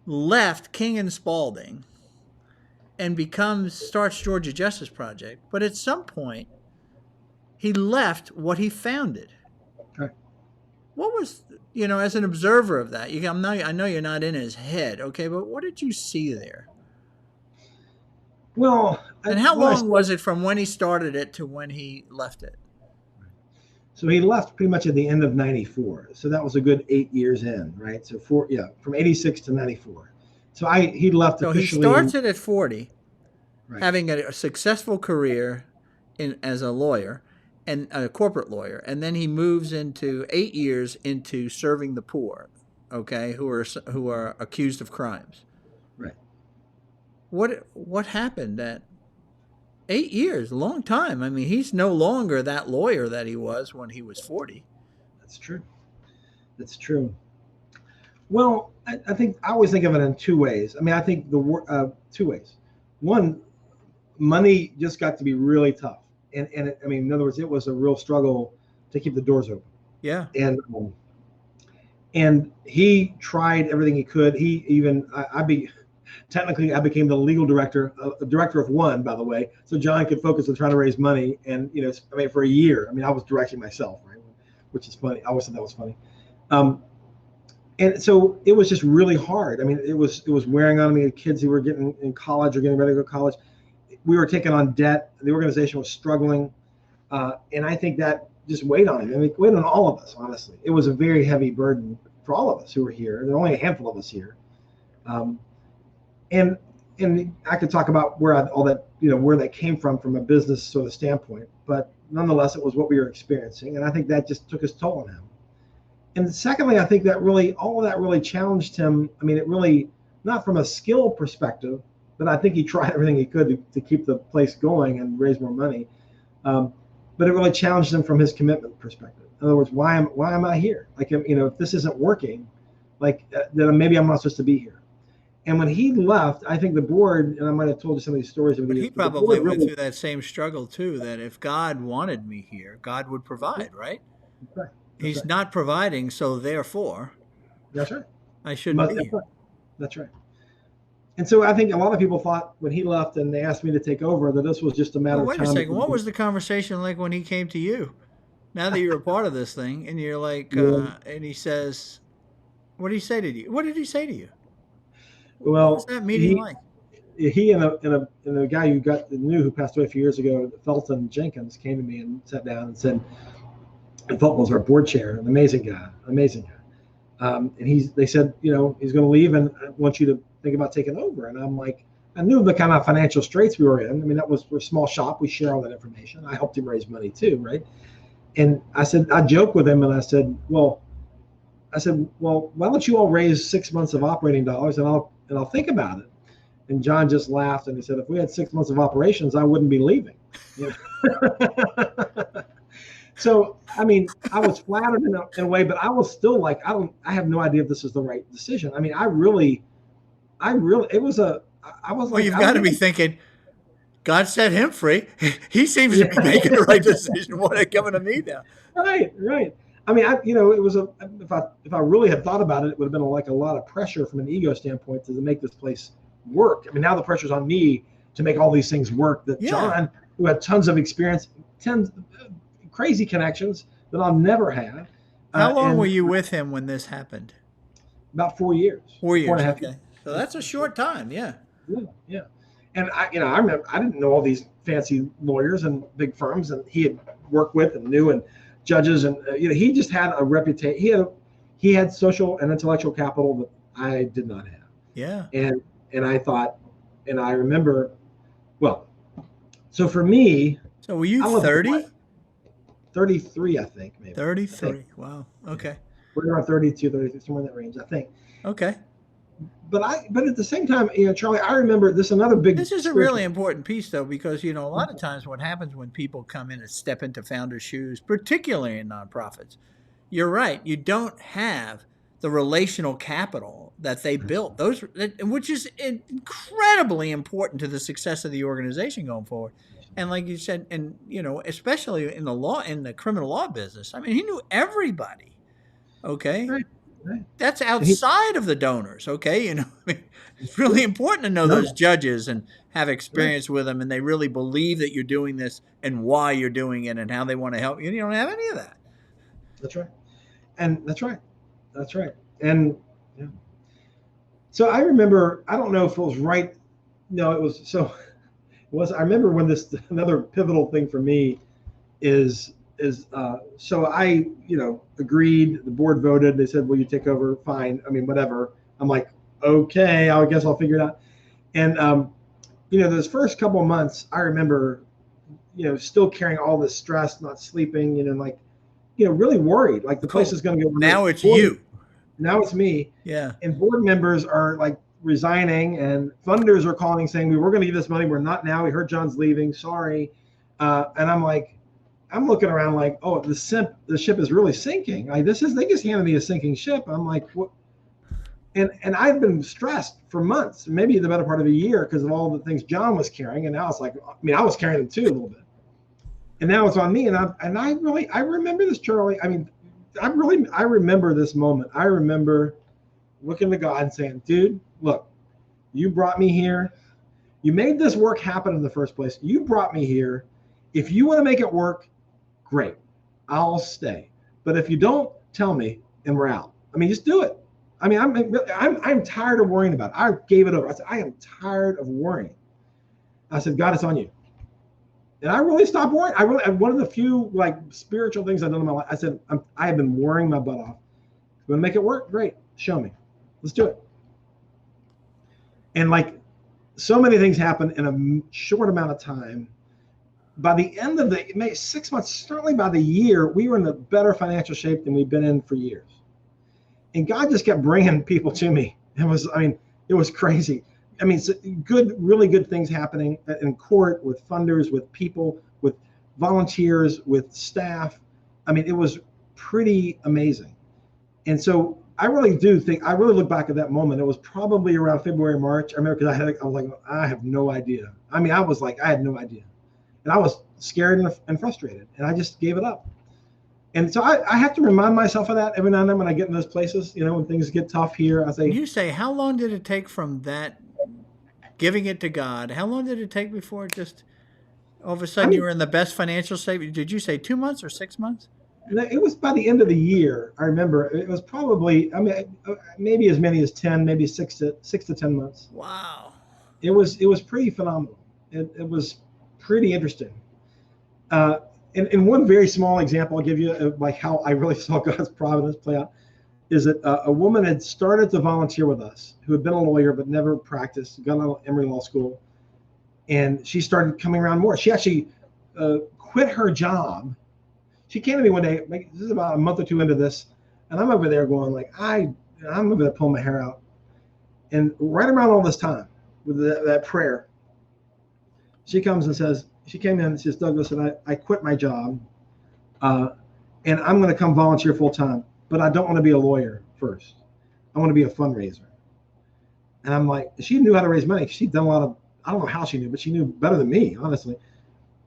left King and Spalding and starts Georgia Justice Project, but at some point he left what he founded. Okay. What was, as an observer of that? I know you're not in his head, okay, but what did you see there? Well, And how long was it from when he started it to when he left it? So he left pretty much at the end of '94. So that was a good 8 years in, right? So from '86 to '94. So he left So officially. He starts it at 40, right. having a successful career as a lawyer and a corporate lawyer, and then he moves into 8 years into serving the poor, okay, who are accused of crimes. Right. What happened at 8 years? A long time. I mean, he's no longer that lawyer that he was when he was 40. That's true. That's true. Well, I think I always think of it in two ways. I mean, I think two ways. One, money just got to be really tough, and I mean, in other words, it was a real struggle to keep the doors open. Yeah. And he tried everything he could. He even technically I became the legal director of one, by the way, so John could focus on trying to raise money. And I mean, for a year, I mean, I was directing myself, right, which is funny. I always thought that was funny. And so it was just really hard. I mean, it was wearing on me. The kids who were getting in college or getting ready to go to college, we were taking on debt. The organization was struggling, and I think that just weighed on him. I mean, it weighed on all of us. Honestly, it was a very heavy burden for all of us who were here. There are only a handful of us here, and I could talk about where that came from a business sort of standpoint. But nonetheless, it was what we were experiencing, and I think that just took its toll on him. And secondly, I think that all of that really challenged him. I mean, it really, not from a skill perspective, but I think he tried everything he could to keep the place going and raise more money. But it really challenged him from his commitment perspective. In other words, why am I here? Like, if this isn't working, then maybe I'm not supposed to be here. And when he left, I think the board, and I might have told you some of these stories. But he probably went through that same struggle too, that if God wanted me here, God would provide, right? Right. He's not providing, so therefore, that's right. I shouldn't be here. That's right. And so I think a lot of people thought when he left and they asked me to take over that this was just a matter of time. Wait a second. What was the conversation like when he came to you? Now that you're a part of this thing, and you're like, and he says, "What did he say to you? What did he say to you?" Well, what was that meeting like? He and a guy you knew who passed away a few years ago, Felton Jenkins, came to me and sat down and said, and Felton was our board chair, an amazing guy. And they said, he's going to leave and I want you to think about taking over. And I'm like, I knew the kind of financial straits we were in. I mean, we're a small shop. We share all that information. I helped him raise money too, right? And I joked with him and I said, well, why don't you all raise 6 months of operating dollars and I'll think about it. And John just laughed and he said, if we had 6 months of operations, I wouldn't be leaving. So, I mean, I was flattered in a way, but I was still like, I have no idea if this is the right decision. I mean, I was well, you've got to be thinking, God set him free. He seems to be making the right decision. What are coming to me now? Right. I mean, it was if I really had thought about it, it would have been like a lot of pressure from an ego standpoint to make this place work. I mean, now the pressure's on me to make all these things work. That John, who had tons of experience, crazy connections that I'll never have. How long were you with him when this happened? About 4 years. 4 years. 4.5 okay. So that's a short time. Yeah. Yeah. And I remember I didn't know all these fancy lawyers and big firms, and he had worked with and knew and judges, and he just had a reputation. He had social and intellectual capital that I did not have. Yeah. And I thought, and I remember, well, so for me, So were you I was 30? 33, I think, maybe. 33. Wow. Okay. We're around 32, 33, somewhere in that range, I think. Okay. But at the same time, Charlie, I remember this another big. This is a really important piece, though, because a lot of times what happens when people come in and step into founders' shoes, particularly in nonprofits, you're right. You don't have the relational capital that they built, which is incredibly important to the success of the organization going forward. And like you said, and especially in the criminal law business, I mean, he knew everybody. Okay. Right, right. That's outside of the donors. Okay. I mean, it's really important to know those judges and have experience with them, and they really believe that you're doing this and why you're doing it and how they want to help you. You don't have any of that. That's right. And that's right. That's right. And yeah. So I remember, I don't know if it was right. No, it was. So it was. I remember when another pivotal thing for me is so I agreed. The board voted. They said, "Will you take over?" Fine. I mean, whatever. I'm like, okay. I guess I'll figure it out. And those first couple of months, I remember, still carrying all this stress, not sleeping, really worried. Like the place is going to go. Now it's you. Now it's me. Yeah. And board members are like resigning, and funders are calling saying, "We were going to give this money. We're not now. We heard John's leaving. Sorry." And I'm looking around like, oh, the ship is really sinking. Like they just handed me a sinking ship. I'm like, what? And I've been stressed for months, maybe the better part of a year, because of all the things John was carrying. And now it's like, I was carrying them too a little bit. And now it's on me. And I remember this, Charlie. I mean, I remember this moment. I remember looking to God and saying, dude, look, you brought me here. You made this work happen in the first place. You brought me here. If you want to make it work, great, I'll stay. But if you don't, tell me and we're out. I mean, just do it. I mean, I'm tired of worrying about it. I gave it over. I said, I am tired of worrying. I said, God, it's on you. And I really stopped worrying. One of the few spiritual things I've done in my life, I said, I have been worrying my butt off. You want to make it work? Great. Show me. Let's do it. And so many things happen in a short amount of time. By the end of maybe 6 months, certainly by the year, we were in a better financial shape than we've been in for years. And God just kept bringing people to me. It was crazy. I mean, really good things happening in court, with funders, with people, with volunteers, with staff. I mean, it was pretty amazing. And so I really look back at that moment. It was probably around February, March. I remember because I was like, I have no idea. I mean, I had no idea. And I was scared and frustrated, and I just gave it up. And so I have to remind myself of that every now and then when I get in those places, when things get tough here. I say, you say, how long did it take from that, giving it to God? How long did it take before just all of a sudden you were in the best financial shape? Did you say 2 months or 6 months? It was by the end of the year. I remember it was probably, maybe as many as 10, maybe 6 to 10 months. Wow. It was pretty phenomenal. It was pretty interesting. And one very small example I'll give you of how I really saw God's providence play out is that a woman had started to volunteer with us who had been a lawyer but never practiced, got out of Emory Law School, and she started coming around more. She actually quit her job. She came to me one day, this is about a month or two into this, and I'm over there going I'm over there pulling my hair out. And right around all this time with that prayer, she comes and says, she came in and says, Douglas, and I quit my job, and I'm going to come volunteer full time, but I don't want to be a lawyer first. I want to be a fundraiser. And I'm like, she knew how to raise money. She'd done a lot of, I don't know how she knew, but she knew better than me, honestly.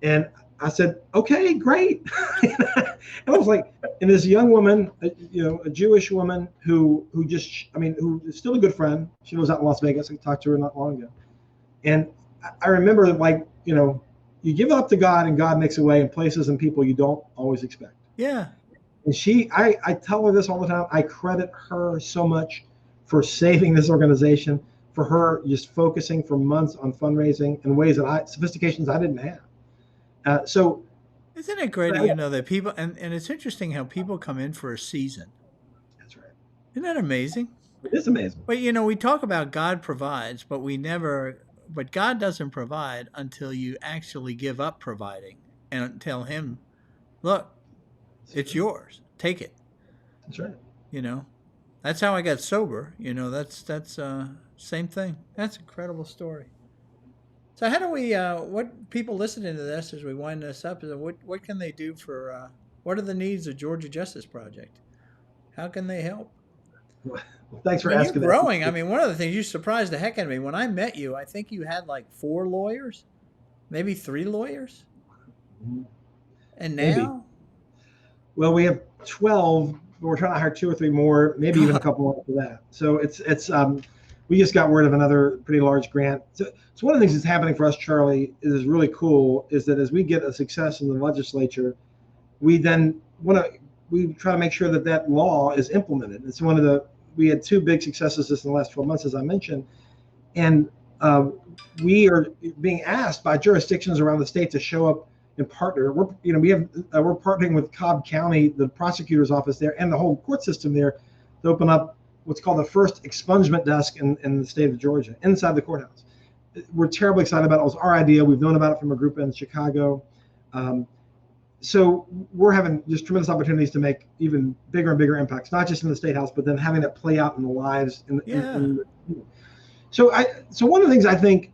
And I said, okay, great. And I was like, and this young woman, a Jewish woman who is still a good friend. She lives out in Las Vegas. I talked to her not long ago. And I remember you give it up to God, and God makes a way in places and people you don't always expect. Yeah. And I tell her this all the time. I credit her so much for saving this organization, for her just focusing for months on fundraising in ways that sophistications I didn't have. So Isn't it great, that people, and it's interesting how people come in for a season. that's right. Isn't that amazing? It is amazing. But we talk about God provides, but but God doesn't provide until you actually give up providing and tell him, look, it's yours. Take it. That's right. You know, that's how I got sober. That's same thing. That's an incredible story. So how do we? What people listening to this as we wind this up is what can they do for? What are the needs of Georgia Justice Project? How can they help? Well, thanks I for mean, you're asking growing. that. I mean, one of the things you surprised the heck out of me when I met you. I think you had like 4 lawyers, maybe 3 lawyers, and Maybe. now. Well, we have 12, but we're trying to hire 2 or 3 more, maybe even a couple more after that. So it's we just got word of another pretty large grant. So one of the things that's happening for us, Charlie, is really cool, is that as we get a success in the legislature, we then we try to make sure that law is implemented. It's we had 2 big successes just in the last 12 months, as I mentioned, and we are being asked by jurisdictions around the state to show up and partner. We're partnering with Cobb County, the prosecutor's office there, and the whole court system there to open up what's called the first expungement desk in the state of Georgia, inside the courthouse. We're terribly excited about it. It was our idea. We've known about it from a group in Chicago. So we're having just tremendous opportunities to make even bigger and bigger impacts, not just in the state house, but then having that play out in the lives. So one of the things I think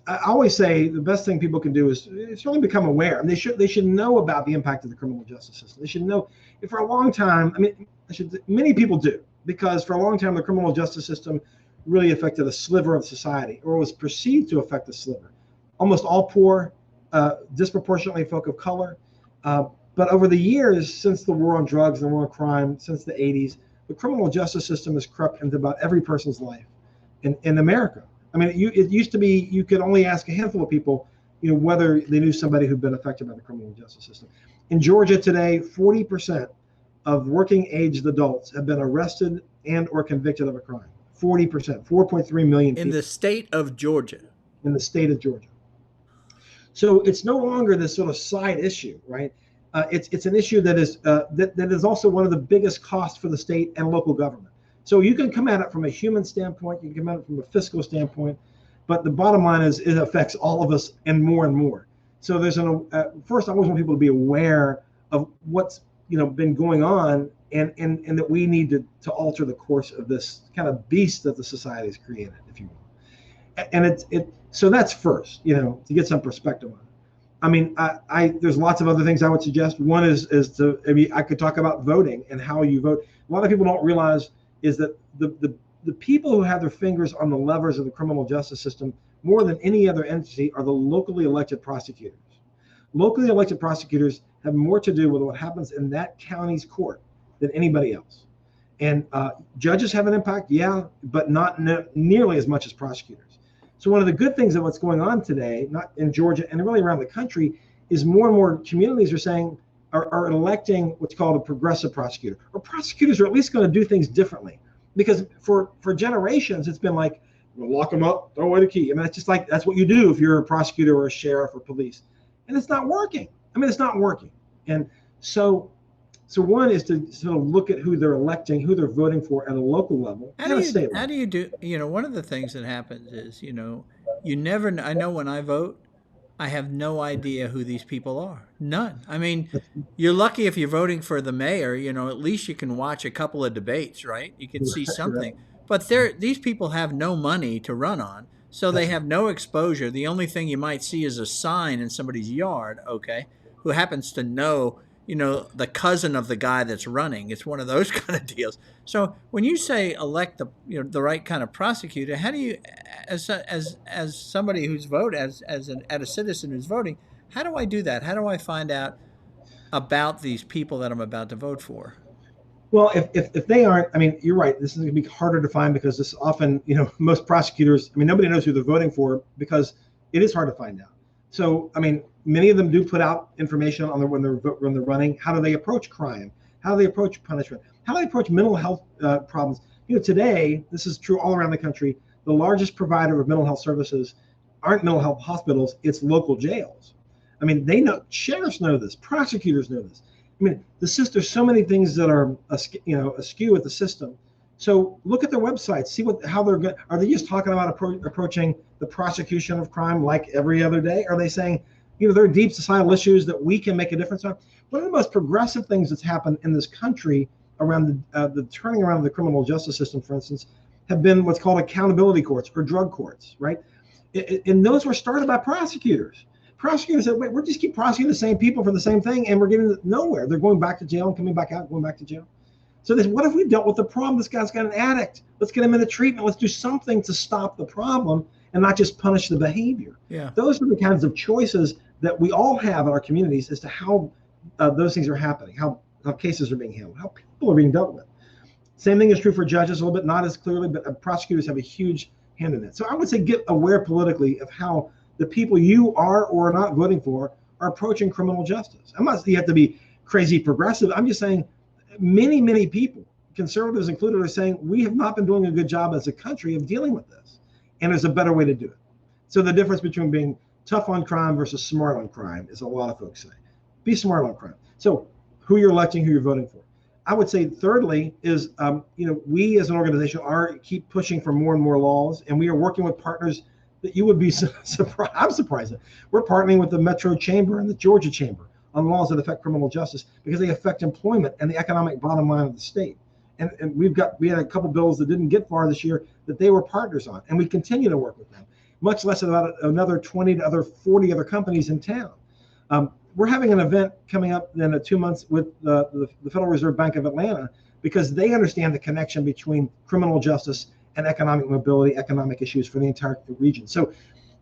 I always say the best thing people can do is certainly become aware. I mean, they should know about the impact of the criminal justice system. They should know. For a long time, many people do, because for a long time the criminal justice system really affected a sliver of society, or was perceived to affect a sliver. Almost all poor, disproportionately folk of color. But over the years, since the war on drugs and the war on crime, since the 80s, the criminal justice system has crept into about every person's life in America. I mean, it used to be you could only ask a handful of people, whether they knew somebody who'd been affected by the criminal justice system. In Georgia today, 40% of working aged adults have been arrested and or convicted of a crime. 40%, 4.3 million people. In the state of Georgia. In the state of Georgia. So it's no longer this sort of side issue, right? It's an issue that is also one of the biggest costs for the state and local government. So you can come at it from a human standpoint, you can come at it from a fiscal standpoint, but the bottom line is it affects all of us and more and more. So there's first, I always want people to be aware of what's been going on, and that we need to alter the course of this kind of beast that the society has created, if you will. And so that's first, to get some perspective on it. I mean, there's lots of other things I would suggest. One is I could talk about voting and how you vote. A lot of people don't realize is that the people who have their fingers on the levers of the criminal justice system more than any other entity are the locally elected prosecutors. Locally elected prosecutors have more to do with what happens in that county's court than anybody else. And judges have an impact, yeah, but not nearly as much as prosecutors. So one of the good things of what's going on today, not in Georgia and really around the country, is more and more communities are electing what's called a progressive prosecutor, or prosecutors are at least going to do things differently. Because for generations, it's been like, we'll lock them up, throw away the key. I mean, it's just like, that's what you do if you're a prosecutor or a sheriff or police. And it's not working. It's not working. And so one is to sort of look at who they're electing, who they're voting for at a local level and a state level. How do you do, one of the things that happens is, you never, I know when I vote, I have no idea who these people are. None. I mean, you're lucky if you're voting for the mayor, at least you can watch a couple of debates, right? You can see something. But these people have no money to run on, so they have no exposure. The only thing you might see is a sign in somebody's yard, okay, who happens to know, the cousin of the guy that's running. It's one of those kind of deals. So when you say elect the right kind of prosecutor, how do you, as somebody who's as a citizen who's voting, how do I do that? How do I find out about these people that I'm about to vote for? Well, if they aren't, you're right. This is going to be harder to find because this often, most prosecutors, nobody knows who they're voting for because it is hard to find out. So, many of them do put out information on when they're running. How do they approach crime? How do they approach punishment? How do they approach mental health problems? Today, this is true all around the country. The largest provider of mental health services aren't mental health hospitals, it's local jails. I mean, they know, sheriffs know this, prosecutors know this. I mean, there's so many things that are askew with the system. So look at their websites, see how they're good. Are they just talking about approaching the prosecution of crime like every other day? Are they saying, there are deep societal issues that we can make a difference on? One of the most progressive things that's happened in this country around the turning around of the criminal justice system, for instance, have been what's called accountability courts or drug courts, right? And those were started by prosecutors. Prosecutors said, wait, we're just keep prosecuting the same people for the same thing, and we're getting nowhere. They're going back to jail and coming back out, going back to jail. So what if we dealt with the problem? This guy's got an addict. Let's get him into treatment. Let's do something to stop the problem and not just punish the behavior. Yeah. Those are the kinds of choices that we all have in our communities as to how those things are happening, how cases are being handled, how people are being dealt with. Same thing is true for judges, a little bit, not as clearly, but prosecutors have a huge hand in that. So I would say get aware politically of how the people you are or are not voting for are approaching criminal justice. I'm not saying you have to be crazy progressive. I'm just saying many people, conservatives included, are saying we have not been doing a good job as a country of dealing with this. And there's a better way to do it. So the difference between being tough on crime versus smart on crime is a lot of folks say. Be smart on crime. So who you're electing, who you're voting for. I would say thirdly is, we as an organization keep pushing for more and more laws, and we are working with partners that you would be surprised. I'm surprised. We're partnering with the Metro Chamber and the Georgia Chamber on laws that affect criminal justice because they affect employment and the economic bottom line of the state. And we had a couple bills that didn't get far this year that they were partners on, and we continue to work with them, much less about another 20 to 40 other companies in town. We're having an event coming up in 2 months with the Federal Reserve Bank of Atlanta because they understand the connection between criminal justice and economic mobility, economic issues for the entire region. So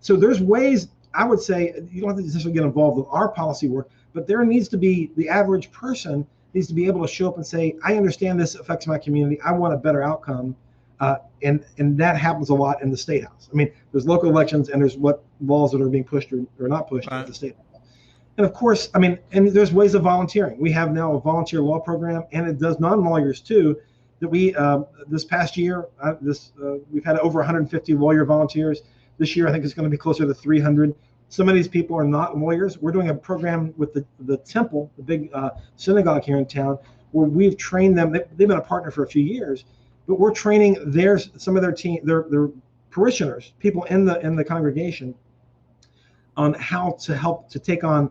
there's ways, I would say, you don't have to necessarily get involved with our policy work, but there needs to be, the average person needs to be able to show up and say, I understand this affects my community. I want a better outcome. And that happens a lot in the State House. I mean, there's local elections and there's what laws that are being pushed or not pushed at the State House. And of course, and there's ways of volunteering. We have now a volunteer law program, and it does non-lawyers too, that we, this past year, we've had over 150 lawyer volunteers. This year, I think it's going to be closer to 300. Some of these people are not lawyers. We're doing a program with the temple, the big synagogue here in town, where we've trained them. They've been a partner for a few years, but we're training some of their team, their parishioners, people in the congregation, on how to help to take on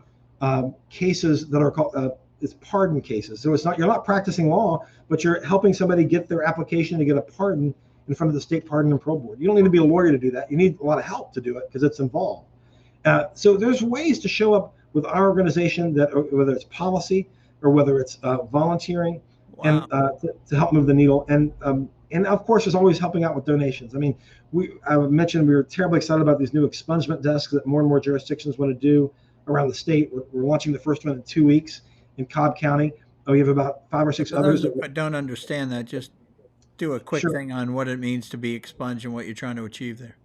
cases that are called it's pardon cases. So you're not practicing law, but you're helping somebody get their application to get a pardon in front of the state pardon and parole board. You don't need to be a lawyer to do that. You need a lot of help to do it because it's involved. So there's ways to show up with our organization, that whether it's policy or whether it's volunteering, and to help move the needle. And of course, there's always helping out with donations. I mean, I mentioned we were terribly excited about these new expungement desks that more and more jurisdictions want to do around the state. We're launching the first one in 2 weeks in Cobb County. We have about 5 or 6 others. I don't understand that. Just do a quick thing on what it means to be expunged and what you're trying to achieve there.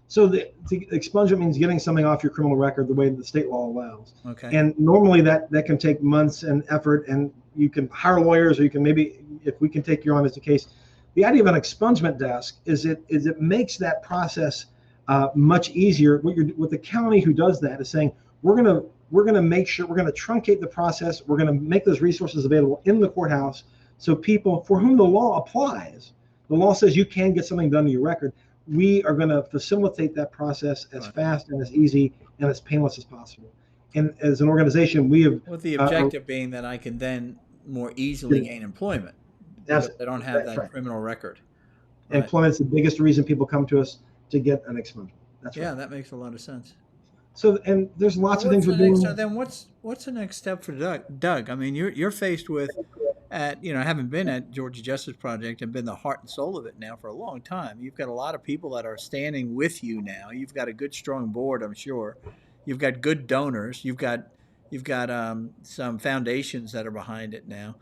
So the expungement means getting something off your criminal record the way that the state law allows. Okay. And normally that can take months and effort, and you can hire lawyers, or you can maybe, if we can take you on as the case. The idea of an expungement desk is it makes that process much easier. What the county who does that is saying, we're gonna make sure, we're gonna truncate the process. We're gonna make those resources available in the courthouse, so people for whom the law applies, the law says you can get something done to your record. We are going to facilitate that process as fast and as easy and as painless as possible. And as an organization, we have, with the objective being that I can then more easily gain employment. They don't have that criminal record. Right. Employment's the biggest reason people come to us to get an expungement. That's right. That makes a lot of sense. So, and there's lots of things we're doing. So then what's the next step for Doug? I mean, you're faced with, having been at Georgia Justice Project and been the heart and soul of it now for a long time. You've got a lot of people that are standing with you now. You've got a good, strong board, I'm sure. You've got good donors. You've got some foundations that are behind it now.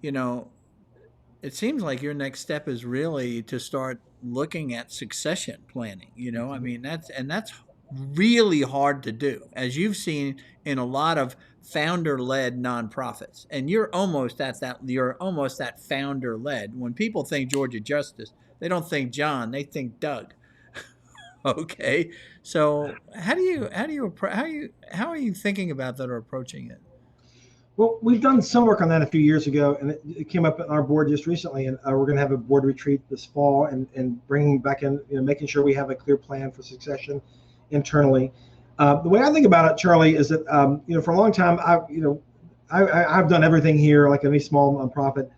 It seems like your next step is really to start looking at succession planning. I mean, that's really hard to do, as you've seen in a lot of founder-led nonprofits. And you're almost that founder-led. When people think Georgia Justice, They don't think John, they think Doug. Okay. So how are you thinking about that or approaching it? Well, we've done some work on that a few years ago, and it came up in our board just recently. And we're going to have a board retreat this fall, and bringing back in, making sure we have a clear plan for succession internally. The way I think about it, Charlie, is that for a long time, I've done everything here, like any small nonprofit,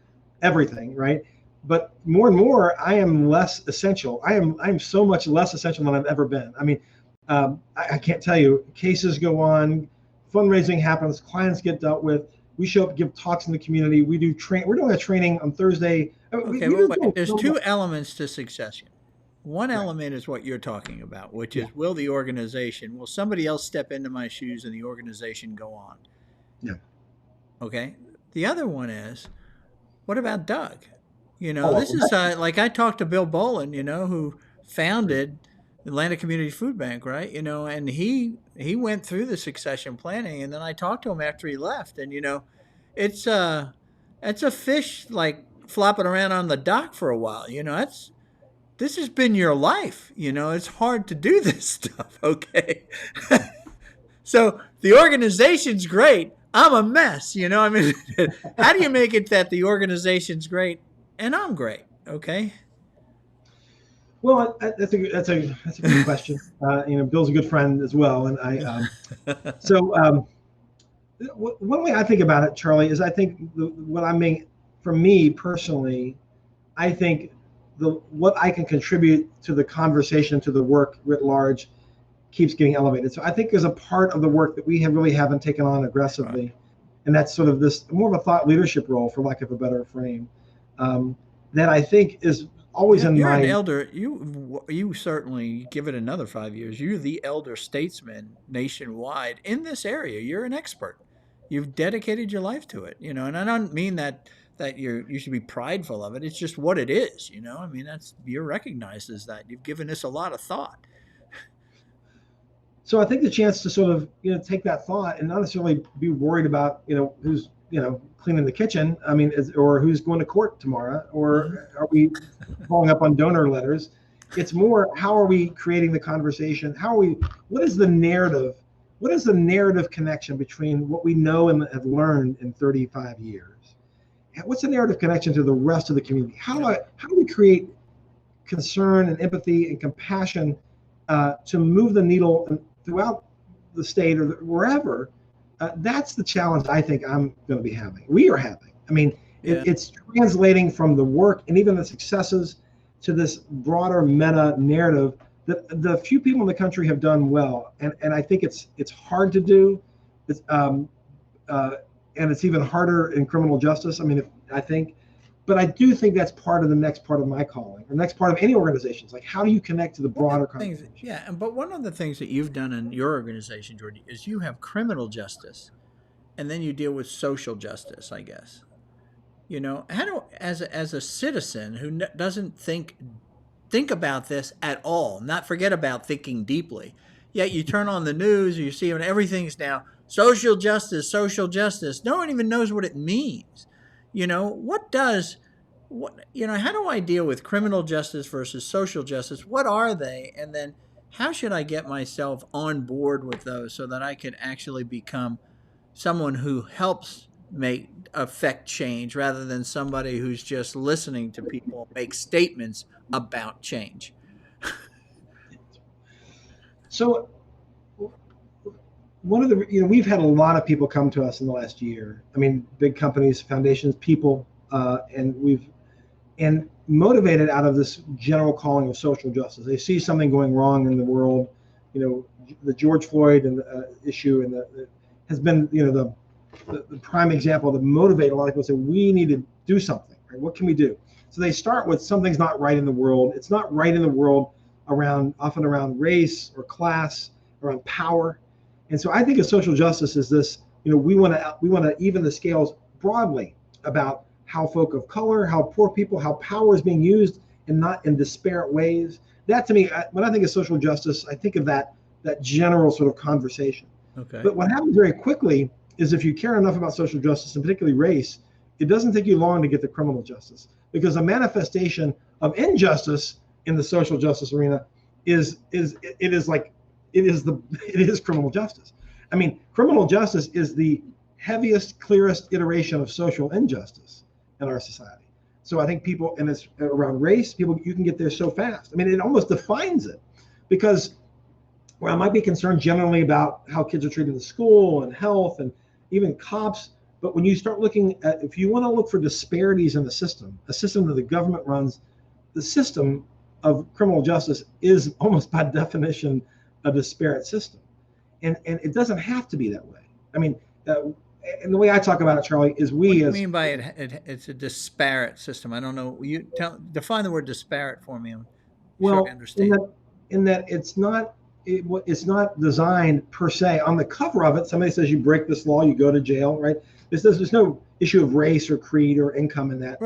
everything, right? But more and more, I am less essential. I'm so much less essential than I've ever been. I mean, I can't tell you. Cases go on, fundraising happens, clients get dealt with. We show up, give talks in the community. We do train. We're doing a training on Thursday. Okay, well, wait. There's two elements to succession. One element is what you're talking about, which is will somebody else step into my shoes and the organization go on? Yeah. Okay. The other one is, what about Doug? This is like I talked to Bill Bolin, who founded Atlanta Community Food Bank, right? And he went through the succession planning, and then I talked to him after he left, and it's a fish like flopping around on the dock for a while. This has been your life. It's hard to do this stuff. Okay. So the organization's great. I'm a mess. I mean, how do you make it that the organization's great and I'm great? Okay. Well, that's a good question. Bill's a good friend as well, and one way I think about it, Charlie, is I think for me personally, I think what I can contribute to the conversation, to the work writ large, keeps getting elevated. So I think there's a part of the work that we really haven't taken on aggressively, right. And that's sort of this more of a thought leadership role, for lack of a better frame, that I think is always in you're my. An elder. You certainly, give it another 5 years, you're the elder statesman nationwide in this area. You're an expert. You've dedicated your life to it, and I don't mean that you should be prideful of it. It's just what it is, I mean, you're recognized as that. You've given this a lot of thought. So I think the chance to sort of take that thought and not necessarily be worried about who's cleaning the kitchen, I mean, or who's going to court tomorrow, or are we following up on donor letters? It's more, how are we creating the conversation? What is the narrative? What is the narrative connection between what we know and have learned in 35 years? What's the narrative connection to the rest of the community? How do we create concern and empathy and compassion to move the needle throughout the state or wherever? That's the challenge I think I'm going to be having. We are having. I mean, it's translating from the work and even the successes to this broader meta narrative that the few people in the country have done well. And I think it's hard to do. And it's even harder in criminal justice. I mean, but I do think that's part of the next part of my calling, or next part of any organizations. Like, how do you connect to the broader conversation? Yeah, but one of the things that you've done in your organization, Jordy, is you have criminal justice, and then you deal with social justice, I guess. As a citizen who doesn't think about this at all, not forget about thinking deeply, yet you turn on the news, you see everything's now social justice, social justice. No one even knows what it means. How do I deal with criminal justice versus social justice? What are they? And then how should I get myself on board with those so that I can actually become someone who helps affect change rather than somebody who's just listening to people make statements about change? So one of the, we've had a lot of people come to us in the last year. I mean, big companies, foundations, people, and motivated out of this general calling of social justice. They see something going wrong in the world, the George Floyd and issue, and has been, the prime example that motivate a lot of people to say, we need to do something, right? What can we do? So they start with something's not right in the world. It's not right in the world often around race or class, around power. And so I think of social justice as this, we want to even the scales broadly about how folk of color, how poor people, how power is being used and not in disparate ways. That to me, when I think of social justice, I think of that general sort of conversation. Okay. But what happens very quickly is if you care enough about social justice, and particularly race, it doesn't take you long to get to criminal justice, because a manifestation of injustice in the social justice arena is criminal justice. I mean, criminal justice is the heaviest, clearest iteration of social injustice in our society. So I think people, and it's around race, people, you can get there so fast. I mean, it almost defines it, because where I might be concerned generally about how kids are treated in school and health and even cops, but when you start looking at, if you want to look for disparities in the system, a system that the government runs, the system of criminal justice is almost by definition a disparate system. And it doesn't have to be that way. I mean, and the way I talk about it, Charlie, is What do you mean by it's a disparate system? I don't know. Define the word disparate for me. I'm sure I well, understand. In that it's not designed per se. On the cover of it, somebody says you break this law, you go to jail, right? There's no issue of race or creed or income in that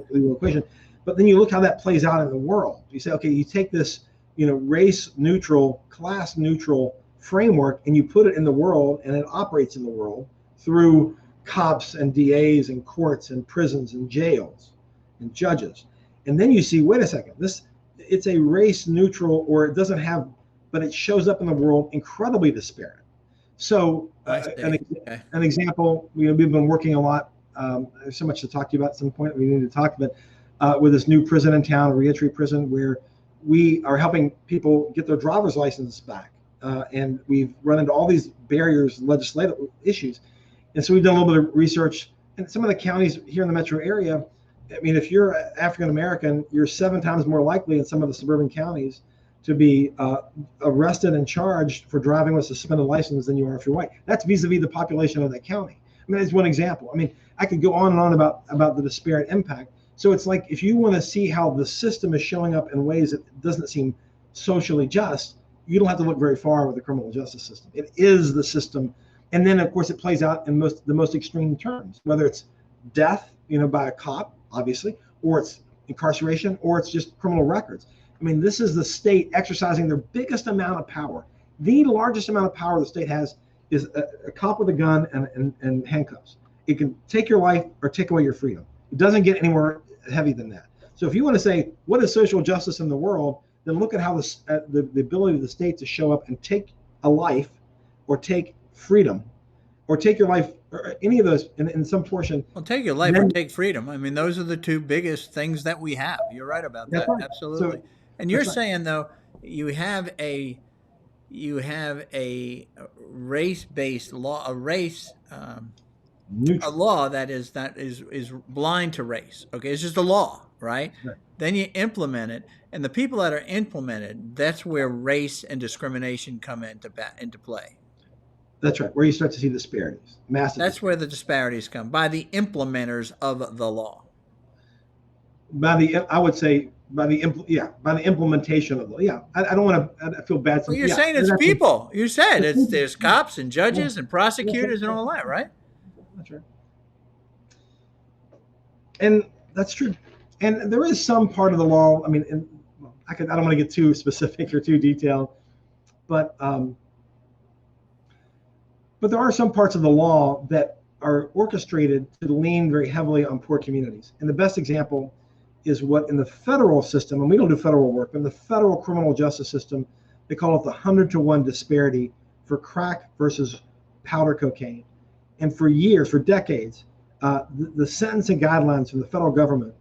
legal equation. But then you look how that plays out in the world. You say, okay, you take this, race neutral, class neutral framework, and you put it in the world, and it operates in the world through cops and DAs and courts and prisons and jails and judges. And then you see, wait a second, it's a race neutral, or it doesn't have, but it shows up in the world incredibly disparate. So an example, we've been working a lot. There's so much to talk to you about at some point. We need to talk about with this new prison in town, a reentry prison, where we are helping people get their driver's license back. And we've run into all these barriers, legislative issues. And so we've done a little bit of research. And some of the counties here in the metro area, I mean, if you're African American, you're 7 times more likely in some of the suburban counties to be arrested and charged for driving with a suspended license than you are if you're white. That's vis-a-vis the population of that county. I mean, that's one example. I mean, I could go on and on about the disparate impact. So it's like, if you want to see how the system is showing up in ways that doesn't seem socially just, you don't have to look very far with the criminal justice system. It is the system. And then, of course, it plays out in the most extreme terms, whether it's death, by a cop, obviously, or it's incarceration, or it's just criminal records. I mean, this is the state exercising their biggest amount of power. The largest amount of power the state has is a cop with a gun and handcuffs. It can take your life or take away your freedom. It doesn't get any more heavy than that. So if you want to say, what is social justice in the world, then look at how the ability of the state to show up and take a life, or take freedom, or take your life, or any of those in some portion. Well, take your life or take freedom. I mean, those are the two biggest things that we have. You're right about that. Right. Absolutely. So, and you're saying, though, you have a race-based law, a law that is blind to race. Okay, it's just a law, right? Then you implement it, and the people that are implemented, that's where race and discrimination come into play. That's right, where you start to see disparities, massive. That's where the disparities come, by the implementers of the law. I would say by the implementation of the law. Yeah, I don't want to. I feel bad. Well, you're saying it's people. You said there's cops and judges and prosecutors and all that, right? That's right. And that's true. And there is some part of the law. I mean, I don't want to get too specific or too detailed, but there are some parts of the law that are orchestrated to lean very heavily on poor communities. And the best example is what in the federal system, and we don't do federal work, but in the federal criminal justice system, they call it the 100-to-1 disparity for crack versus powder cocaine. And for years, for decades, the sentencing guidelines from the federal government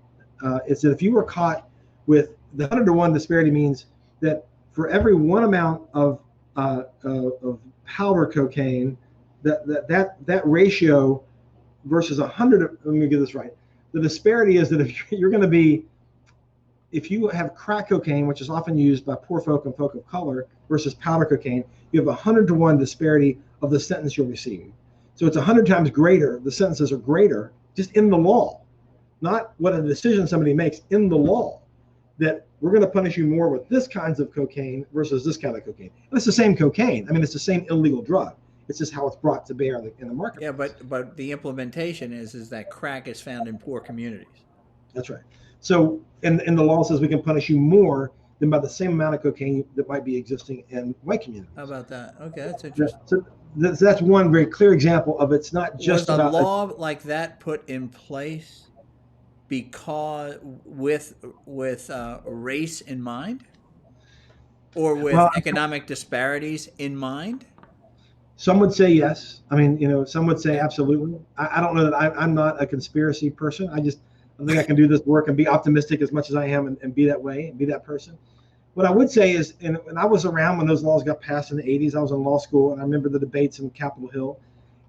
is that if you were caught with the 100-to-1 disparity, means that for every one amount of powder cocaine, that ratio versus 100. Let me get this right. The disparity is that if you have crack cocaine, which is often used by poor folk and folk of color, versus powder cocaine, you have 100-to-1 disparity of the sentence you'll receive. So it's 100 times greater. The sentences are greater just in the law, not what a decision somebody makes in the law, that we're going to punish you more with this kinds of cocaine versus this kind of cocaine. And it's the same cocaine. I mean, it's the same illegal drug. It's just how it's brought to bear in the market. Yeah, but the implementation is that crack is found in poor communities. That's right. So, and the law says we can punish you more than by the same amount of cocaine that might be existing in white communities. How about that? Okay, that's interesting. So that's one very clear example of, it's not just was about a law like that put in place because with race in mind, or with Well, economic disparities in mind? some would say yes. I mean, some would say Okay. absolutely. I don't know that I'm not a conspiracy person. I think I can do this work and be optimistic as much as I am, and be that way and be that person. What I would say is, and I was around when those laws got passed in the 80s. I was in law school, and I remember the debates in Capitol Hill.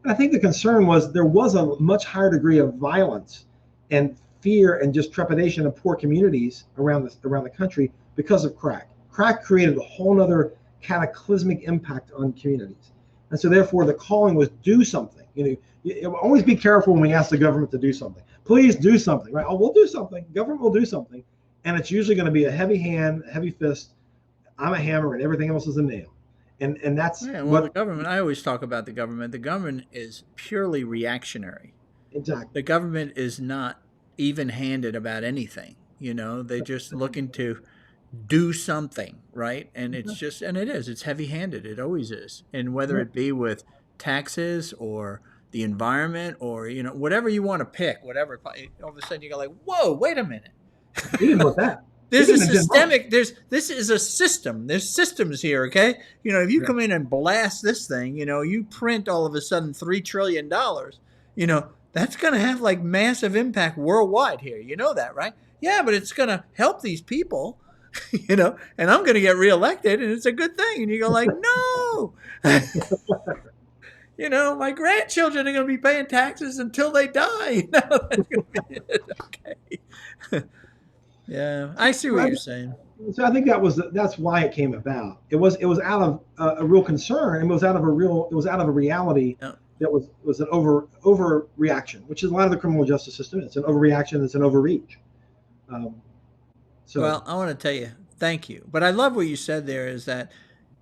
And I think the concern was there was a much higher degree of violence and fear and just trepidation in poor communities around the country because of crack. Crack created a whole other cataclysmic impact on communities. And so therefore the calling was do something. Always be careful when we ask the government to do something. Please do something, right? Oh, we'll do something. Government will do something. And it's usually going to be a heavy hand, heavy fist. I'm a hammer and everything else is a nail. And that's Yeah, well, the what government, I always talk about the government. The government is purely reactionary. exactly. The government is not even-handed about anything. They're just looking to do something, right? And it's heavy-handed. It always is. And whether it be with taxes or the environment or, whatever you want to pick, whatever, all of a sudden you go like, whoa, wait a minute. We didn't want that. We There's a didn't did wrong. systemic, this is a system. There's systems here, okay? If you Yeah. come in and blast this thing, you print all of a sudden $3 trillion, that's going to have like massive impact worldwide here. You know that, right? Yeah, but it's going to help these people, and I'm going to get reelected and it's a good thing. And you go like, no, my grandchildren are going to be paying taxes until they die. That's going to be it. Okay. Yeah, I see what I you're saying. So I think that's why it came about. It was out of a real concern, and it was out of a reality Yeah. that was an overreaction, which is a lot of the criminal justice system. It's an overreaction. It's an overreach. Um, so Well, I want to tell you, thank you. But I love what you said there is that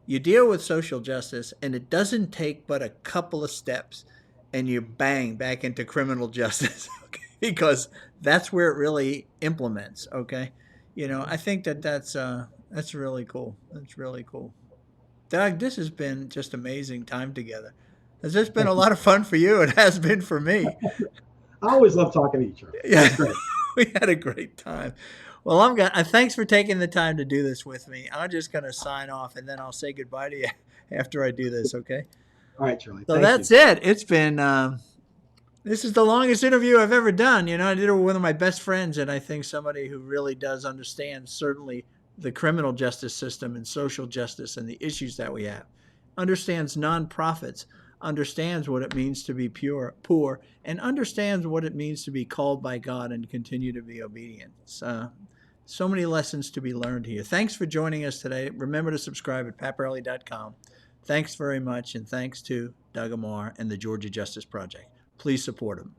you deal with social justice and it doesn't take but a couple of steps and you bang back into criminal justice, okay? Because that's where it really implements, okay? I think that's really cool. That's really cool. Doug, this has been just amazing time together. Has this been thank a you. lot of fun for you? It has been for me. I always love talking to you, Charlie. Yeah, It's great. we had a great time. Well, I'm gonna. Thanks for taking the time to do this with me. I'm just gonna sign off, and then I'll say goodbye to you after I do this. Okay. All right, Charlie. So Thank you. that's it. It's been. This is the longest interview I've ever done. I did it with one of my best friends, and I think somebody who really does understand certainly the criminal justice system and social justice and the issues that we have. Understands nonprofits, understands what it means to be poor, and understands what it means to be called by God and continue to be obedient. So many lessons to be learned here. Thanks for joining us today. Remember to subscribe at paparelli.com. Thanks very much, and thanks to Doug Ammar and the Georgia Justice Project. Please support them.